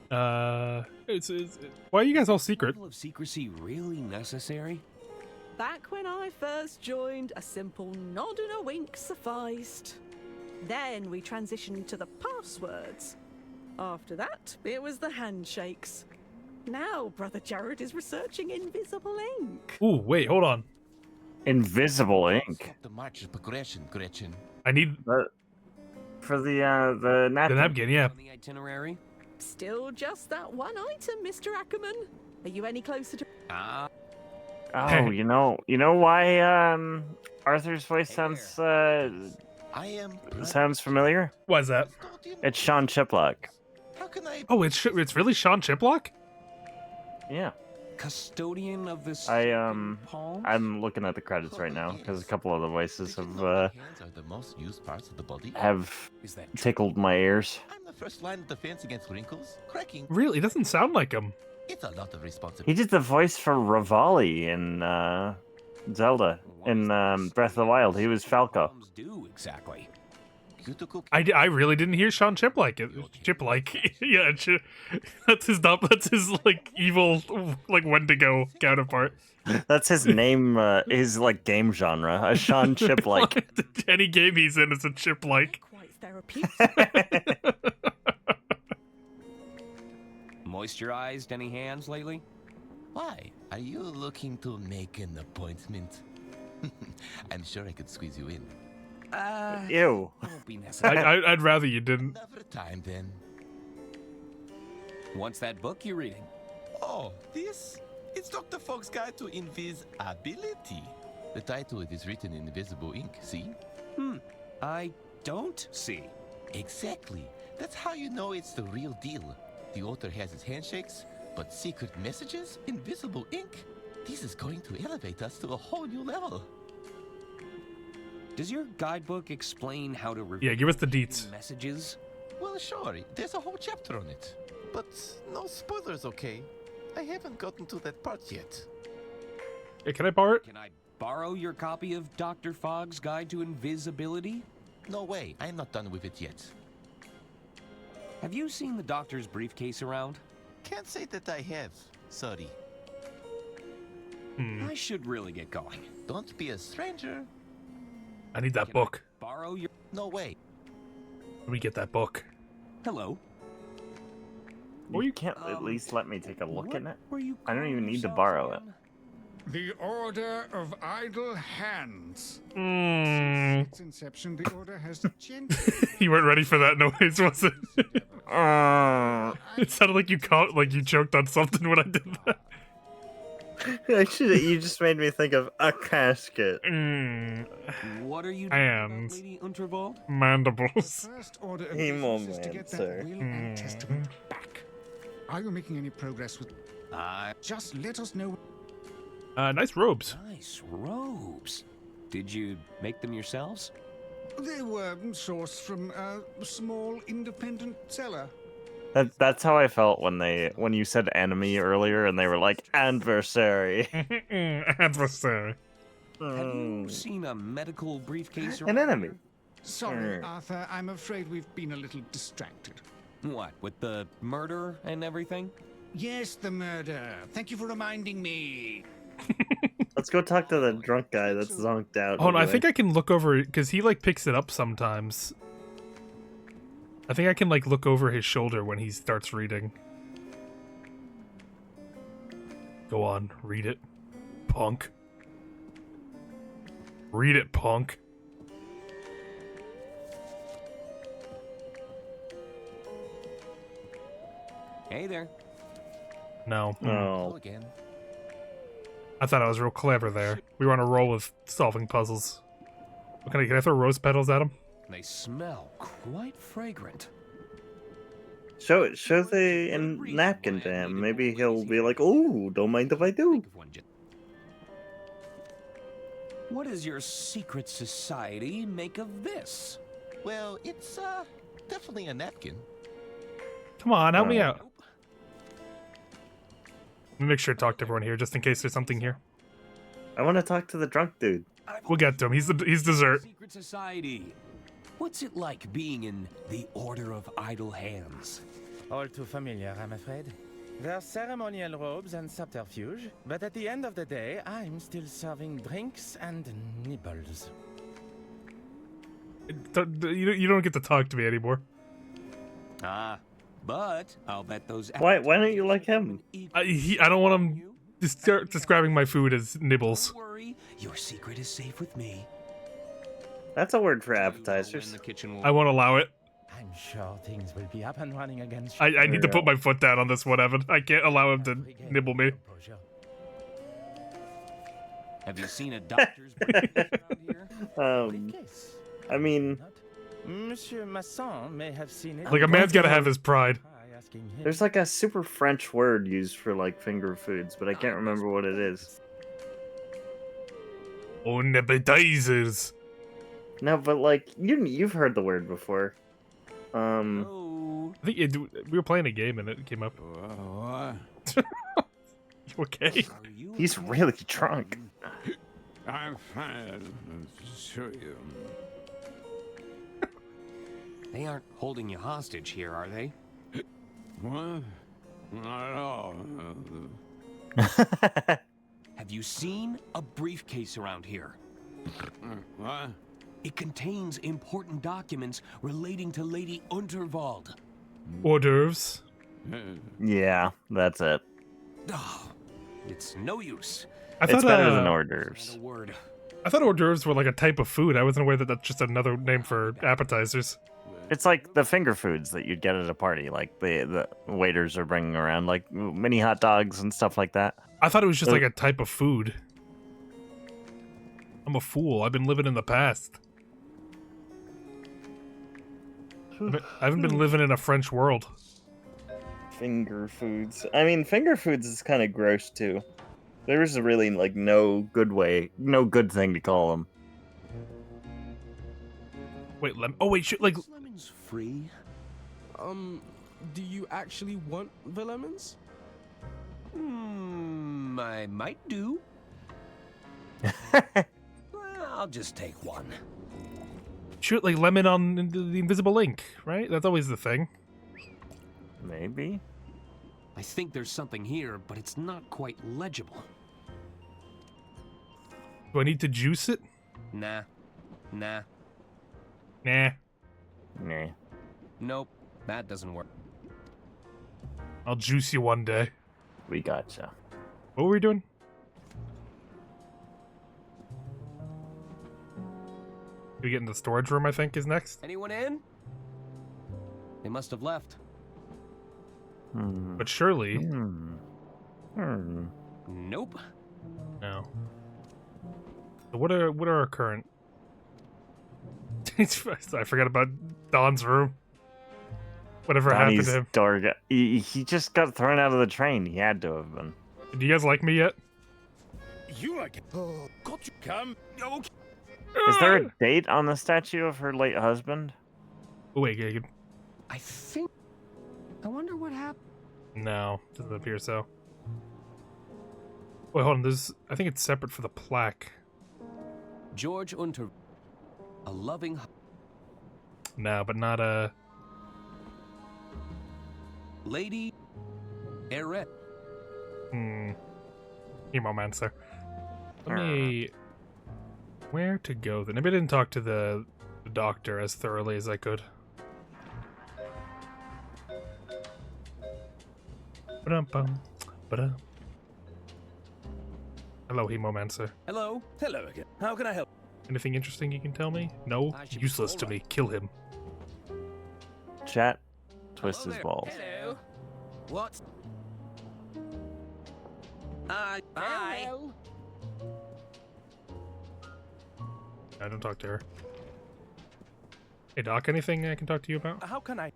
A: Why are you guys all secret?
T: Level of secrecy really necessary?
H: Back when I first joined, a simple nod and a wink sufficed. Then we transitioned to the passwords. After that, it was the handshakes. Now, Brother Jared is researching invisible ink.
A: Ooh, wait, hold on.
B: Invisible ink.
S: The march of progression, Gretchen.
A: I need
B: for the napkin.
A: the napkin, yeah.
T: On the itinerary?
H: Still just that one item, Mr. Ackerman. Are you any closer to...
B: Oh, you know why Arthur's voice sounds sounds familiar?
A: Why is that?
B: It's Sean Chiplock.
S: How can I?
A: Oh, it's really Sean Chiplock?
B: Yeah.
T: Custodian of this.
B: I'm looking at the credits right now because a couple of the voices
S: Hands are the most used parts of the body.
B: have tickled my ears.
S: I'm the first line of defense against wrinkles, cracking.
A: Really? It doesn't sound like him.
S: It's a lot of responsibility.
B: He did the voice for Rivali in Zelda in Breath of the Wild. He was Falco.
T: Do exactly.
A: I really didn't hear Sean Chip like it. Chip like, yeah, that's his like evil like Wendigo counterpart.
B: That's his name, his like game genre, a Sean Chip like.
A: Any game he's in is a Chip like.
H: Quite therapeutic.
T: Moisturized any hands lately?
G: Why? Are you looking to make an appointment? I'm sure I could squeeze you in.
B: Ew.
T: Won't be necessary.
A: I'd rather you didn't.
G: Another time then.
T: What's that book you're reading?
G: Oh, this? It's Dr. Fogg's Guide to Invisibility. The title is written in invisible ink, see?
T: I don't see.
G: Exactly. That's how you know it's the real deal. The author has his handshakes, but secret messages, invisible ink. This is going to elevate us to a whole new level.
T: Does your guidebook explain how to reveal
A: Give us the deets.
T: messages?
G: Well, sure. There's a whole chapter on it. But no spoilers, okay? I haven't gotten to that part yet.
A: Hey, can I borrow it?
T: Can I borrow your copy of Dr. Fogg's Guide to Invisibility?
G: No way. I'm not done with it yet.
T: Have you seen the doctor's briefcase around?
G: Can't say that I have. Sorry.
T: I should really get going.
G: Don't be a stranger.
A: I need that book.
T: Borrow your...
G: No way.
A: Let me get that book.
T: Hello.
B: You can't at least let me take a look at it?
T: Were you
B: I don't even
T: calling
B: need to
T: yourself
B: borrow it.
T: on?
U: The Order of Idle Hands.
A: Mm.
U: Since its inception, the Order has gently...
A: You weren't ready for that noise, was it? It sounded like you choked on something when I did that.
B: Actually, you just made me think of a casket.
T: What are you doing
A: Hands.
T: about Lady Unterwald?
A: Mandibles.
U: First order of business is to get that
B: sir.
U: will and testament back. Are you making any progress with... Just let us know...
A: Nice robes.
T: Nice robes. Did you make them yourselves?
U: They were sourced from a small independent seller.
B: That's how I felt when you said enemy earlier, and they were like adversary.
A: Adversary.
T: Have you seen a medical briefcase
B: An
T: around
B: enemy.
T: here?
U: Sorry, Arthur. I'm afraid we've been a little distracted.
T: What, with the murder and everything?
U: Yes, the murder. Thank you for reminding me.
B: Let's go talk to the drunk guy that's zonked out.
A: Hold on, I
B: anyway.
A: think I can look over because he like picks it up sometimes. I think I can like look over his shoulder when he starts reading. Go on, read it, punk. Read it, punk.
T: Hey there.
A: No.
B: Oh.
G: Again.
A: I thought I was real clever there. We were on a roll with solving puzzles. Can I throw rose petals at him?
T: They smell quite fragrant.
B: Show the napkin to him. Maybe he'll be like, "Oh, don't mind if I do."
T: What does your secret society make of this?
G: Well, it's definitely a napkin.
A: Come on, help me out. Let me make sure to talk to everyone here, just in case there's something here.
B: I want to talk to the drunk dude.
A: We'll get to him. He's dessert.
T: Secret society. What's it like being in the Order of Idle Hands?
V: All too familiar, I'm afraid. There are ceremonial robes and subterfuge, but at the end of the day, I'm still serving drinks and nibbles.
A: You don't get to talk to me anymore.
T: Ah, but I'll bet those...
B: Why don't you like him?
A: I don't want him describing my food as nibbles.
T: Don't worry, your secret is safe with me.
B: That's a word for appetizers.
A: I won't allow it.
V: I'm sure things will be up and running again.
A: I need to put my foot down on this one, Evan. I can't allow him to nibble me.
T: Have you seen a doctor's briefcase around here?
B: I mean,
V: Monsieur Masson may have seen it.
A: Like, a man's gotta have his pride.
B: there's like a super French word used for like finger foods, but I can't remember what it is.
A: Oh, appetizers.
B: No, but like you've heard the word before.
A: I think we were playing a game and it came up. You okay?
B: He's really drunk.
U: I'm fine. I'll show you.
T: They aren't holding you hostage here, are they?
E: What? Not at all.
T: Have you seen a briefcase around here?
E: What?
T: It contains important documents relating to Lady Unterwald.
A: Hors d'oeuvres.
B: Yeah, that's it.
T: Oh, it's no use.
B: It's better than hors d'oeuvres.
A: I thought hors d'oeuvres were like a type of food. I wasn't aware that that's just another name for appetizers.
B: It's like the finger foods that you'd get at a party, like the waiters are bringing around, like mini hot dogs and stuff like that.
A: I thought it was just like a type of food. I'm a fool. I've been living in the past. I haven't been living in a French world.
B: Finger foods. I mean, finger foods is kind of gross too. There's really like no good thing to call them.
A: Wait, oh wait, like
T: lemons free?
O: Do you actually want the lemons?
T: I might do. Well, I'll just take one.
A: Shoot like lemon on the invisible ink, right? That's always the thing.
B: Maybe.
T: I think there's something here, but it's not quite legible.
A: Do I need to juice it?
T: Nah.
A: Nah.
T: Nope, that doesn't work.
A: I'll juice you one day.
B: We gotcha.
A: What were we doing? We get in the storage room, I think, is next.
T: Anyone in? They must have left.
A: But surely...
T: Nope.
A: No. So what are our current... I forgot about Don's room. Whatever happened to him.
B: Door he just got thrown out of the train. He had to have been.
A: Do you guys like me yet?
E: You like it? Oh, got you come. Okay.
B: Is there a date on the statue of her late husband?
A: Oh, wait, Gagan.
T: I think... I wonder what happened.
A: No, doesn't appear so. Wait, hold on. I think it's separate for the plaque.
T: George Unter... A loving...
A: No, but not a...
T: Lady... Eret.
A: Hemomancer. Let me... Where to go then? Maybe I didn't talk to the doctor as thoroughly as I could. Ba-dum-bum. Ba-dum. Hello, Hemomancer.
E: Hello. Hello again. How can I help?
A: Anything interesting you can tell me? No? Useless to me. Kill him.
B: Chat. Twist his balls.
L: Hello. What? Bye.
A: I don't talk to her. Hey, Doc, anything I can talk to you about?
E: How can I?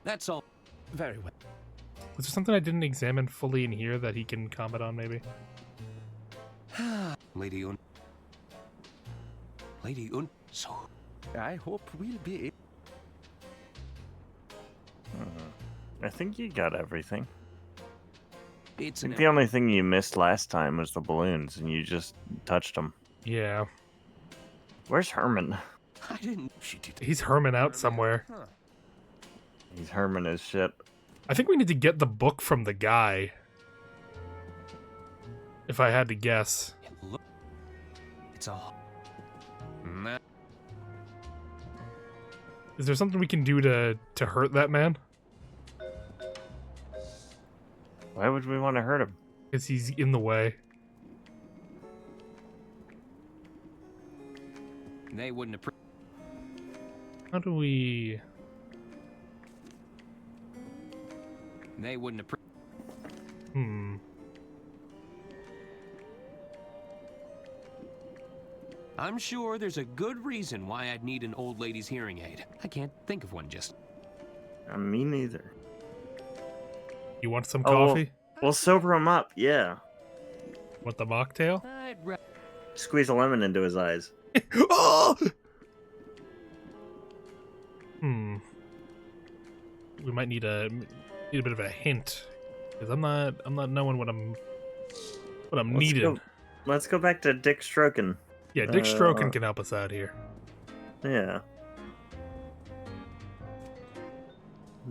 T: That's all.
E: Very well.
A: Is there something I didn't examine fully in here that he can comment on, maybe?
T: Lady So...
E: I hope we'll be...
B: I think you got everything. I
T: It's
B: think the only thing you missed last time was the balloons, and you just touched them.
A: Yeah.
B: Where's Herman?
T: I didn't...
A: He's Herman out somewhere.
B: He's Herman as shit.
A: I think we need to get the book from the guy. If I had to guess.
T: Look. It's all...
A: Is there something we can do to hurt that man?
B: Why would we want to hurt him?
A: Because he's in the way.
T: They wouldn't have...
A: How do we...
T: They wouldn't have... I'm sure there's a good reason why I'd need an old lady's hearing aid. I can't think of one just...
B: Me neither.
A: You want some coffee?
B: We'll sober him up, yeah.
A: Want the mocktail?
B: Squeeze a lemon into his eyes.
A: Oh! We might need a bit of a hint, because I'm not knowing what I'm needing.
B: Let's go back to Dick Stroken.
A: Yeah, Dick Stroken can help us out here.
B: Yeah.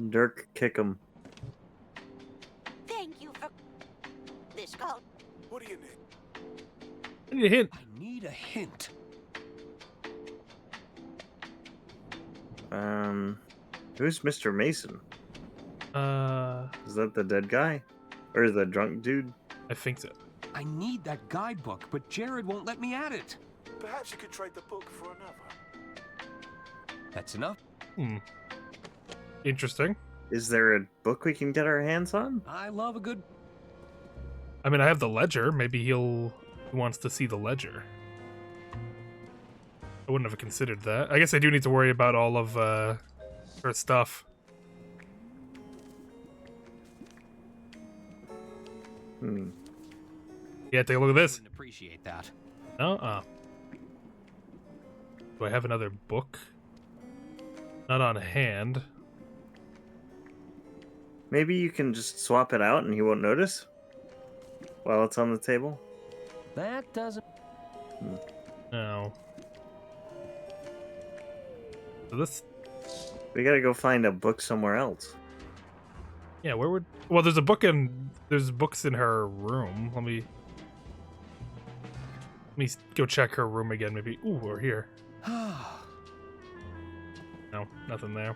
B: Dirk, kick him.
I: Thank you for this call.
E: What do you need?
A: I need a hint.
T: I need a hint.
B: Who's Mr. Mason? Is that the dead guy? Or is that drunk dude?
A: I think so.
T: I need that guidebook, but Jared won't let me add it.
E: Perhaps you could trade the book for another.
T: That's enough.
A: Interesting.
B: Is there a book we can get our hands on?
T: I love a good...
A: I mean, I have the ledger. Maybe he wants to see the ledger. I wouldn't have considered that. I guess I do need to worry about all of her stuff. Yeah, take a look at this.
T: Wouldn't appreciate that.
A: Do I have another book? Not on hand.
B: Maybe you can just swap it out and he won't notice while it's on the table.
T: That doesn't...
A: No. So this...
B: We gotta go find a book somewhere else.
A: Yeah, where would... Well, there's books in her room. Let me go check her room again, maybe. Ooh, we're here. No, nothing there.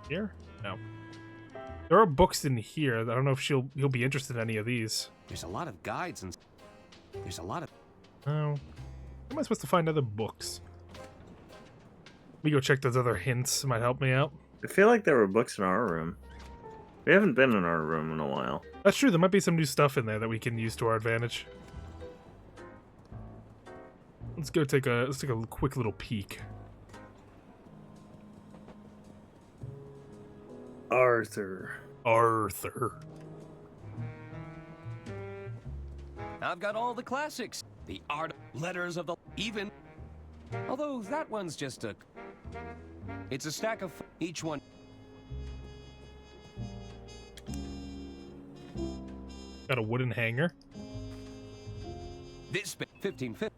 A: Here? No. There are books in here. I don't know if he'll be interested in any of these.
T: There's a lot of guides and... There's a lot of...
A: Oh. How am I supposed to find other books? Let me go check those other hints. Might help me out.
B: I feel like there were books in our room. We haven't been in our room in a while.
A: That's true. There might be some new stuff in there that we can use to our advantage. Let's take a quick little peek.
B: Arthur.
T: I've got all the classics. The art, letters of the... Even... Although that one's just a... It's a stack of... Each one...
A: Got a wooden hanger.
T: This... 1550.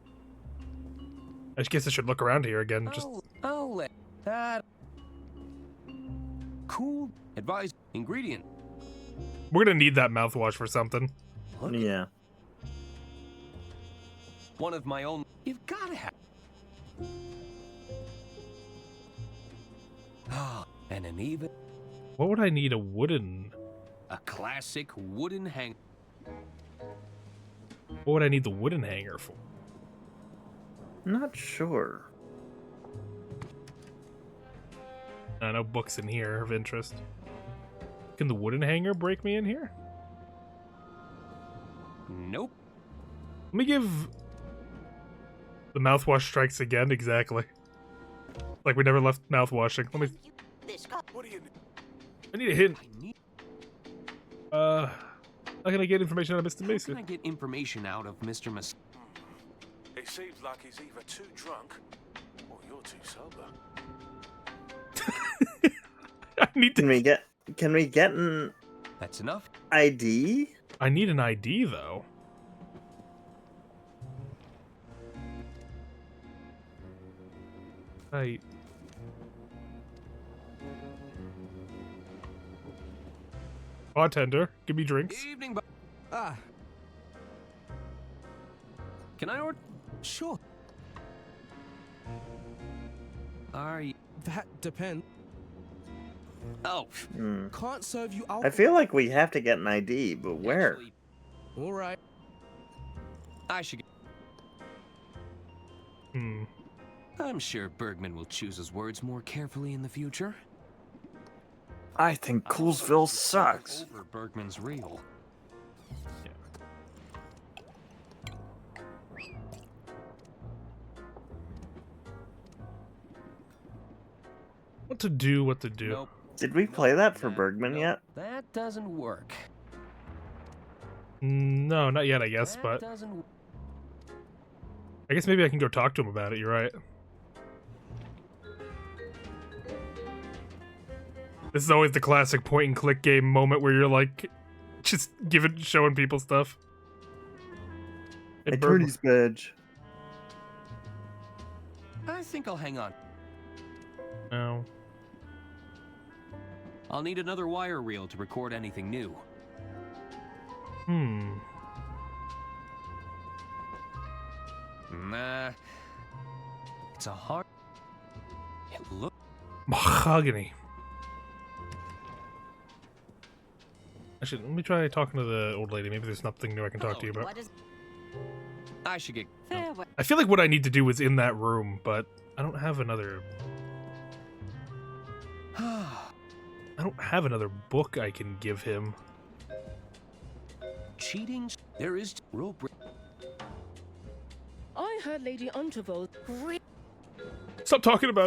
A: I guess I should look around here again.
T: I'll let that... Cool. Advised. Ingredient.
A: We're gonna need that mouthwash for something.
B: Yeah.
T: One of my own... You've gotta have... And an even...
A: What would I need a wooden...
T: A classic wooden hanger.
A: What would I need the wooden hanger for?
B: Not sure.
A: No books in here of interest. Can the wooden hanger break me in here?
T: Nope.
A: Let me give... The mouthwash strikes again, exactly. Like we never left mouthwashing. Let me...
E: What do you need?
A: I need a hint. How can I get information out of Mr. Mason?
T: How can I get information out of Mr. Mason?
E: It seems like he's either too drunk or you're too sober.
A: I need to...
B: Can we get an...
T: That's enough?
B: ID?
A: I need an ID, though. Bartender, give me drinks.
T: Evening,
O: Ah.
T: Can I order?
O: Sure.
T: Are you...
O: That depends.
T: Oh.
O: Can't serve you alcohol.
B: I feel like we have to get an ID, but where?
T: Actually,
O: all right.
T: I should get... I'm sure Bergman will choose his words more carefully in the future.
B: I think Coolsville sucks.
T: Over Bergman's real.
A: What to do, what to do.
T: Nope.
B: Did we play that for Bergman yet?
T: That doesn't work.
A: No, not yet, I guess, but... I guess maybe I can go talk to him about it, you're right. This is always the classic point-and-click game moment where you're like, just showing people stuff.
B: Attorney's badge.
T: I think I'll hang on.
A: No.
T: I'll need another wire reel to record anything new. Nah. It's a hard... It look...
A: Mahogany. Actually, let me try talking to the old lady. Maybe there's something new I can talk to you about.
T: I should get...
A: I feel like what I need to do is in that room, but I don't have another... I don't have another book I can give him.
T: Cheating? There is... rope...
F: I heard Lady Untervold...
A: Stop talking about it.